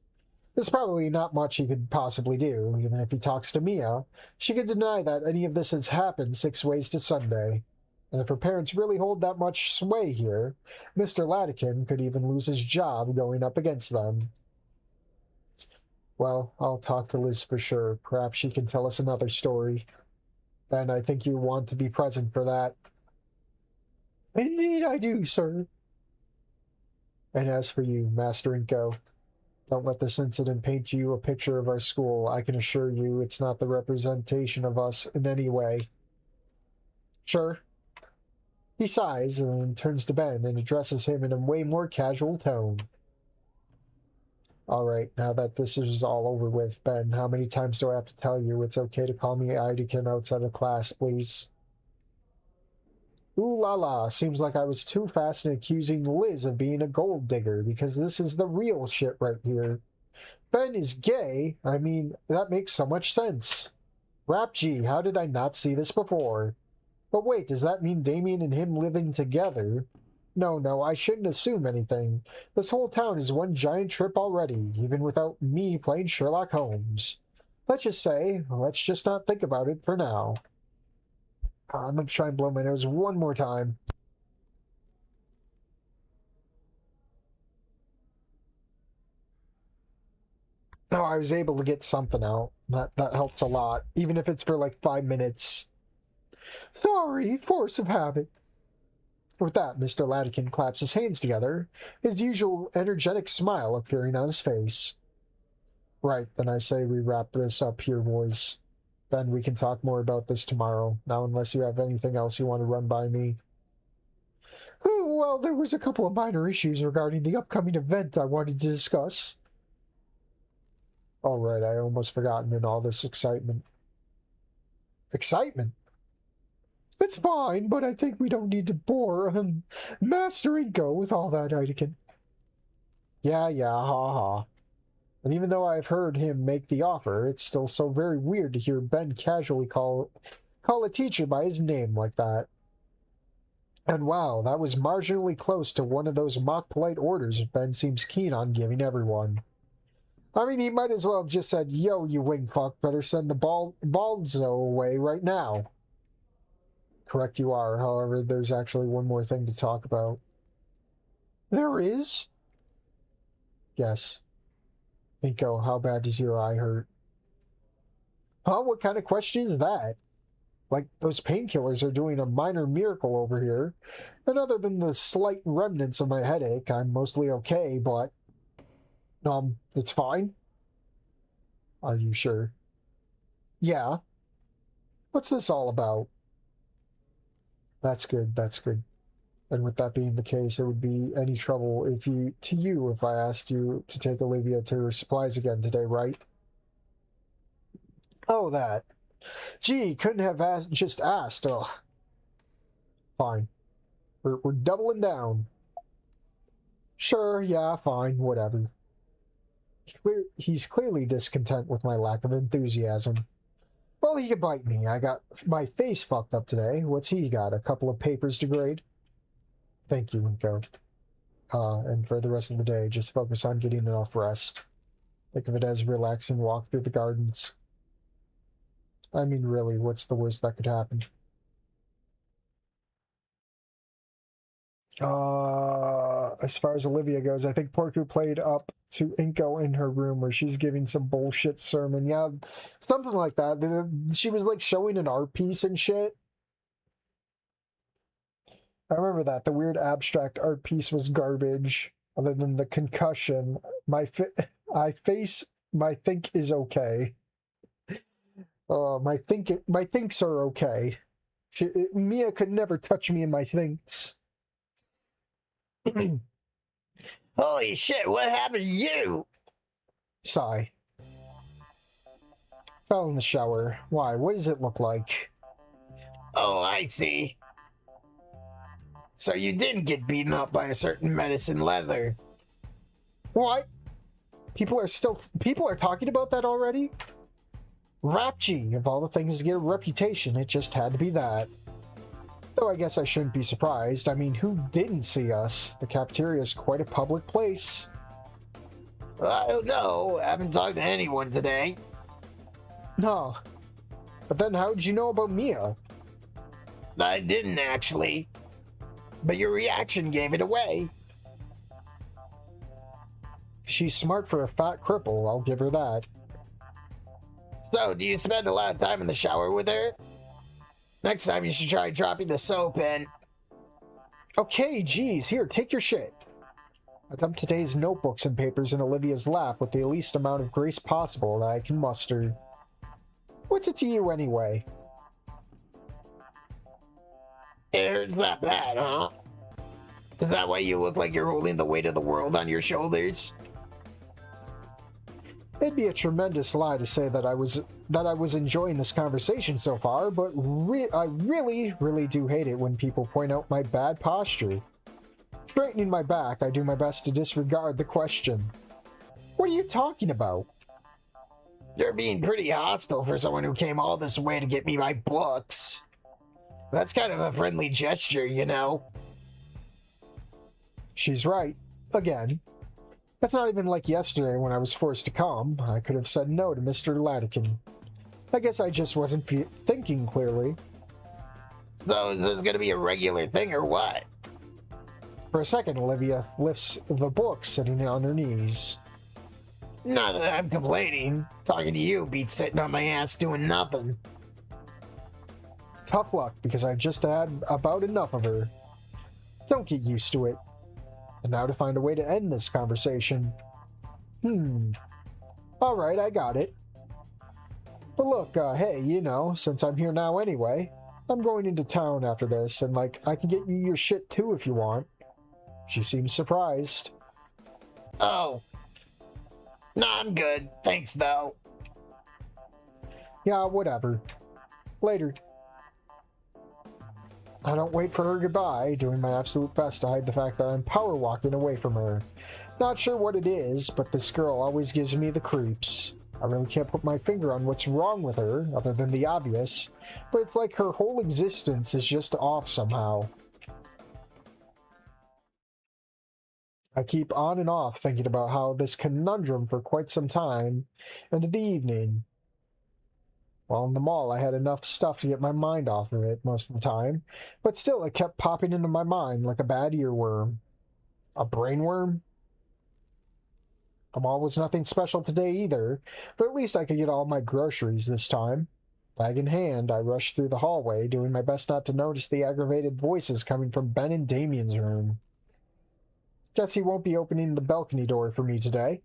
There's probably not much he could possibly do. Even if he talks to Mia, she could deny that any of this has happened 6 ways to Sunday. And if her parents really hold that much sway here, Mr. Latican could even lose his job going up against them. Well, I'll talk to Liz for sure. Perhaps she can tell us another story. Ben, I think you want to be present for that. Indeed I do, sir. And as for you, Master Inko, don't let this incident paint you a picture of our school. I can assure you it's not the representation of us in any way. Sure. He sighs and turns to Ben and addresses him in a way more casual tone. All right, now that this is all over with, Ben, how many times do I have to tell you it's okay to call me Aidekin outside of class, please? Ooh la la, seems like I was too fast in accusing Liz of being a gold digger, because this is the real shit right here. Ben is gay? I mean, that makes so much sense. Rap G, how did I not see this before? But wait, does that mean Damien and him living together? No, I shouldn't assume anything. This whole town is one giant trip already, even without me playing Sherlock Holmes. Let's just not think about it for now. I'm gonna try and blow my nose one more time. No, I was able to get something out. That helps a lot, even if it's for like 5 minutes. Sorry, force of habit. With that, Mr. Latican claps his hands together, his usual energetic smile appearing on his face. Right, then I say we wrap this up here, boys. Ben, we can talk more about this tomorrow. Now, unless you have anything else you want to run by me. Oh, well, there was a couple of minor issues regarding the upcoming event I wanted to discuss. All right, I almost forgotten in all this excitement. Excitement? It's fine, but I think we don't need to bore Master Inko with all that, Aidekin. Yeah, ha ha. And even though I've heard him make the offer, it's still so very weird to hear Ben casually call a teacher by his name like that. And wow, that was marginally close to one of those mock polite orders Ben seems keen on giving everyone. I mean, he might as well have just said, yo, you wing fuck, better send the baldzo away right now. correct you are. However, there's actually one more thing to talk about. There is? Yes. Inko, how bad does your eye hurt? Huh? What kind of question is that? Like, those painkillers are doing a minor miracle over here. And other than the slight remnants of my headache, I'm mostly okay, but... it's fine? Are you sure? Yeah. What's this all about? That's good, that's good. And with that being the case, it would be any trouble if I asked you to take Olivia to her supplies again today, right? Oh, that. Gee, couldn't have just asked. Ugh. Fine. We're doubling down. Sure, yeah, fine, whatever. He's clearly discontent with my lack of enthusiasm. Well, he can bite me. I got my face fucked up today. What's he got? A couple of papers to grade? Thank you, Inko. And for the rest of the day, just focus on getting enough rest. Think of it as a relaxing walk through the gardens. I mean, really, what's the worst that could happen? As far as Olivia goes, I think Porku played up to Inko in her room where she's giving some bullshit sermon. Yeah, something like that. She was like showing an art piece and shit. I remember that. The weird abstract art piece was garbage. Other than the concussion, my think is okay. My thinks are okay. Mia could never touch me in my thinks. Holy shit, what happened to you? Sigh. Fell in the shower. Why? What does it look like? Oh, I see. So you didn't get beaten up by a certain medicine leather. What? People are talking about that already? Rapchi, of all the things to get a reputation, it just had to be that. Though I guess I shouldn't be surprised. I mean, who didn't see us? The cafeteria is quite a public place. I don't know. I haven't talked to anyone today. No. But then how'd you know about Mia? I didn't actually. But your reaction gave it away. She's smart for a fat cripple, I'll give her that. So, do you spend a lot of time in the shower with her? Next time you should try dropping the soap in. Okay, geez, here, take your shit. I dumped today's notebooks and papers in Olivia's lap with the least amount of grace possible that I can muster. What's it to you anyway? It hurts that bad, huh? Is that why you look like you're holding the weight of the world on your shoulders? It'd be a tremendous lie to say that I was enjoying this conversation so far, but I really do hate it when people point out my bad posture. Straightening my back, I do my best to disregard the question. What are you talking about? You're being pretty hostile for someone who came all this way to get me my books. That's kind of a friendly gesture, you know. She's right. Again. That's not even like yesterday when I was forced to come. I could have said no to Mr. Latican. I guess I just wasn't thinking clearly. So is this gonna be a regular thing or what? For a second, Olivia lifts the book sitting on her knees. Not that I'm complaining. Talking to you beats sitting on my ass doing nothing. Tough luck, because I just had about enough of her. Don't get used to it. And now to find a way to end this conversation. Alright, I got it. But look, hey, you know, since I'm here now anyway, I'm going into town after this, and like, I can get you your shit too if you want. She seems surprised. Oh. Nah, I'm good. Thanks, though. Yeah, whatever. Later. I don't wait for her goodbye, doing my absolute best to hide the fact that I'm power walking away from her. Not sure what it is, but this girl always gives me the creeps. I really can't put my finger on what's wrong with her, other than the obvious, but it's like her whole existence is just off somehow. I keep on and off thinking about how this conundrum for quite some time into the evening. Well, in the mall, I had enough stuff to get my mind off of it most of the time, but still, it kept popping into my mind like a bad earworm. A brainworm? The mall was nothing special today either, but at least I could get all my groceries this time. Bag in hand, I rushed through the hallway, doing my best not to notice the aggravated voices coming from Ben and Damien's room. Guess he won't be opening the balcony door for me today.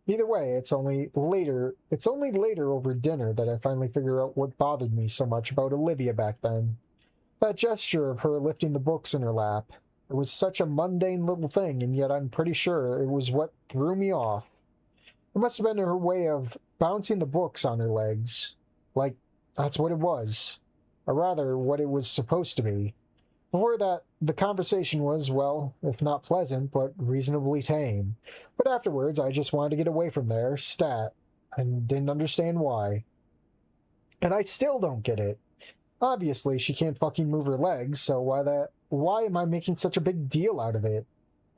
Either way, it's only later over dinner that I finally figure out what bothered me so much about Olivia back then. That gesture of her lifting the books in her lap. It was such a mundane little thing, and yet I'm pretty sure it was what threw me off. It must have been her way of bouncing the books on her legs. Like, that's what it was. Or rather, what it was supposed to be. Before that, the conversation was, well, if not pleasant, but reasonably tame. But afterwards, I just wanted to get away from there, stat, and didn't understand why. And I still don't get it. Obviously, she can't fucking move her legs, so why am I making such a big deal out of it?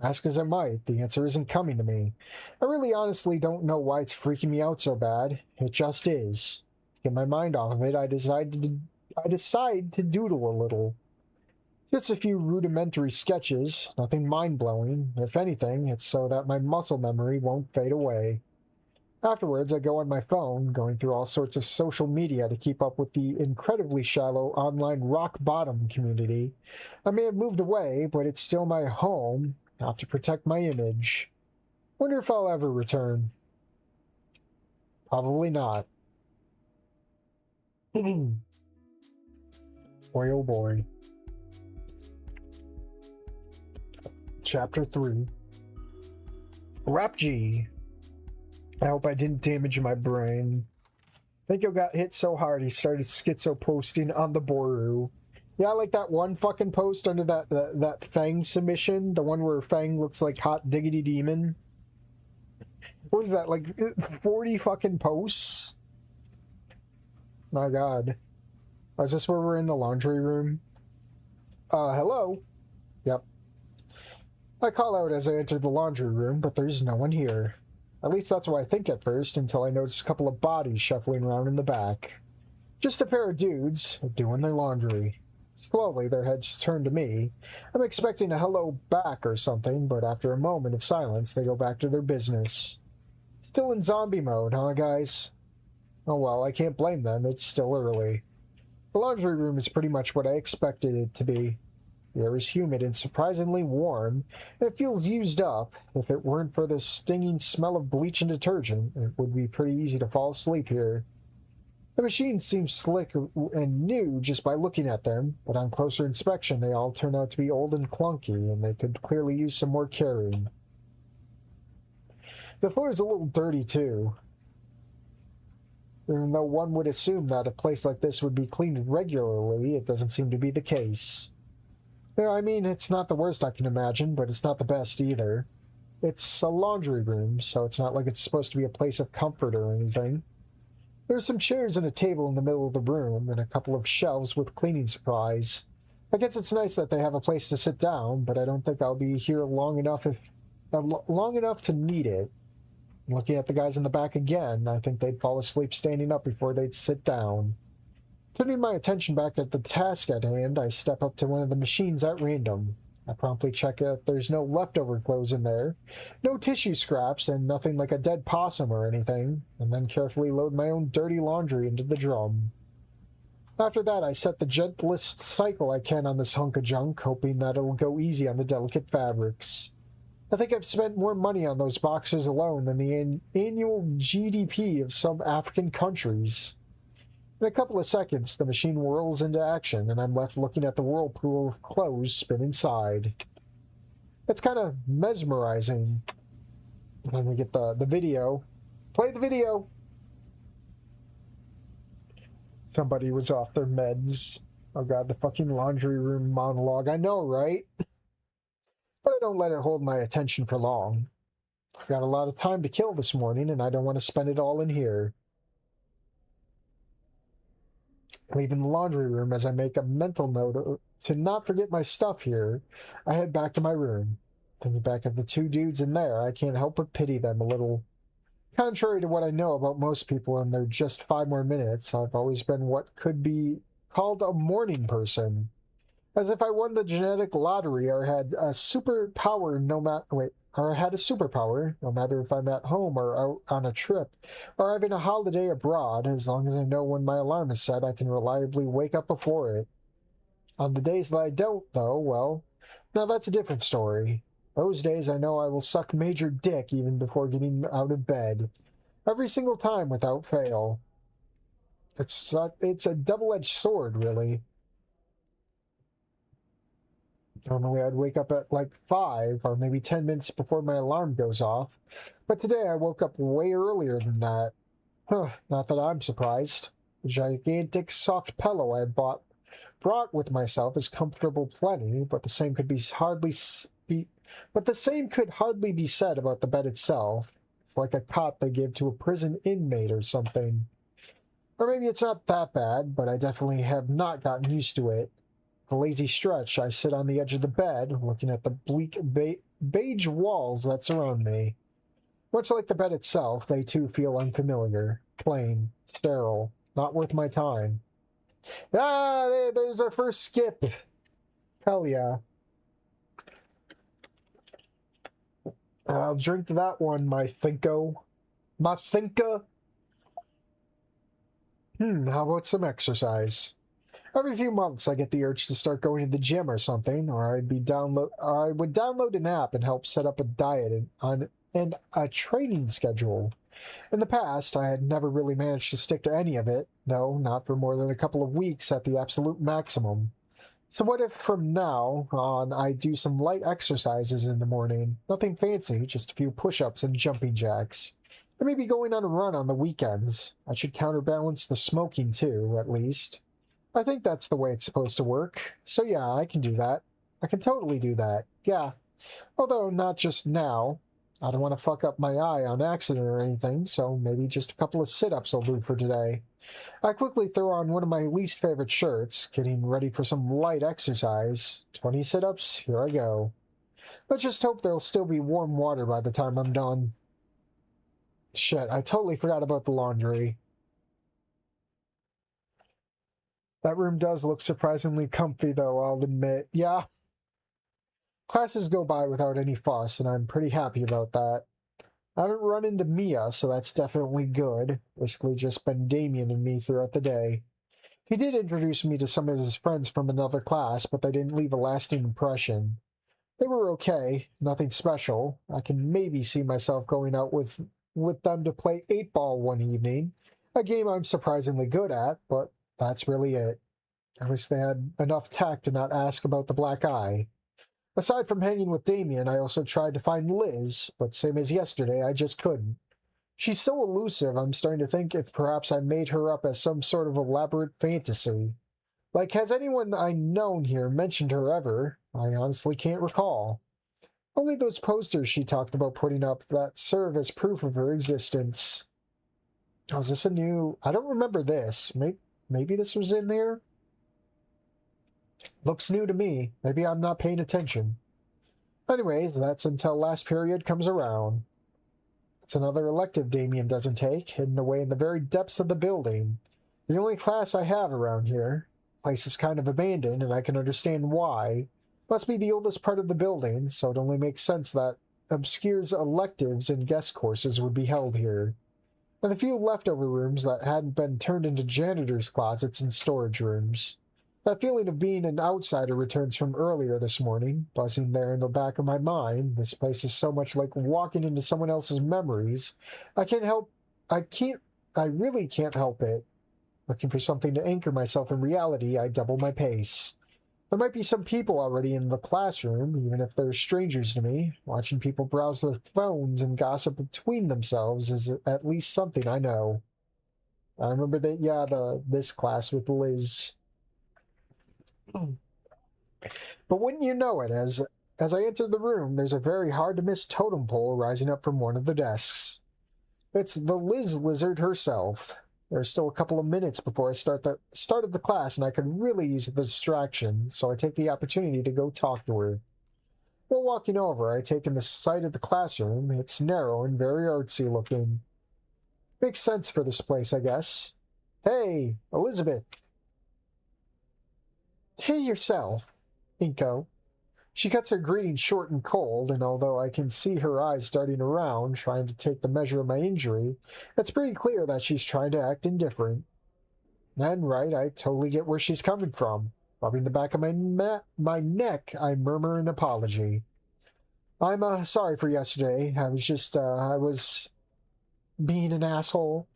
Ask as I might, the answer isn't coming to me. I really honestly don't know why it's freaking me out so bad. It just is. To get my mind off of it, I decide to doodle a little. Just a few rudimentary sketches, nothing mind-blowing. If anything, it's so that my muscle memory won't fade away. Afterwards, I go on my phone, going through all sorts of social media to keep up with the incredibly shallow online rock bottom community. I may have moved away, but it's still my home, not to protect my image. Wonder if I'll ever return. Probably not. Boy, oh boy. Chapter 3. Rap G. I hope I didn't damage my brain. Think got hit so hard he started schizo posting on the Boru. Yeah, like that one fucking post under that Fang submission, the one where Fang looks like hot diggity demon. What was that, like 40 fucking posts? My god. Is this where we're in the laundry room? Hello? Yep. I call out as I enter the laundry room, but there's no one here. At least that's what I think at first, until I notice a couple of bodies shuffling around in the back. Just a pair of dudes doing their laundry. Slowly, their heads turn to me. I'm expecting a hello back or something, but after a moment of silence, they go back to their business. Still in zombie mode, huh, guys? Oh well, I can't blame them, it's still early. The laundry room is pretty much what I expected it to be. The air is humid and surprisingly warm, and it feels used up. If it weren't for the stinging smell of bleach and detergent, it would be pretty easy to fall asleep here. The machines seem slick and new just by looking at them, but on closer inspection they all turn out to be old and clunky, and they could clearly use some more caring. The floor is a little dirty too. Even though one would assume that a place like this would be cleaned regularly, it doesn't seem to be the case. Yeah, I mean, it's not the worst I can imagine, but it's not the best either. It's a laundry room, so it's not like it's supposed to be a place of comfort or anything. There's some chairs and a table in the middle of the room, and a couple of shelves with cleaning supplies. I guess it's nice that they have a place to sit down, but I don't think I'll be here long enough to need it. Looking at the guys in the back again, I think they'd fall asleep standing up before they'd sit down. Turning my attention back at the task at hand, I step up to one of the machines at random. I promptly check that there's no leftover clothes in there, no tissue scraps, and nothing like a dead possum or anything, and then carefully load my own dirty laundry into the drum. After that, I set the gentlest cycle I can on this hunk of junk, hoping that it'll go easy on the delicate fabrics. I think I've spent more money on those boxers alone than the annual GDP of some African countries. In a couple of seconds, the machine whirls into action, and I'm left looking at the whirlpool of clothes spin inside. It's kind of mesmerizing. And then we get the video. Play the video! Somebody was off their meds. Oh god, the fucking laundry room monologue. I know, right? But I don't let it hold my attention for long. I've got a lot of time to kill this morning, and I don't want to spend it all in here. Leaving the laundry room as I make a mental note to not forget my stuff here, I head back to my room. Thinking back of the two dudes in there, I can't help but pity them a little. Contrary to what I know about most people in their just 5 more minutes, I've always been what could be called a morning person. As if I won the genetic lottery or had a superpower or had a superpower, no matter if I'm at home or out on a trip or having a holiday abroad, as long as I know when my alarm is set, I can reliably wake up before it. On the days that I don't, though, well, now that's a different story. Those days I know I will suck major dick even before getting out of bed. Every single time without fail. It's a double-edged sword, really. Normally I'd wake up at like 5 or maybe 10 minutes before my alarm goes off, but today I woke up way earlier than that. Not that I'm surprised. The gigantic soft pillow I had brought with myself is comfortable plenty, but the same could hardly be said about the bed itself. It's like a cot they give to a prison inmate or something. Or maybe it's not that bad, but I definitely have not gotten used to it. A lazy stretch, I sit on the edge of the bed, looking at the bleak beige walls that surround me. Much like the bed itself, they too feel unfamiliar, plain, sterile, not worth my time. There's our first skip. Hell yeah. I'll drink to that one, my thinko. My thinka. How about some exercise? Every few months, I get the urge to start going to the gym or something, or I would download an app and help set up a diet and a training schedule. In the past, I had never really managed to stick to any of it, though not for more than a couple of weeks at the absolute maximum. So what if from now on I do some light exercises in the morning? Nothing fancy, just a few push-ups and jumping jacks. And maybe going on a run on the weekends. I should counterbalance the smoking too, at least. I think that's the way it's supposed to work. So yeah, I can do that. I can totally do that. Yeah. Although not just now. I don't want to fuck up my eye on accident or anything, so maybe just a couple of sit-ups will do for today. I quickly throw on one of my least favorite shirts, getting ready for some light exercise. 20 sit-ups, here I go. Let's just hope there'll still be warm water by the time I'm done. Shit, I totally forgot about the laundry. That room does look surprisingly comfy, though, I'll admit. Yeah. Classes go by without any fuss, and I'm pretty happy about that. I haven't run into Mia, so that's definitely good. Basically just been Damien and me throughout the day. He did introduce me to some of his friends from another class, but they didn't leave a lasting impression. They were okay, nothing special. I can maybe see myself going out with them to play 8-ball one evening, a game I'm surprisingly good at, but that's really it. At least they had enough tact to not ask about the black eye. Aside from hanging with Damien, I also tried to find Liz, but same as yesterday, I just couldn't. She's so elusive, I'm starting to think if perhaps I made her up as some sort of elaborate fantasy. Like, has anyone I known here mentioned her ever? I honestly can't recall. Only those posters she talked about putting up that serve as proof of her existence. Oh, is this a new... I don't remember this. Maybe this was in there? Looks new to me. Maybe I'm not paying attention. Anyways, that's until last period comes around. It's another elective Damien doesn't take, hidden away in the very depths of the building. The only class I have around here. Place is kind of abandoned, and I can understand why. Must be the oldest part of the building, so it only makes sense that obscure electives and guest courses would be held here. And a few leftover rooms that hadn't been turned into janitor's closets and storage rooms. That feeling of being an outsider returns from earlier this morning, buzzing there in the back of my mind. This place is so much like walking into someone else's memories. I really can't help it. Looking for something to anchor myself in reality, I double my pace. There might be some people already in the classroom, even if they're strangers to me. Watching people browse their phones and gossip between themselves is at least something I know. I remember that, this class with Liz. But wouldn't you know it, as I enter the room, there's a very hard-to-miss totem pole rising up from one of the desks. It's the Liz Lizard herself. There's still a couple of minutes before I start of the class, and I could really use the distraction, so I take the opportunity to go talk to her. While walking over, I take in the sight of the classroom. It's narrow and very artsy looking. Makes sense for this place, I guess. Hey, Elizabeth. Hey yourself, Inko. She cuts her greeting short and cold, and although I can see her eyes darting around, trying to take the measure of my injury, it's pretty clear that she's trying to act indifferent. And right, I totally get where she's coming from. Rubbing the back of my neck, I murmur an apology. I'm sorry for yesterday. I was being an asshole.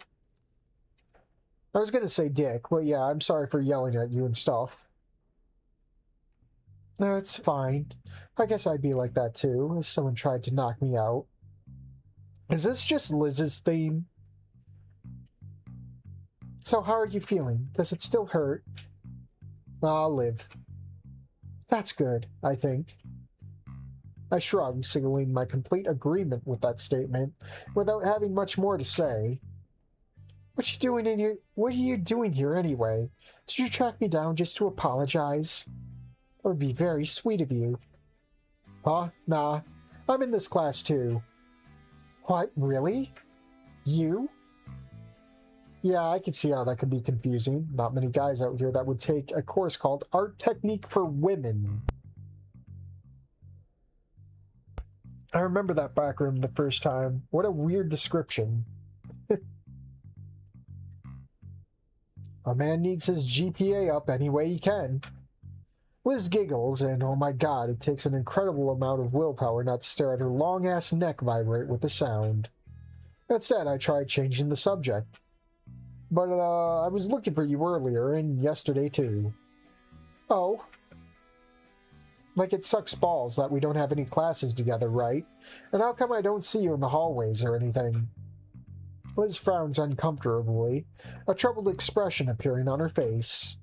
I was gonna say dick, but yeah, I'm sorry for yelling at you and stuff. No, it's fine. I guess I'd be like that too, if someone tried to knock me out. Is this just Liz's theme? So how are you feeling? Does it still hurt? I'll live. That's good, I think. I shrugged, signaling my complete agreement with that statement, without having much more to say. What are you doing here anyway? Did you track me down just to apologize? That would be very sweet of you. Huh? Nah. I'm in this class too. What? Really? You? Yeah, I can see how that could be confusing. Not many guys out here that would take a course called Art Technique for Women. I remember that back room the first time. What a weird description. A man needs his GPA up any way he can. Liz giggles, and oh my god, it takes an incredible amount of willpower not to stare at her long-ass neck vibrate with the sound. Instead, I tried changing the subject. But, I was looking for you earlier, and yesterday too. Oh. Like it sucks balls that we don't have any classes together, right? And how come I don't see you in the hallways or anything? Liz frowns uncomfortably, a troubled expression appearing on her face.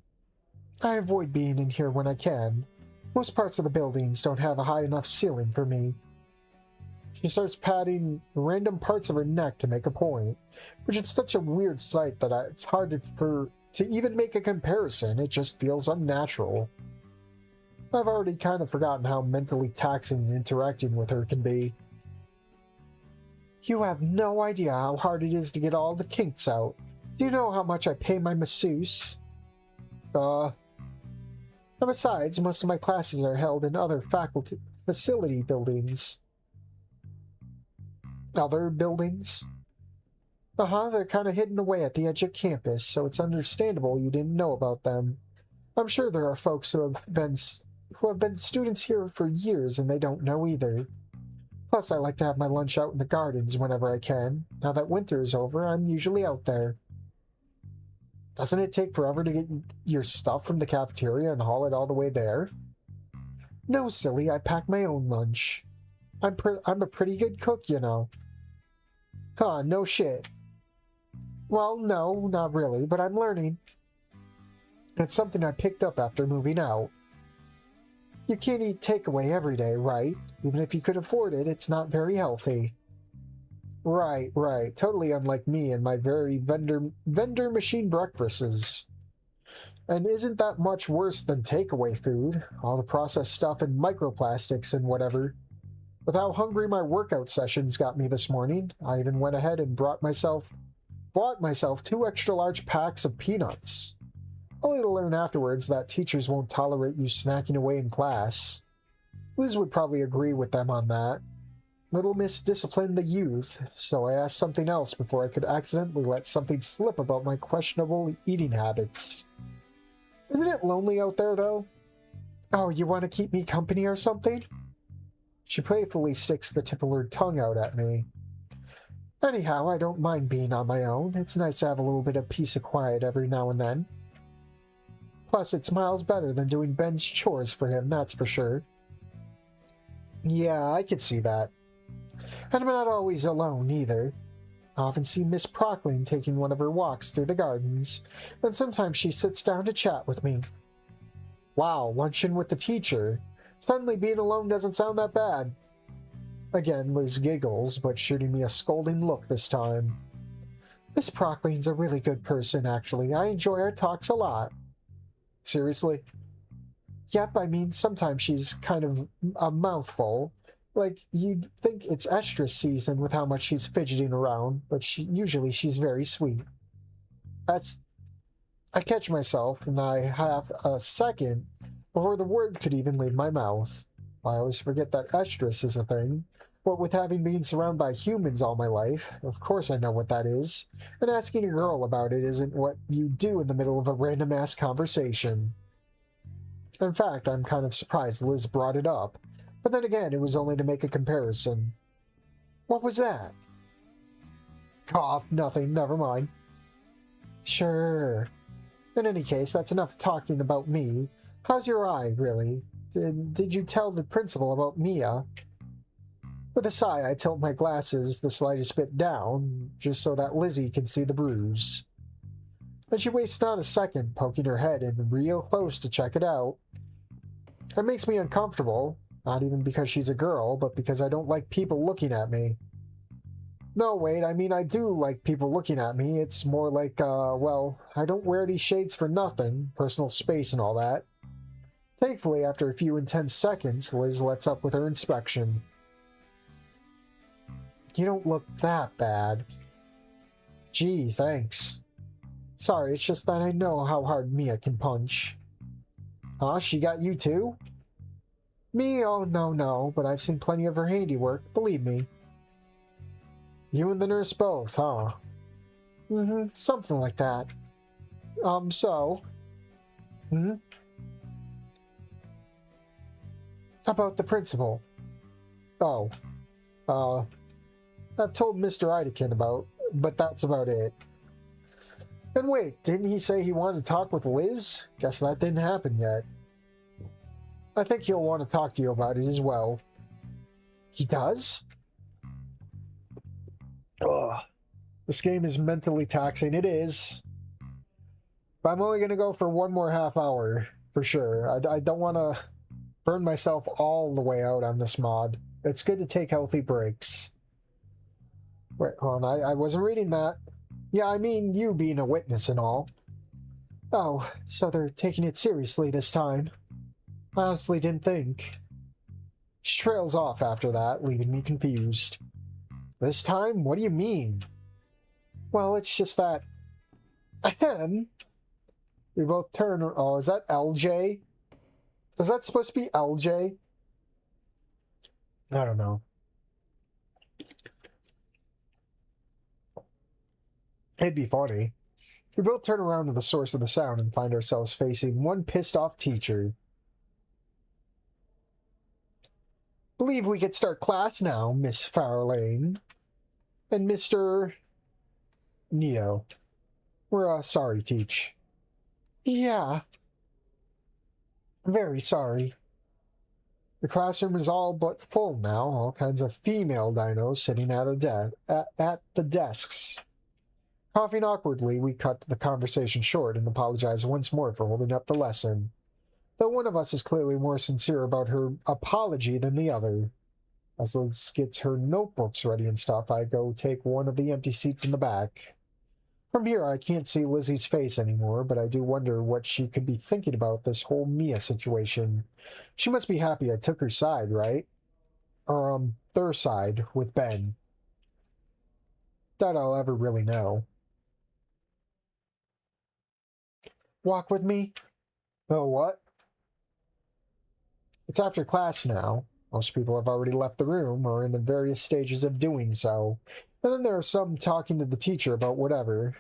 I avoid being in here when I can. Most parts of the buildings don't have a high enough ceiling for me. She starts patting random parts of her neck to make a point, which is such a weird sight that it's hard to even make a comparison. It just feels unnatural. I've already kind of forgotten how mentally taxing interacting with her can be. You have no idea how hard it is to get all the kinks out. Do you know how much I pay my masseuse? And besides, most of my classes are held in other facility buildings. Other buildings? They're kind of hidden away at the edge of campus, so it's understandable you didn't know about them. I'm sure there are folks who have been students here for years and they don't know either. Plus, I like to have my lunch out in the gardens whenever I can. Now that winter is over, I'm usually out there. Doesn't it take forever to get your stuff from the cafeteria and haul it all the way there? No, silly, I pack my own lunch. I'm a pretty good cook, you know. Huh, no shit. Well, no, not really, but I'm learning. It's something I picked up after moving out. You can't eat takeaway every day, right? Even if you could afford it, it's not very healthy. Right. Totally unlike me and my very vendor machine breakfasts. And isn't that much worse than takeaway food? All the processed stuff and microplastics and whatever. With how hungry my workout sessions got me this morning, I even went ahead and bought myself 2 extra large packs of peanuts. Only to learn afterwards that teachers won't tolerate you snacking away in class. Liz would probably agree with them on that. Little Miss disciplined the youth, so I asked something else before I could accidentally let something slip about my questionable eating habits. Isn't it lonely out there, though? Oh, you want to keep me company or something? She playfully sticks the tip of her tongue out at me. Anyhow, I don't mind being on my own. It's nice to have a little bit of peace and quiet every now and then. Plus, it's miles better than doing Ben's chores for him, that's for sure. Yeah, I can see that. And I'm not always alone, either. I often see Miss Procklin taking one of her walks through the gardens, and sometimes she sits down to chat with me. Wow, luncheon with the teacher. Suddenly being alone doesn't sound that bad. Again, Liz giggles, but shooting me a scolding look this time. Miss Procklin's a really good person, actually. I enjoy our talks a lot. Seriously? Yep, I mean, sometimes she's kind of a mouthful, Like, you'd think it's estrus season with how much she's fidgeting around, but usually she's very sweet. That's, I catch myself, and I have a second before the word could even leave my mouth. I always forget that estrus is a thing, but with having been surrounded by humans all my life, of course I know what that is, and asking a girl about it isn't what you do in the middle of a random-ass conversation. In fact, I'm kind of surprised Liz brought it up, but then again, it was only to make a comparison. What was that? Cough, nothing, never mind. Sure. In any case, that's enough talking about me. How's your eye, really? Did you tell the principal about Mia? With a sigh, I tilt my glasses the slightest bit down, just so that Lizzie can see the bruise. And she wastes not a second, poking her head in real close to check it out. It makes me uncomfortable, not even because she's a girl, but because I don't like people looking at me. No, wait, I mean I do like people looking at me. It's more like, well, I don't wear these shades for nothing, personal space and all that. Thankfully, after a few intense seconds, Liz lets up with her inspection. You don't look that bad. Gee, thanks. Sorry, it's just that I know how hard Mia can punch. Huh, she got you too? Me? Oh, no, but I've seen plenty of her handiwork, believe me. You and the nurse both, huh? Mm-hmm, something like that. So? About the principal. Oh. I've told Mr. Idekin about, but that's about it. And wait, didn't he say he wanted to talk with Liz? Guess that didn't happen yet. I think he'll want to talk to you about it as well. He does? Ugh. This game is mentally taxing. It is. But I'm only going to go for one more half hour, for sure. I don't want to burn myself all the way out on this mod. It's good to take healthy breaks. Wait, hold on. I wasn't reading that. Yeah, I mean you being a witness and all. Oh, so they're taking it seriously this time. I honestly didn't think. She trails off after that, leaving me confused. This time? What do you mean? Well, it's just that... Ahem. We both turn... Oh, is that LJ? Is that supposed to be LJ? I don't know. It'd be funny. We both turn around to the source of the sound and find ourselves facing one pissed-off teacher. Believe we could start class now, Miss Farlane. And Mr. Nito. We're, sorry, Teach. Yeah. Very sorry. The classroom is all but full now, all kinds of female dinos sitting at the desks. Coughing awkwardly, we cut the conversation short and apologize once more for holding up the lesson. Though one of us is clearly more sincere about her apology than the other. As Liz gets her notebooks ready and stuff, I go take one of the empty seats in the back. From here, I can't see Lizzie's face anymore, but I do wonder what she could be thinking about this whole Mia situation. She must be happy I took her side, right? Or, their side, with Ben. That I'll ever really know. Walk with me? Oh, what? It's after class now. Most people have already left the room or in the various stages of doing so. And then there are some talking to the teacher about whatever.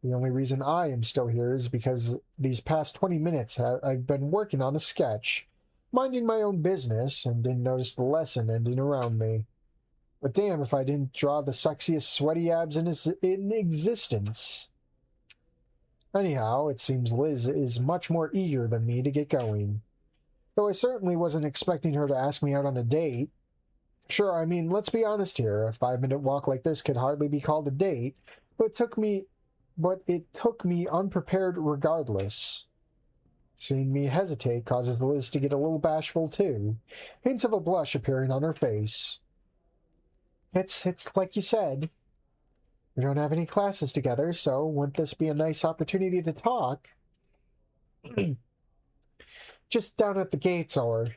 The only reason I am still here is because these past 20 minutes I've been working on a sketch, minding my own business, and didn't notice the lesson ending around me. But damn if I didn't draw the sexiest sweaty abs in existence. Anyhow, it seems Liz is much more eager than me to get going. Though I certainly wasn't expecting her to ask me out on a date. Sure, I mean, let's be honest here. A 5-minute walk like this could hardly be called a date, but it took me unprepared regardless. Seeing me hesitate causes Liz to get a little bashful too, hints of a blush appearing on her face. It's like you said. We don't have any classes together, so wouldn't this be a nice opportunity to talk? Just down at the gates or...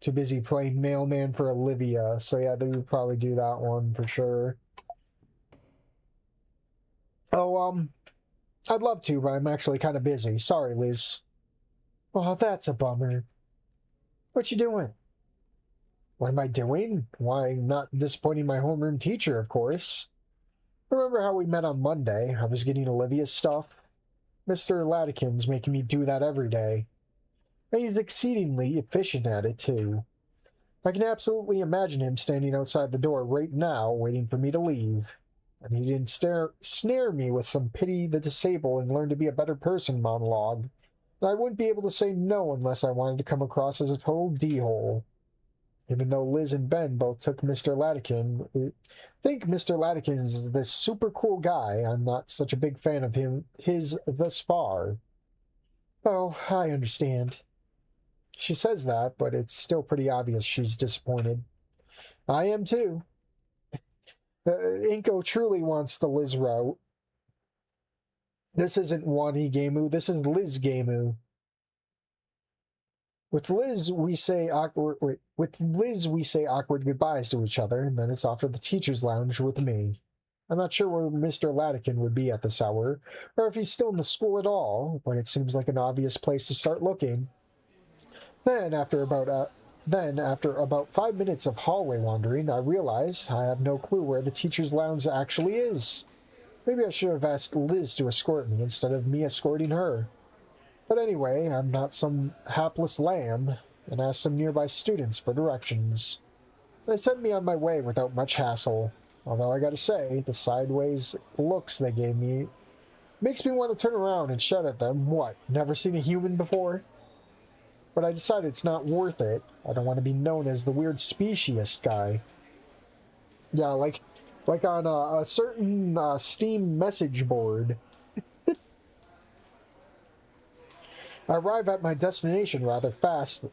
Too busy playing mailman for Olivia. So yeah, they would probably do that one for sure. Oh, I'd love to, but I'm actually kind of busy. Sorry, Liz. Oh, that's a bummer. What you doing? What am I doing? Why, not disappointing my homeroom teacher, of course. Remember how we met on Monday? I was getting Olivia's stuff. Mr. Latikin's making me do that every day. And he's exceedingly efficient at it, too. I can absolutely imagine him standing outside the door right now, waiting for me to leave. And he didn't snare me with some pity the disabled and learn to be a better person monologue. And I wouldn't be able to say no unless I wanted to come across as a total d-hole. Even though Liz and Ben both took Mr. Latikin, I think Mr. Latikin is this super cool guy. I'm not such a big fan of his thus far. Oh, I understand. She says that, but it's still pretty obvious she's disappointed. I am too. Inko truly wants the Liz route. This isn't Wanigamu, this is Lizgamu. With Liz, we say awkward goodbyes to each other, and then it's off to the teacher's lounge with me. I'm not sure where Mr. Latikin would be at this hour, or if he's still in the school at all, but it seems like an obvious place to start looking. Then, after about 5 minutes of hallway wandering, I realize I have no clue where the teacher's lounge actually is. Maybe I should have asked Liz to escort me instead of me escorting her. But anyway, I'm not some hapless lamb, and asked some nearby students for directions. They sent me on my way without much hassle, although I gotta say, the sideways looks they gave me makes me want to turn around and shout at them, what, never seen a human before? But I decided it's not worth it. I don't want to be known as the weird speciesist guy. Yeah, like on a certain Steam message board. I arrive at my destination rather fast.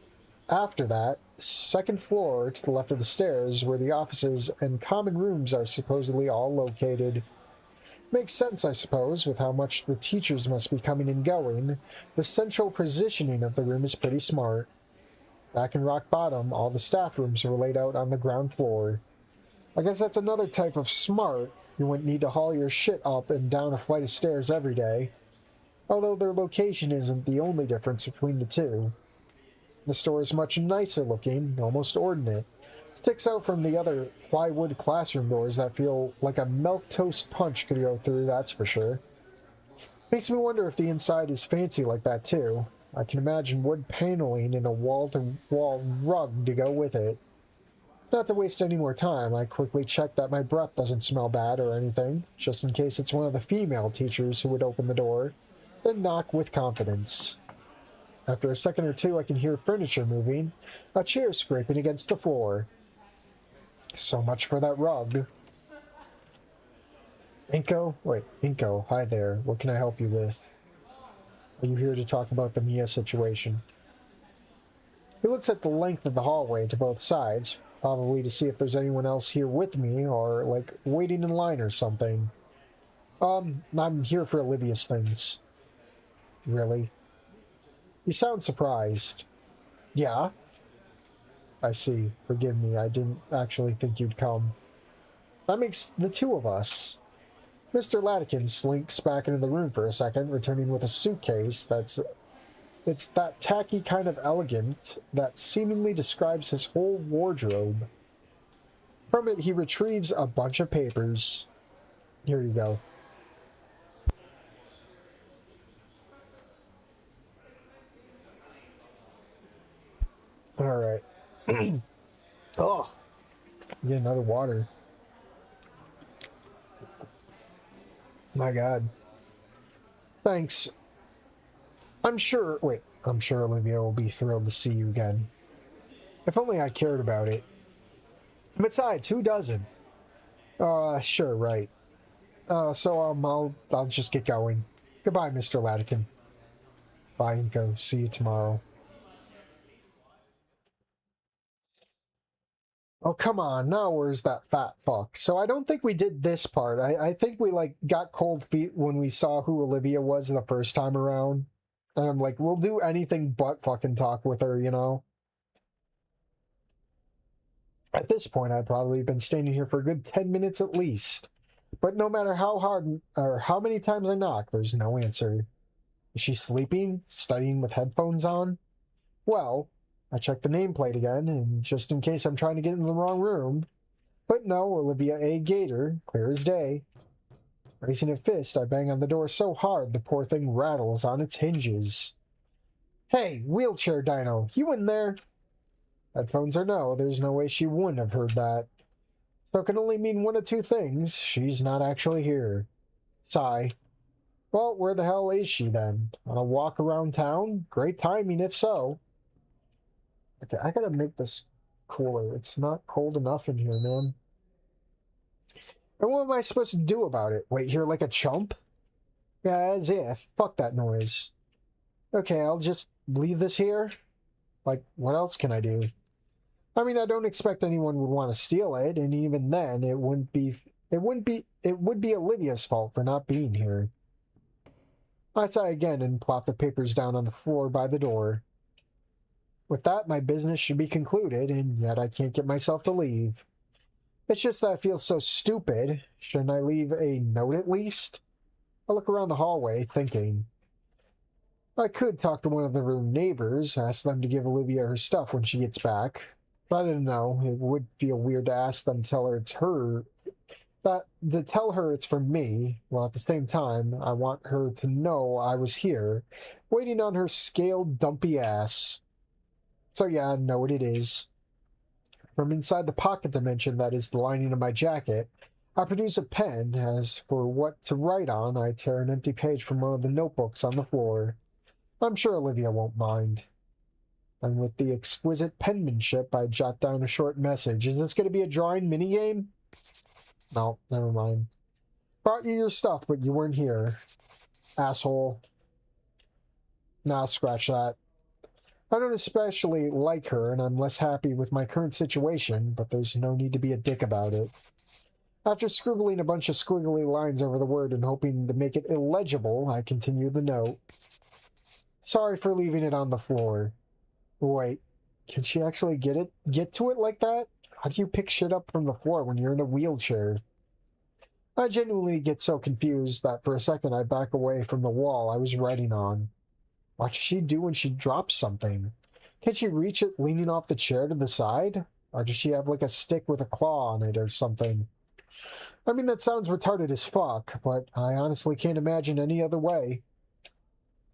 After that, second floor to the left of the stairs, where the offices and common rooms are supposedly all located. Makes sense, I suppose, with how much the teachers must be coming and going. The central positioning of the room is pretty smart. Back in Rock Bottom, all the staff rooms were laid out on the ground floor. I guess that's another type of smart. You wouldn't need to haul your shit up and down a flight of stairs every day. Although their location isn't the only difference between the two. The store is much nicer looking, almost ordinate. Sticks out from the other plywood classroom doors that feel like a milquetoast punch could go through, that's for sure. Makes me wonder if the inside is fancy like that too. I can imagine wood paneling and a wall-to-wall rug to go with it. Not to waste any more time, I quickly check that my breath doesn't smell bad or anything, just in case it's one of the female teachers who would open the door, then knock with confidence. After a second or two, I can hear furniture moving, a chair scraping against the floor. So much for that rug. Inko, hi there. What can I help you with? Are you here to talk about the Mia situation? He looks at the length of the hallway to both sides, probably to see if there's anyone else here with me, or, like, waiting in line or something. I'm here for Olivia's things. Really? You sound surprised. Yeah? I see. Forgive me, I didn't actually think you'd come. That makes the two of us. Mr. Latikin slinks back into the room for a second, returning with a suitcase it's that tacky kind of elegant that seemingly describes his whole wardrobe. From it, he retrieves a bunch of papers. Here you go. Alright. Oh, get another water. My God. Thanks. I'm sure Olivia will be thrilled to see you again. If only I cared about it. Besides, who doesn't? Sure, right. I'll just get going. Goodbye, Mr. Latikin. Bye, Inko. See you tomorrow. Oh, come on. Now where's that fat fuck? So I don't think we did this part. I think we, like, got cold feet when we saw who Olivia was the first time around. And I'm like, we'll do anything but fucking talk with her, you know? At this point, I'd probably been standing here for a good 10 minutes at least. But no matter how hard or how many times I knock, there's no answer. Is she sleeping? Studying with headphones on? Well, I checked the nameplate again, and just in case I'm trying to get in the wrong room. But no, Olivia A. Gator, clear as day. Raising a fist, I bang on the door so hard the poor thing rattles on its hinges. Hey, wheelchair dino, you in there? Headphones or no, there's no way she wouldn't have heard that. So it can only mean one of two things. She's not actually here. Sigh. Well, where the hell is she then? On a walk around town? Great timing if so. Okay, I gotta make this cooler. It's not cold enough in here, man. And what am I supposed to do about it? Wait here like a chump? Yeah, as if. Fuck that noise. Okay, I'll just leave this here. Like, what else can I do? I mean, I don't expect anyone would want to steal it, and even then, it would be Olivia's fault for not being here. I sigh again and plop the papers down on the floor by the door. With that, my business should be concluded, and yet I can't get myself to leave. It's just that I feel so stupid. Shouldn't I leave a note at least? I look around the hallway, thinking. I could talk to one of the neighbors, ask them to give Olivia her stuff when she gets back. But I didn't know. It would feel weird to ask them to tell her it's her. To tell her it's from me, while at the same time, I want her to know I was here, waiting on her scaled, dumpy ass. So yeah, I know what it is. From inside the pocket dimension that is the lining of my jacket, I produce a pen. As for what to write on, I tear an empty page from one of the notebooks on the floor. I'm sure Olivia won't mind. And with the exquisite penmanship, I jot down a short message. Is this going to be a drawing minigame? No, never mind. Brought you your stuff, but you weren't here. Asshole. Nah, scratch that. I don't especially like her, and I'm less happy with my current situation, but there's no need to be a dick about it. After scribbling a bunch of squiggly lines over the word and hoping to make it illegible, I continue the note. Sorry for leaving it on the floor. Wait, can she actually get to it like that? How do you pick shit up from the floor when you're in a wheelchair? I genuinely get so confused that for a second I back away from the wall I was writing on. What does she do when she drops something? Can she reach it leaning off the chair to the side? Or does she have like a stick with a claw on it or something? I mean, that sounds retarded as fuck, but I honestly can't imagine any other way.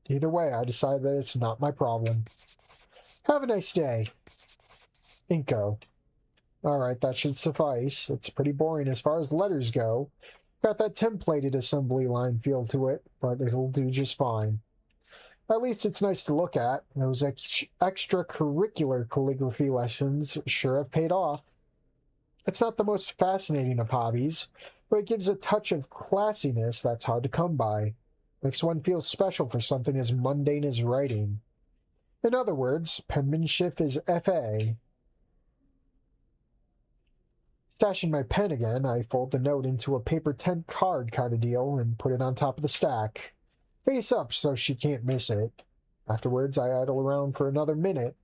Either way, I decide that it's not my problem. Have a nice day. Inko. Alright, that should suffice. It's pretty boring as far as letters go. Got that templated assembly line feel to it, but it'll do just fine. At least it's nice to look at. Those extracurricular calligraphy lessons sure have paid off. It's not the most fascinating of hobbies, but it gives a touch of classiness that's hard to come by. Makes one feel special for something as mundane as writing. In other words, penmanship is F.A. Stashing my pen again, I fold the note into a paper tent card kind of deal and put it on top of the stack. Face up so she can't miss it. Afterwards, I idle around for another minute,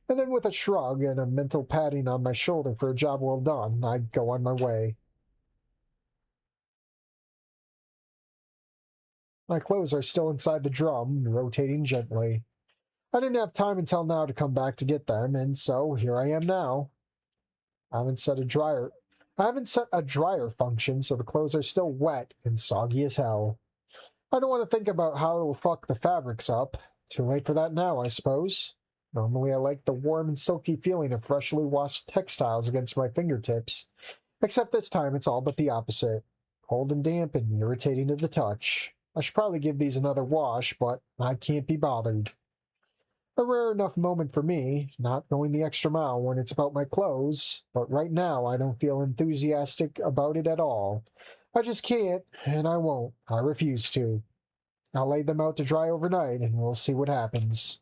and then with a shrug and a mental patting on my shoulder for a job well done, I go on my way. My clothes are still inside the drum, rotating gently. I didn't have time until now to come back to get them, and so here I am now. I haven't set a dryer function, so the clothes are still wet and soggy as hell. I don't want to think about how it'll fuck the fabrics up. Too late for that now, I suppose. Normally I like the warm and silky feeling of freshly washed textiles against my fingertips, except this time it's all but the opposite. Cold and damp and irritating to the touch. I should probably give these another wash, but I can't be bothered. A rare enough moment for me, not going the extra mile when it's about my clothes, but right now I don't feel enthusiastic about it at all. I just can't, and I won't. I refuse to. I'll lay them out to dry overnight, and we'll see what happens.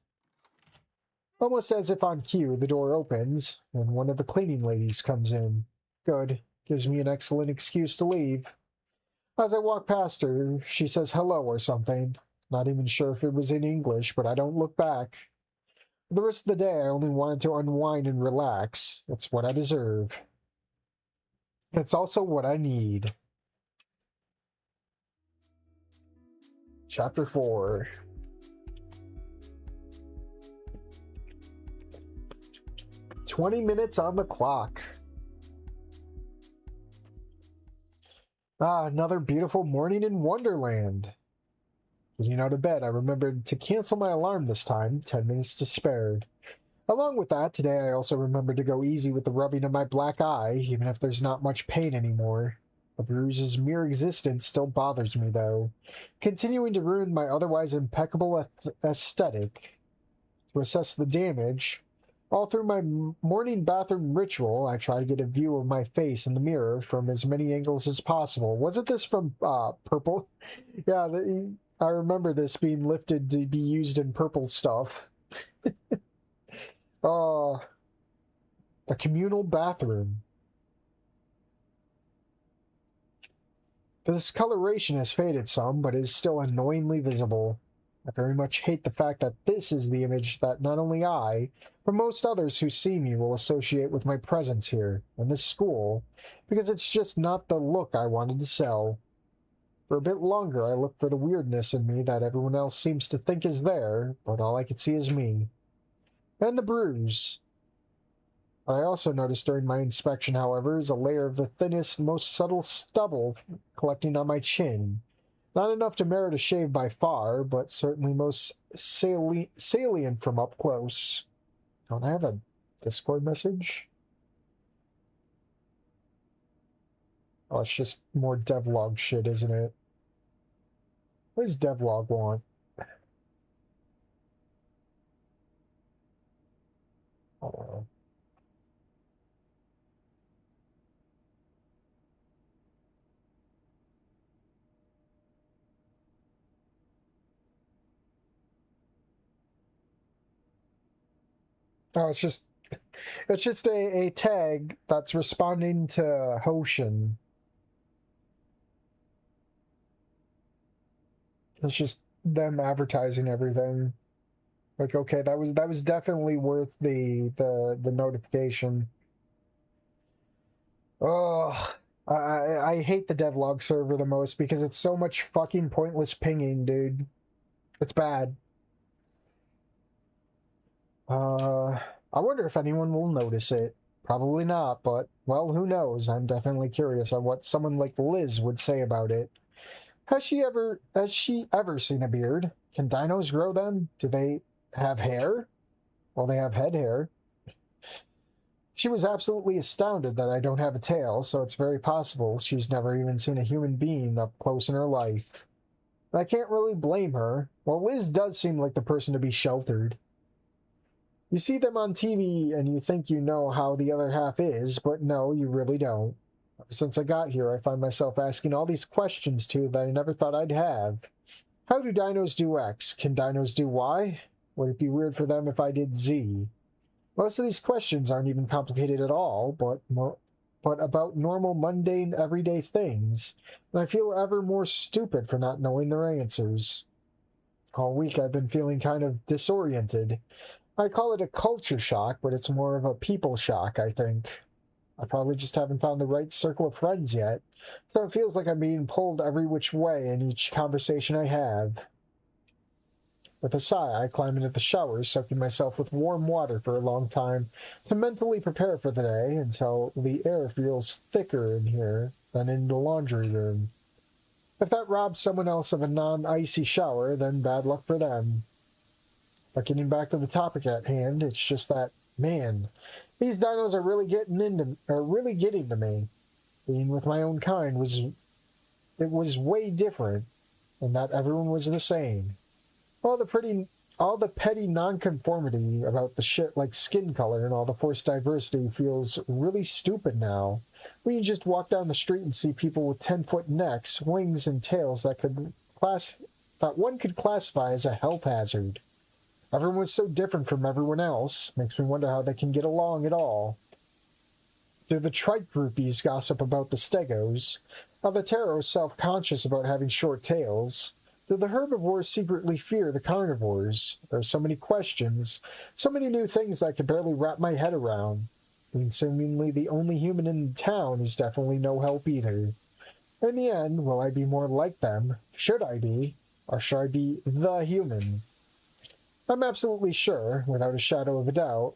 Almost as if on cue, the door opens, and one of the cleaning ladies comes in. Good. Gives me an excellent excuse to leave. As I walk past her, she says hello or something. Not even sure if it was in English, but I don't look back. For the rest of the day, I only wanted to unwind and relax. It's what I deserve. It's also what I need. Chapter 4. "20 minutes on the clock." Ah, another beautiful morning in Wonderland. Getting out of bed, I remembered to cancel my alarm this time, 10 minutes to spare. Along with that, today I also remembered to go easy with the rubbing of my black eye, even if there's not much pain anymore. The bruise's mere existence still bothers me, though, continuing to ruin my otherwise impeccable aesthetic. To assess the damage, all through my morning bathroom ritual, I try to get a view of my face in the mirror from as many angles as possible. Wasn't this from Purple? Yeah, I remember this being lifted to be used in Purple stuff. Oh, the communal bathroom. The discoloration has faded some, but is still annoyingly visible. I very much hate the fact that this is the image that not only I, but most others who see me will associate with my presence here, in this school, because it's just not the look I wanted to sell. For a bit longer I looked for the weirdness in me that everyone else seems to think is there, but all I could see is me. And the bruise. What I also noticed during my inspection, however, is a layer of the thinnest, most subtle stubble collecting on my chin. Not enough to merit a shave by far, but certainly most salient from up close. Don't I have a Discord message? Oh, it's just more devlog shit, isn't it? What does devlog want? Oh. Oh, it's just a tag that's responding to Hoshin. It's just them advertising everything. Like, okay, that was definitely worth the notification. Oh, I hate the devlog server the most because it's so much fucking pointless pinging, dude. It's bad. I wonder if anyone will notice it. Probably not, but, well, who knows? I'm definitely curious on what someone like Liz would say about it. Has she ever seen a beard? Can dinos grow them? Do they have hair? Well, they have head hair. She was absolutely astounded that I don't have a tail, so it's very possible she's never even seen a human being up close in her life. And I can't really blame her. Well, Liz does seem like the person to be sheltered. You see them on TV and you think you know how the other half is, but no, you really don't. Ever since I got here, I find myself asking all these questions too that I never thought I'd have. How do dinos do X? Can dinos do Y? Would it be weird for them if I did Z? Most of these questions aren't even complicated at all, but about normal, mundane, everyday things, and I feel ever more stupid for not knowing their answers. All week I've been feeling kind of disoriented. I call it a culture shock, but it's more of a people shock, I think. I probably just haven't found the right circle of friends yet, so it feels like I'm being pulled every which way in each conversation I have. With a sigh, I climb into the shower, soaking myself with warm water for a long time to mentally prepare for the day until the air feels thicker in here than in the laundry room. If that robs someone else of a non-icy shower, then bad luck for them. But getting back to the topic at hand, it's just that, man, these dinos are really getting to me. Being with my own kind was way different, and not everyone was the same. All the petty nonconformity about the shit like skin color and all the forced diversity feels really stupid now. When you just walk down the street and see people with 10-foot necks, wings, and tails that one could classify as a health hazard. Everyone was so different from everyone else, makes me wonder how they can get along at all. Do the trike groupies gossip about the stegos? Are the Taros self-conscious about having short tails? Do the herbivores secretly fear the carnivores? There are so many questions, so many new things that I can barely wrap my head around. and seemingly the only human in town is definitely no help either. In the end, will I be more like them? Should I be? Or should I be the human? I'm absolutely sure, without a shadow of a doubt,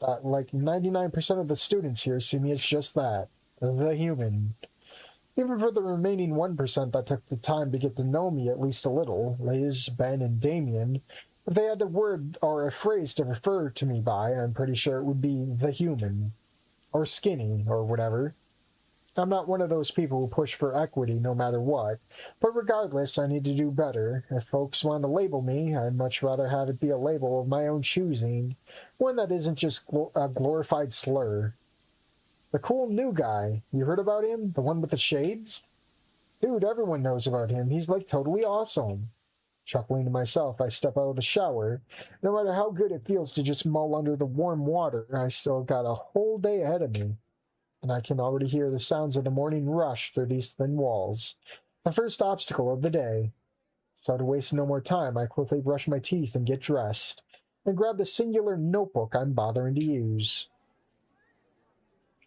that like 99% of the students here see me as just that, the human. Even for the remaining 1% that took the time to get to know me at least a little, Liz, Ben, and Damien, if they had a word or a phrase to refer to me by, I'm pretty sure it would be the human. Or skinny, or whatever. I'm not one of those people who push for equity no matter what, but regardless, I need to do better. If folks want to label me, I'd much rather have it be a label of my own choosing, one that isn't just a glorified slur. The cool new guy, you heard about him? The one with the shades? Dude, everyone knows about him. He's like totally awesome. Chuckling to myself, I step out of the shower. No matter how good it feels to just mull under the warm water, I still got a whole day ahead of me. And I can already hear the sounds of the morning rush through these thin walls. The first obstacle of the day. So to waste no more time, I quickly brush my teeth and get dressed, and grab the singular notebook I'm bothering to use.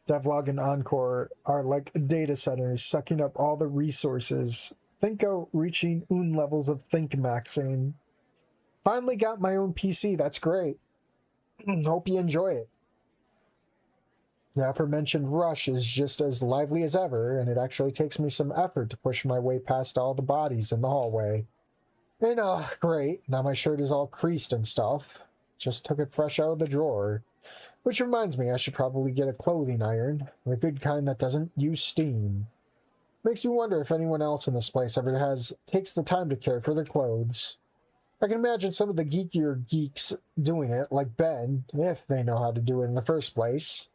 Devlog and Encore are like data centers sucking up all the resources. Think out reaching levels of think maxing. Finally got my own PC, that's great. Hope you enjoy it. The aforementioned rush is just as lively as ever, and it actually takes me some effort to push my way past all the bodies in the hallway. And great, now my shirt is all creased and stuff. Just took it fresh out of the drawer. Which reminds me, I should probably get a clothing iron, the good kind that doesn't use steam. Makes me wonder if anyone else in this place ever takes the time to care for their clothes. I can imagine some of the geekier geeks doing it, like Ben, if they know how to do it in the first place.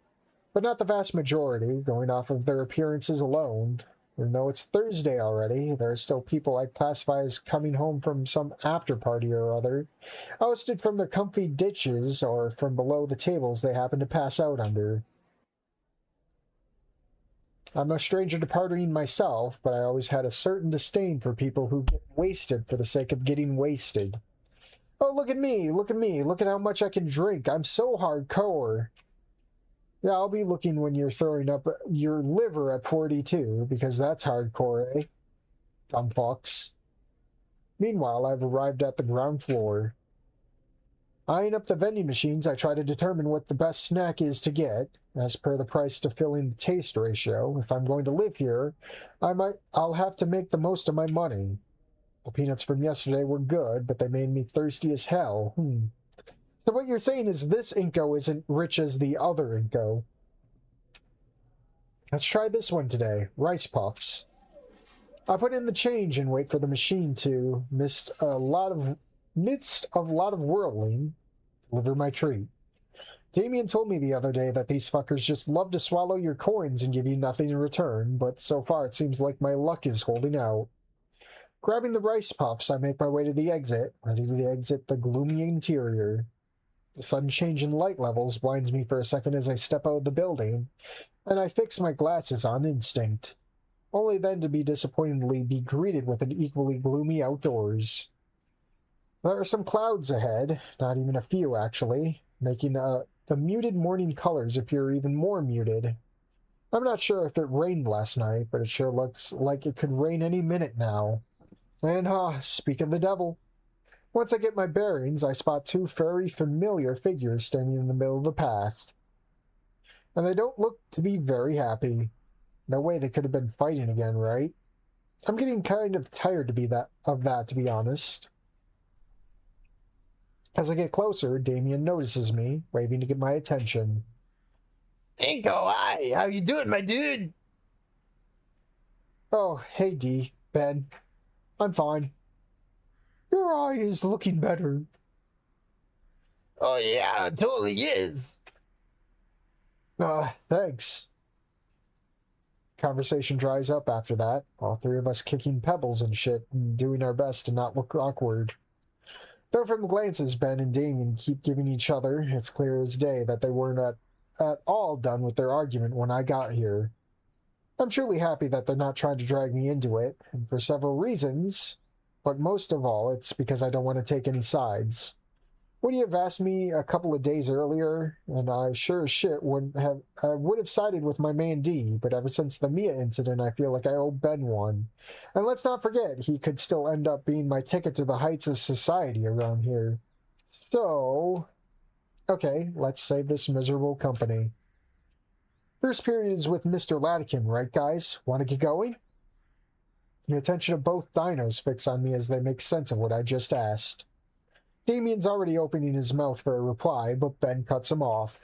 But not the vast majority, going off of their appearances alone. Even though it's Thursday already, there are still people I'd classify as coming home from some after-party or other, ousted from their comfy ditches or from below the tables they happen to pass out under. I'm no stranger to partying myself, but I always had a certain disdain for people who get wasted for the sake of getting wasted. Oh, look at me, look at me, look at how much I can drink, I'm so hardcore. Yeah, I'll be looking when you're throwing up your liver at 42, because that's hardcore, eh? Dumb fucks. Meanwhile, I've arrived at the ground floor. Eyeing up the vending machines, I try to determine what the best snack is to get, as per the price to filling the taste ratio. If I'm going to live here, I'll have to make the most of my money. The peanuts from yesterday were good, but they made me thirsty as hell. So what you're saying is this Inko isn't rich as the other Inko. Let's try this one today. Rice Puffs. I put in the change and wait for the machine to, midst a lot of whirling, deliver my treat. Damien told me the other day that these fuckers just love to swallow your coins and give you nothing in return, but so far it seems like my luck is holding out. Grabbing the Rice Puffs, I make my way to the exit, ready to exit the gloomy interior. The sudden change in light levels blinds me for a second as I step out of the building, and I fix my glasses on instinct, only then to be disappointingly be greeted with an equally gloomy outdoors. There are some clouds ahead, not even a few actually, making the muted morning colors appear even more muted. I'm not sure if it rained last night, but it sure looks like it could rain any minute now. And speak of the devil. Once I get my bearings, I spot two very familiar figures standing in the middle of the path. And they don't look to be very happy. No way they could have been fighting again, right? I'm getting kind of tired of that, to be honest. As I get closer, Damien notices me, waving to get my attention. Inko, hi! How you doing, my dude? Oh, hey D, Ben. I'm fine. Your eye is looking better. Oh yeah, it totally is. Thanks. Conversation dries up after that, all three of us kicking pebbles and shit and doing our best to not look awkward. Though from glances Ben and Damien keep giving each other, it's clear as day that they weren't at all done with their argument when I got here. I'm truly happy that they're not trying to drag me into it, and for several reasons, but most of all, it's because I don't want to take any sides. Would he have asked me a couple of days earlier, and I sure as shit would have sided with my man D, but ever since the Mia incident, I feel like I owe Ben one. And let's not forget, he could still end up being my ticket to the heights of society around here. So, okay, let's save this miserable company. First period is with Mr. Latikin, right guys? Want to get going? The attention of both dinos fix on me as they make sense of what I just asked. Damien's already opening his mouth for a reply, but Ben cuts him off.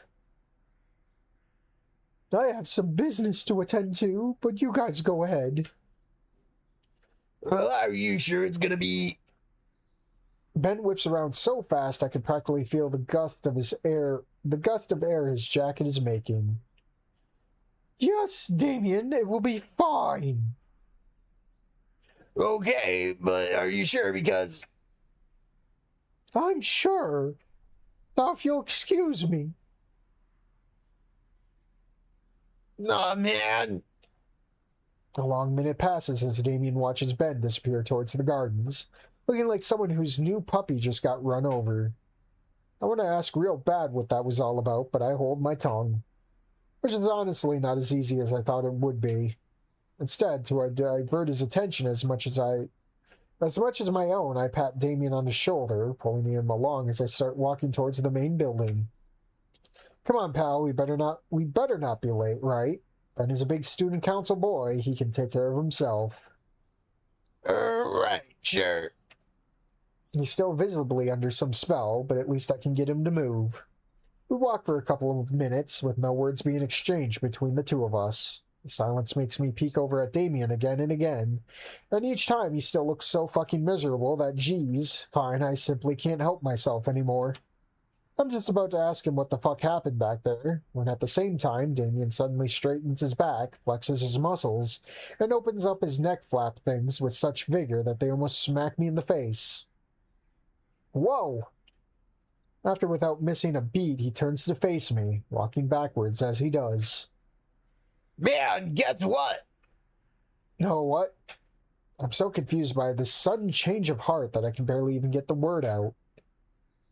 I have some business to attend to, but you guys go ahead. Well, are you sure it's gonna be... Ben whips around so fast I could practically feel the gust of air his jacket is making. Yes, Damien, it will be fine. Okay, but are you sure? Because... I'm sure. Now, if you'll excuse me. Aw, man. A long minute passes as Damien watches Ben disappear towards the gardens, looking like someone whose new puppy just got run over. I want to ask real bad what that was all about, but I hold my tongue. Which is honestly not as easy as I thought it would be. Instead, to divert his attention as much as my own, I pat Damien on the shoulder, pulling him along as I start walking towards the main building. Come on, pal, we better not be late, right? Ben is a big student council boy, he can take care of himself. Right, sure. He's still visibly under some spell, but at least I can get him to move. We walk for a couple of minutes, with no words being exchanged between the two of us. The silence makes me peek over at Damien again and again, and each time he still looks so fucking miserable that, geez, fine, I simply can't help myself anymore. I'm just about to ask him what the fuck happened back there, when at the same time, Damien suddenly straightens his back, flexes his muscles, and opens up his neck flap things with such vigor that they almost smack me in the face. Whoa! After without missing a beat, he turns to face me, walking backwards as he does. Man, guess what? No, what? I'm so confused by this sudden change of heart that I can barely even get the word out.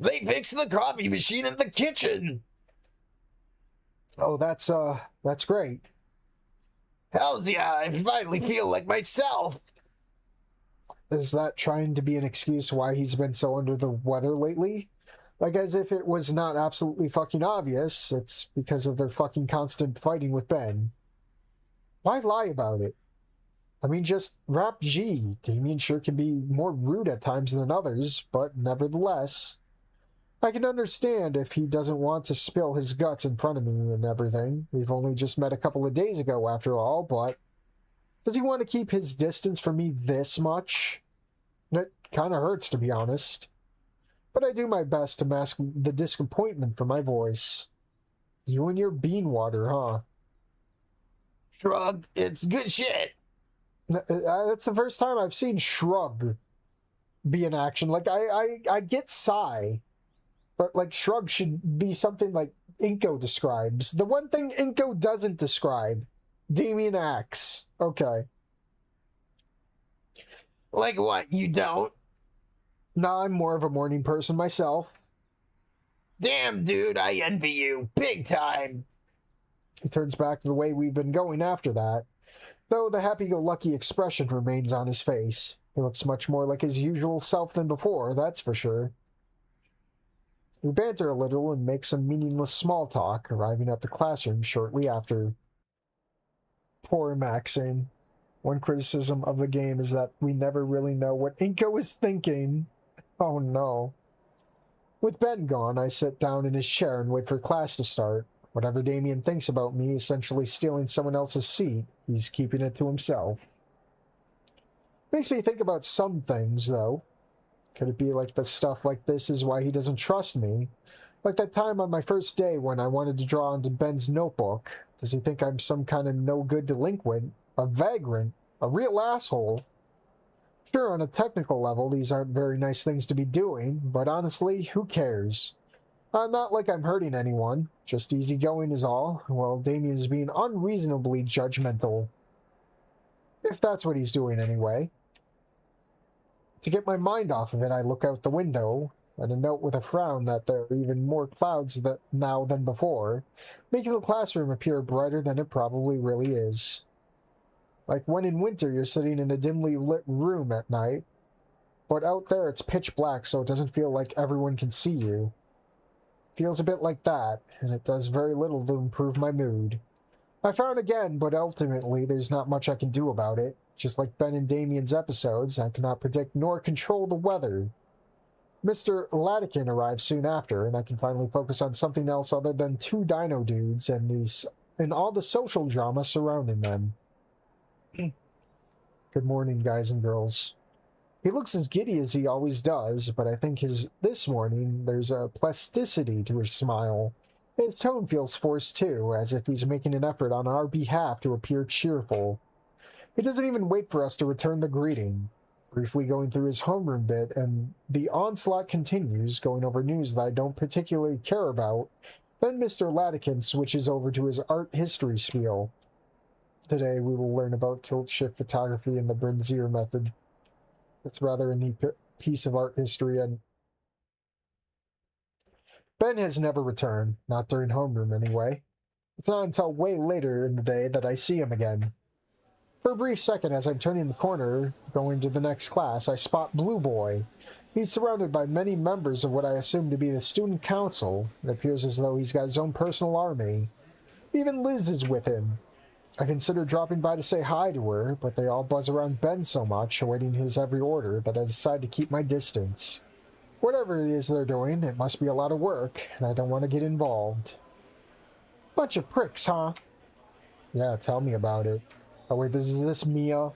They fixed the coffee machine in the kitchen. Oh, that's great. Hells yeah, I finally feel like myself. Is that trying to be an excuse why he's been so under the weather lately? Like, as if it was not absolutely fucking obvious, it's because of their fucking constant fighting with Ben. Why lie about it? I mean, just rap G. Damien sure can be more rude at times than others, but nevertheless, I can understand if he doesn't want to spill his guts in front of me and everything. We've only just met a couple of days ago after all, but does he want to keep his distance from me this much? It kind of hurts, to be honest. But I do my best to mask the disappointment from my voice. You and your bean water, huh? Shrug, it's good shit. That's the first time I've seen shrug be in action. Like, I get sigh, but, like, shrug should be something like Inko describes. The one thing Inko doesn't describe, Damien acts. Okay. Like what, you don't? Nah, I'm more of a morning person myself. Damn, dude, I envy you. Big time. He turns back to the way we've been going after that, though the happy-go-lucky expression remains on his face. He looks much more like his usual self than before, that's for sure. We banter a little and make some meaningless small talk, arriving at the classroom shortly after. Poor Maxine. One criticism of the game is that we never really know what Inko is thinking. Oh no. With Ben gone, I sit down in his chair and wait for class to start. Whatever Damien thinks about me essentially stealing someone else's seat, he's keeping it to himself. Makes me think about some things, though. Could it be like the stuff like this is why he doesn't trust me? Like that time on my first day when I wanted to draw onto Ben's notebook. Does he think I'm some kind of no-good delinquent? A vagrant? A real asshole? Sure, on a technical level, these aren't very nice things to be doing, but honestly, who cares? Not like I'm hurting anyone, just easygoing is all, while Damien is being unreasonably judgmental. If that's what he's doing anyway. To get my mind off of it, I look out the window. and a note with a frown that there are even more clouds now than before, making the classroom appear brighter than it probably really is. Like when in winter you're sitting in a dimly lit room at night, but out there it's pitch black so it doesn't feel like everyone can see you. Feels a bit like that, and it does very little to improve my mood. I frown again, but ultimately there's not much I can do about it. Just like Ben and Damien's episodes, I cannot predict nor control the weather. Mr. Latican arrives soon after, and I can finally focus on something else other than two dino dudes and all the social drama surrounding them. Good morning, guys and girls. He looks as giddy as he always does, but I think this morning there's a plasticity to his smile. His tone feels forced too, as if he's making an effort on our behalf to appear cheerful. He doesn't even wait for us to return the greeting. Briefly going through his homeroom bit, and the onslaught continues, going over news that I don't particularly care about. Then Mr. Latican switches over to his art history spiel. Today we will learn about tilt-shift photography and the Brinzier method. It's rather a neat piece of art history, and Ben has never returned, not during homeroom anyway. It's not until way later in the day that I see him again. For a brief second, as I'm turning the corner, going to the next class, I spot Blue Boy. He's surrounded by many members of what I assume to be the student council. It appears as though he's got his own personal army. Even Liz is with him. I consider dropping by to say hi to her, but they all buzz around Ben so much, awaiting his every order, that I decide to keep my distance. Whatever it is they're doing, it must be a lot of work, and I don't want to get involved. Bunch of pricks, huh? Yeah, tell me about it. Oh wait, is this Mia?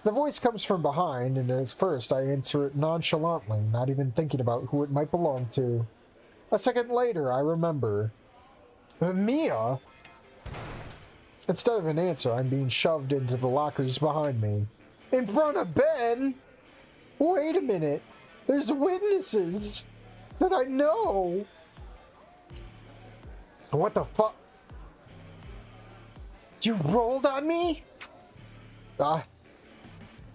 The voice comes from behind, and at first I answer it nonchalantly, not even thinking about who it might belong to. A second later, I remember. Mia? Instead of an answer, I'm being shoved into the lockers behind me. In front of Ben? Wait a minute. There's witnesses that I know. What the fuck? You rolled on me?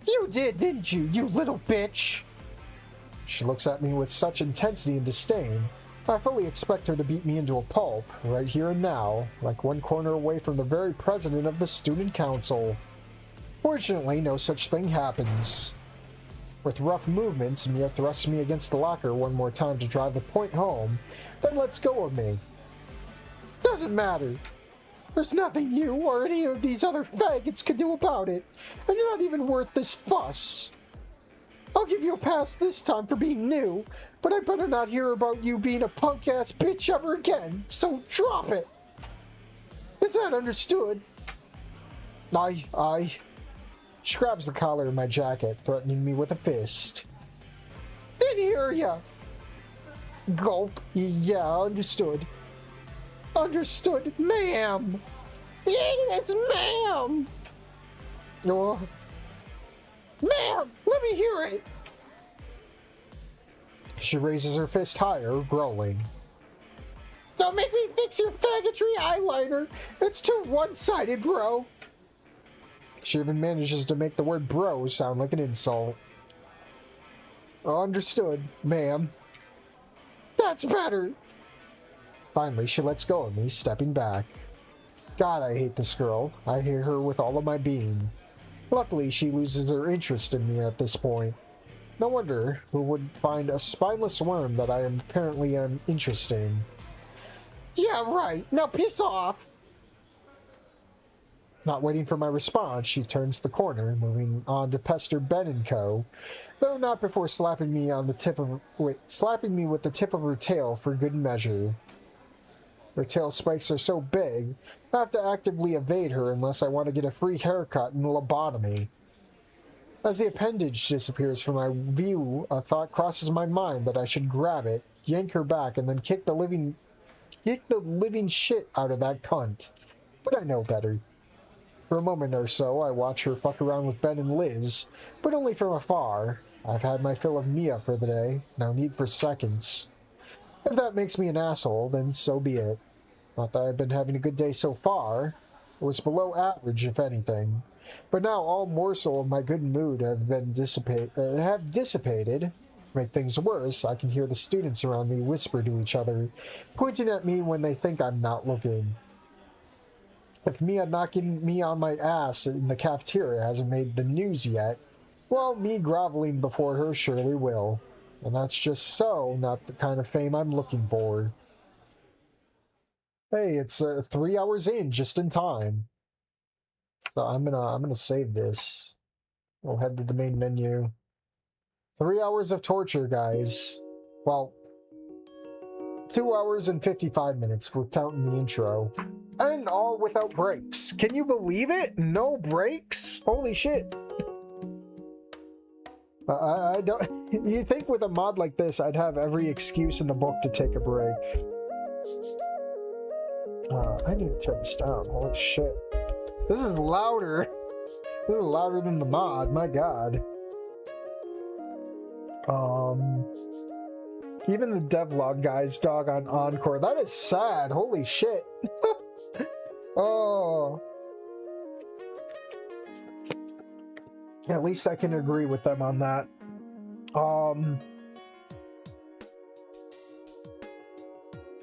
You did, didn't you, you little bitch? She looks at me with such intensity and disdain. I fully expect her to beat me into a pulp, right here and now, like one corner away from the very president of the student council. Fortunately, no such thing happens. With rough movements, Mia thrusts me against the locker one more time to drive the point home, then lets go of me. Doesn't matter. There's nothing you or any of these other faggots can do about it, and you're not even worth this fuss. I'll give you a pass this time for being new, but I better not hear about you being a punk-ass bitch ever again, so drop it! Is that understood? Aye. She grabs the collar of my jacket, threatening me with a fist. Didn't hear ya! Gulp. Yeah, understood. Understood, ma'am! Yes, ma'am! Oh. Ma'am, let me hear it! She raises her fist higher, growling. Don't make me fix your faggotry eyeliner! It's too one-sided, bro! She even manages to make the word bro sound like an insult. Understood, ma'am. That's better! Finally, she lets go of me, stepping back. God, I hate this girl. I hate her with all of my being. Luckily, she loses her interest in me at this point. No wonder who would find a spineless worm that I am apparently interesting. Yeah, right. Now piss off! Not waiting for my response, she turns the corner, moving on to pester Ben and Co., though not before slapping me with the tip of her tail for good measure. Her tail spikes are so big, I have to actively evade her unless I want to get a free haircut and lobotomy. As the appendage disappears from my view, a thought crosses my mind that I should grab it, yank her back, and then kick the living shit out of that cunt. But I know better. For a moment or so, I watch her fuck around with Ben and Liz, but only from afar. I've had my fill of Mia for the day, no need for seconds. If that makes me an asshole, then so be it. Not that I've been having a good day so far. It was below average, if anything. But now all morsel of my good mood have dissipated. make things worse, I can hear the students around me whisper to each other, pointing at me when they think I'm not looking. If Mia knocking me on my ass in the cafeteria hasn't made the news yet, well, me groveling before her surely will. And that's just so not the kind of fame I'm looking for. Hey, it's 3 hours in, just in time. So I'm gonna save this. We'll head to the main menu. 3 hours of torture, guys. Well, 2 hours and 55 minutes. We're counting the intro. And all without breaks. Can you believe it? No breaks? Holy shit. I don't... You think with a mod like this, I'd have every excuse in the book to take a break. I need to turn this down. Holy shit. This is louder. This is louder than the mod. My god. Even the devlog guy's dog on Encore. That is sad. Holy shit. Oh. At least I can agree with them on that.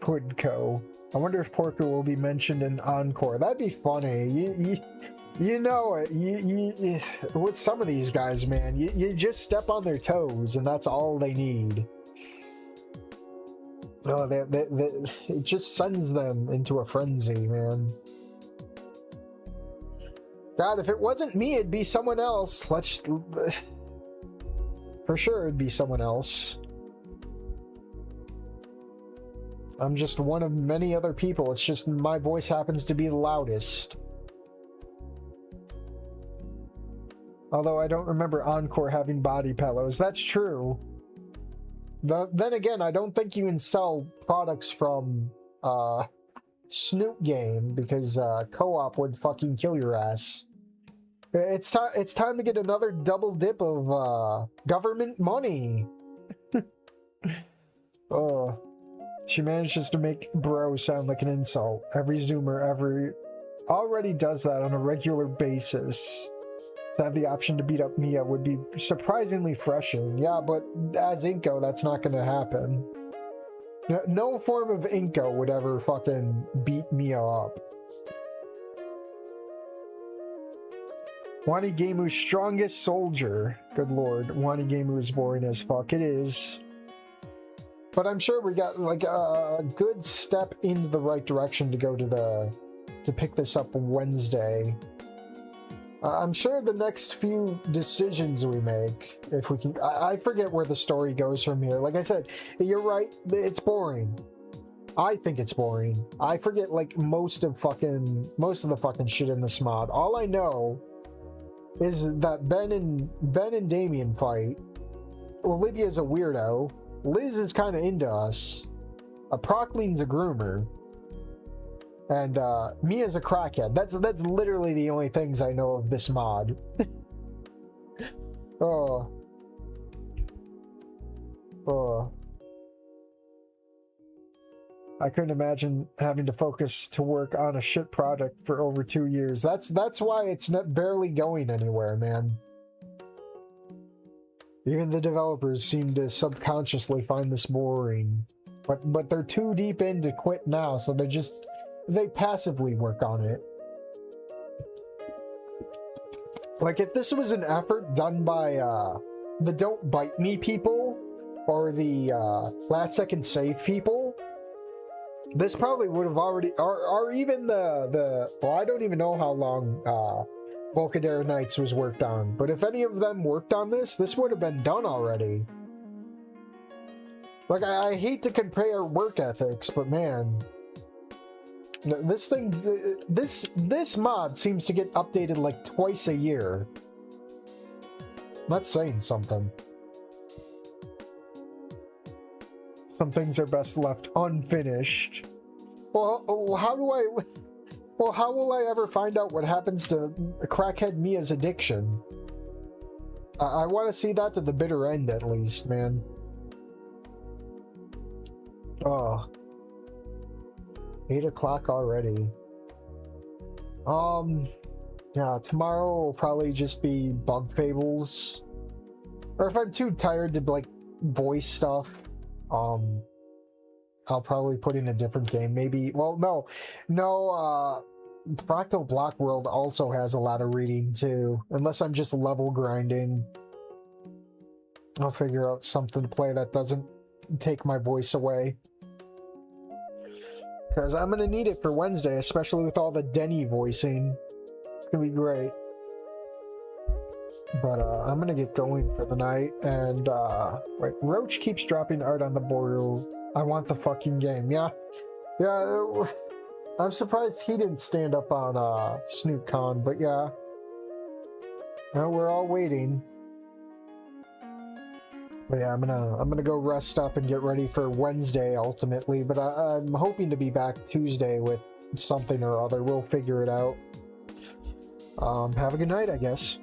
Hoodco. I wonder if Porker will be mentioned in Encore. That'd be funny. You know it. With some of these guys, man, you just step on their toes, and that's all they need. Oh, it just sends them into a frenzy, man. God, if it wasn't me, it'd be someone else. For sure, it'd be someone else. I'm just one of many other people. It's just my voice happens to be the loudest. Although I don't remember Encore having body pillows. That's true. Then again, I don't think you can sell products from Snoot game because co-op would fucking kill your ass. It's time to get another double dip of government money. Oh, she manages to make bro sound like an insult. Every Zoomer already does that on a regular basis. To have the option to beat up Mia would be surprisingly refreshing. Yeah, but as Inko, that's not going to happen. No form of Inko would ever fucking beat Mia up. Wanigamu's strongest soldier. Good lord, Wanigamu is boring as fuck. It is. But I'm sure we got like a good step into the right direction to go to pick this up Wednesday. I'm sure the next few decisions we make, if we can, I forget where the story goes from here. Like I said, you're right, it's boring. I think it's boring. I forget like most of the fucking shit in this mod. All I know is that Ben and Damien fight. Olivia's a weirdo. Liz is kind of into us. Proclean's a groomer. And Mia's a crackhead. That's literally the only things I know of this mod. Oh. I couldn't imagine having to focus to work on a shit product for over 2 years. That's why it's not barely going anywhere, man. Even the developers seem to subconsciously find this boring. But they're too deep in to quit now, so they passively work on it. Like, if this was an effort done by the Don't Bite Me people or the Last Second Save people, this probably would have already, or even well, I don't even know how long Volcadera Nights was worked on, but if any of them worked on this would have been done already. Like, I hate to compare work ethics, but man, this mod seems to get updated like twice a year. That's saying something. Some things are best left unfinished. Well, how will I ever find out what happens to crackhead Mia's addiction? I want to see that to the bitter end, at least, man. Oh. 8 o'clock already. Yeah, tomorrow will probably just be bug fables. Or if I'm too tired to, like, voice stuff, I'll probably put in a different game. Maybe, well, no, Fractal Block World also has a lot of reading too. Unless I'm just level grinding, I'll figure out something to play that doesn't take my voice away. Because I'm gonna need it for Wednesday, especially with all the Denny voicing. It's gonna be great. But I'm gonna get going for the night, and wait, Roach keeps dropping art on the board. I want the fucking game. Yeah, I'm surprised he didn't stand up on SnootCon, but yeah. Well, we're all waiting. But yeah, I'm gonna go rest up and get ready for Wednesday ultimately. But I'm hoping to be back Tuesday with something or other. We'll figure it out. Have a good night, I guess.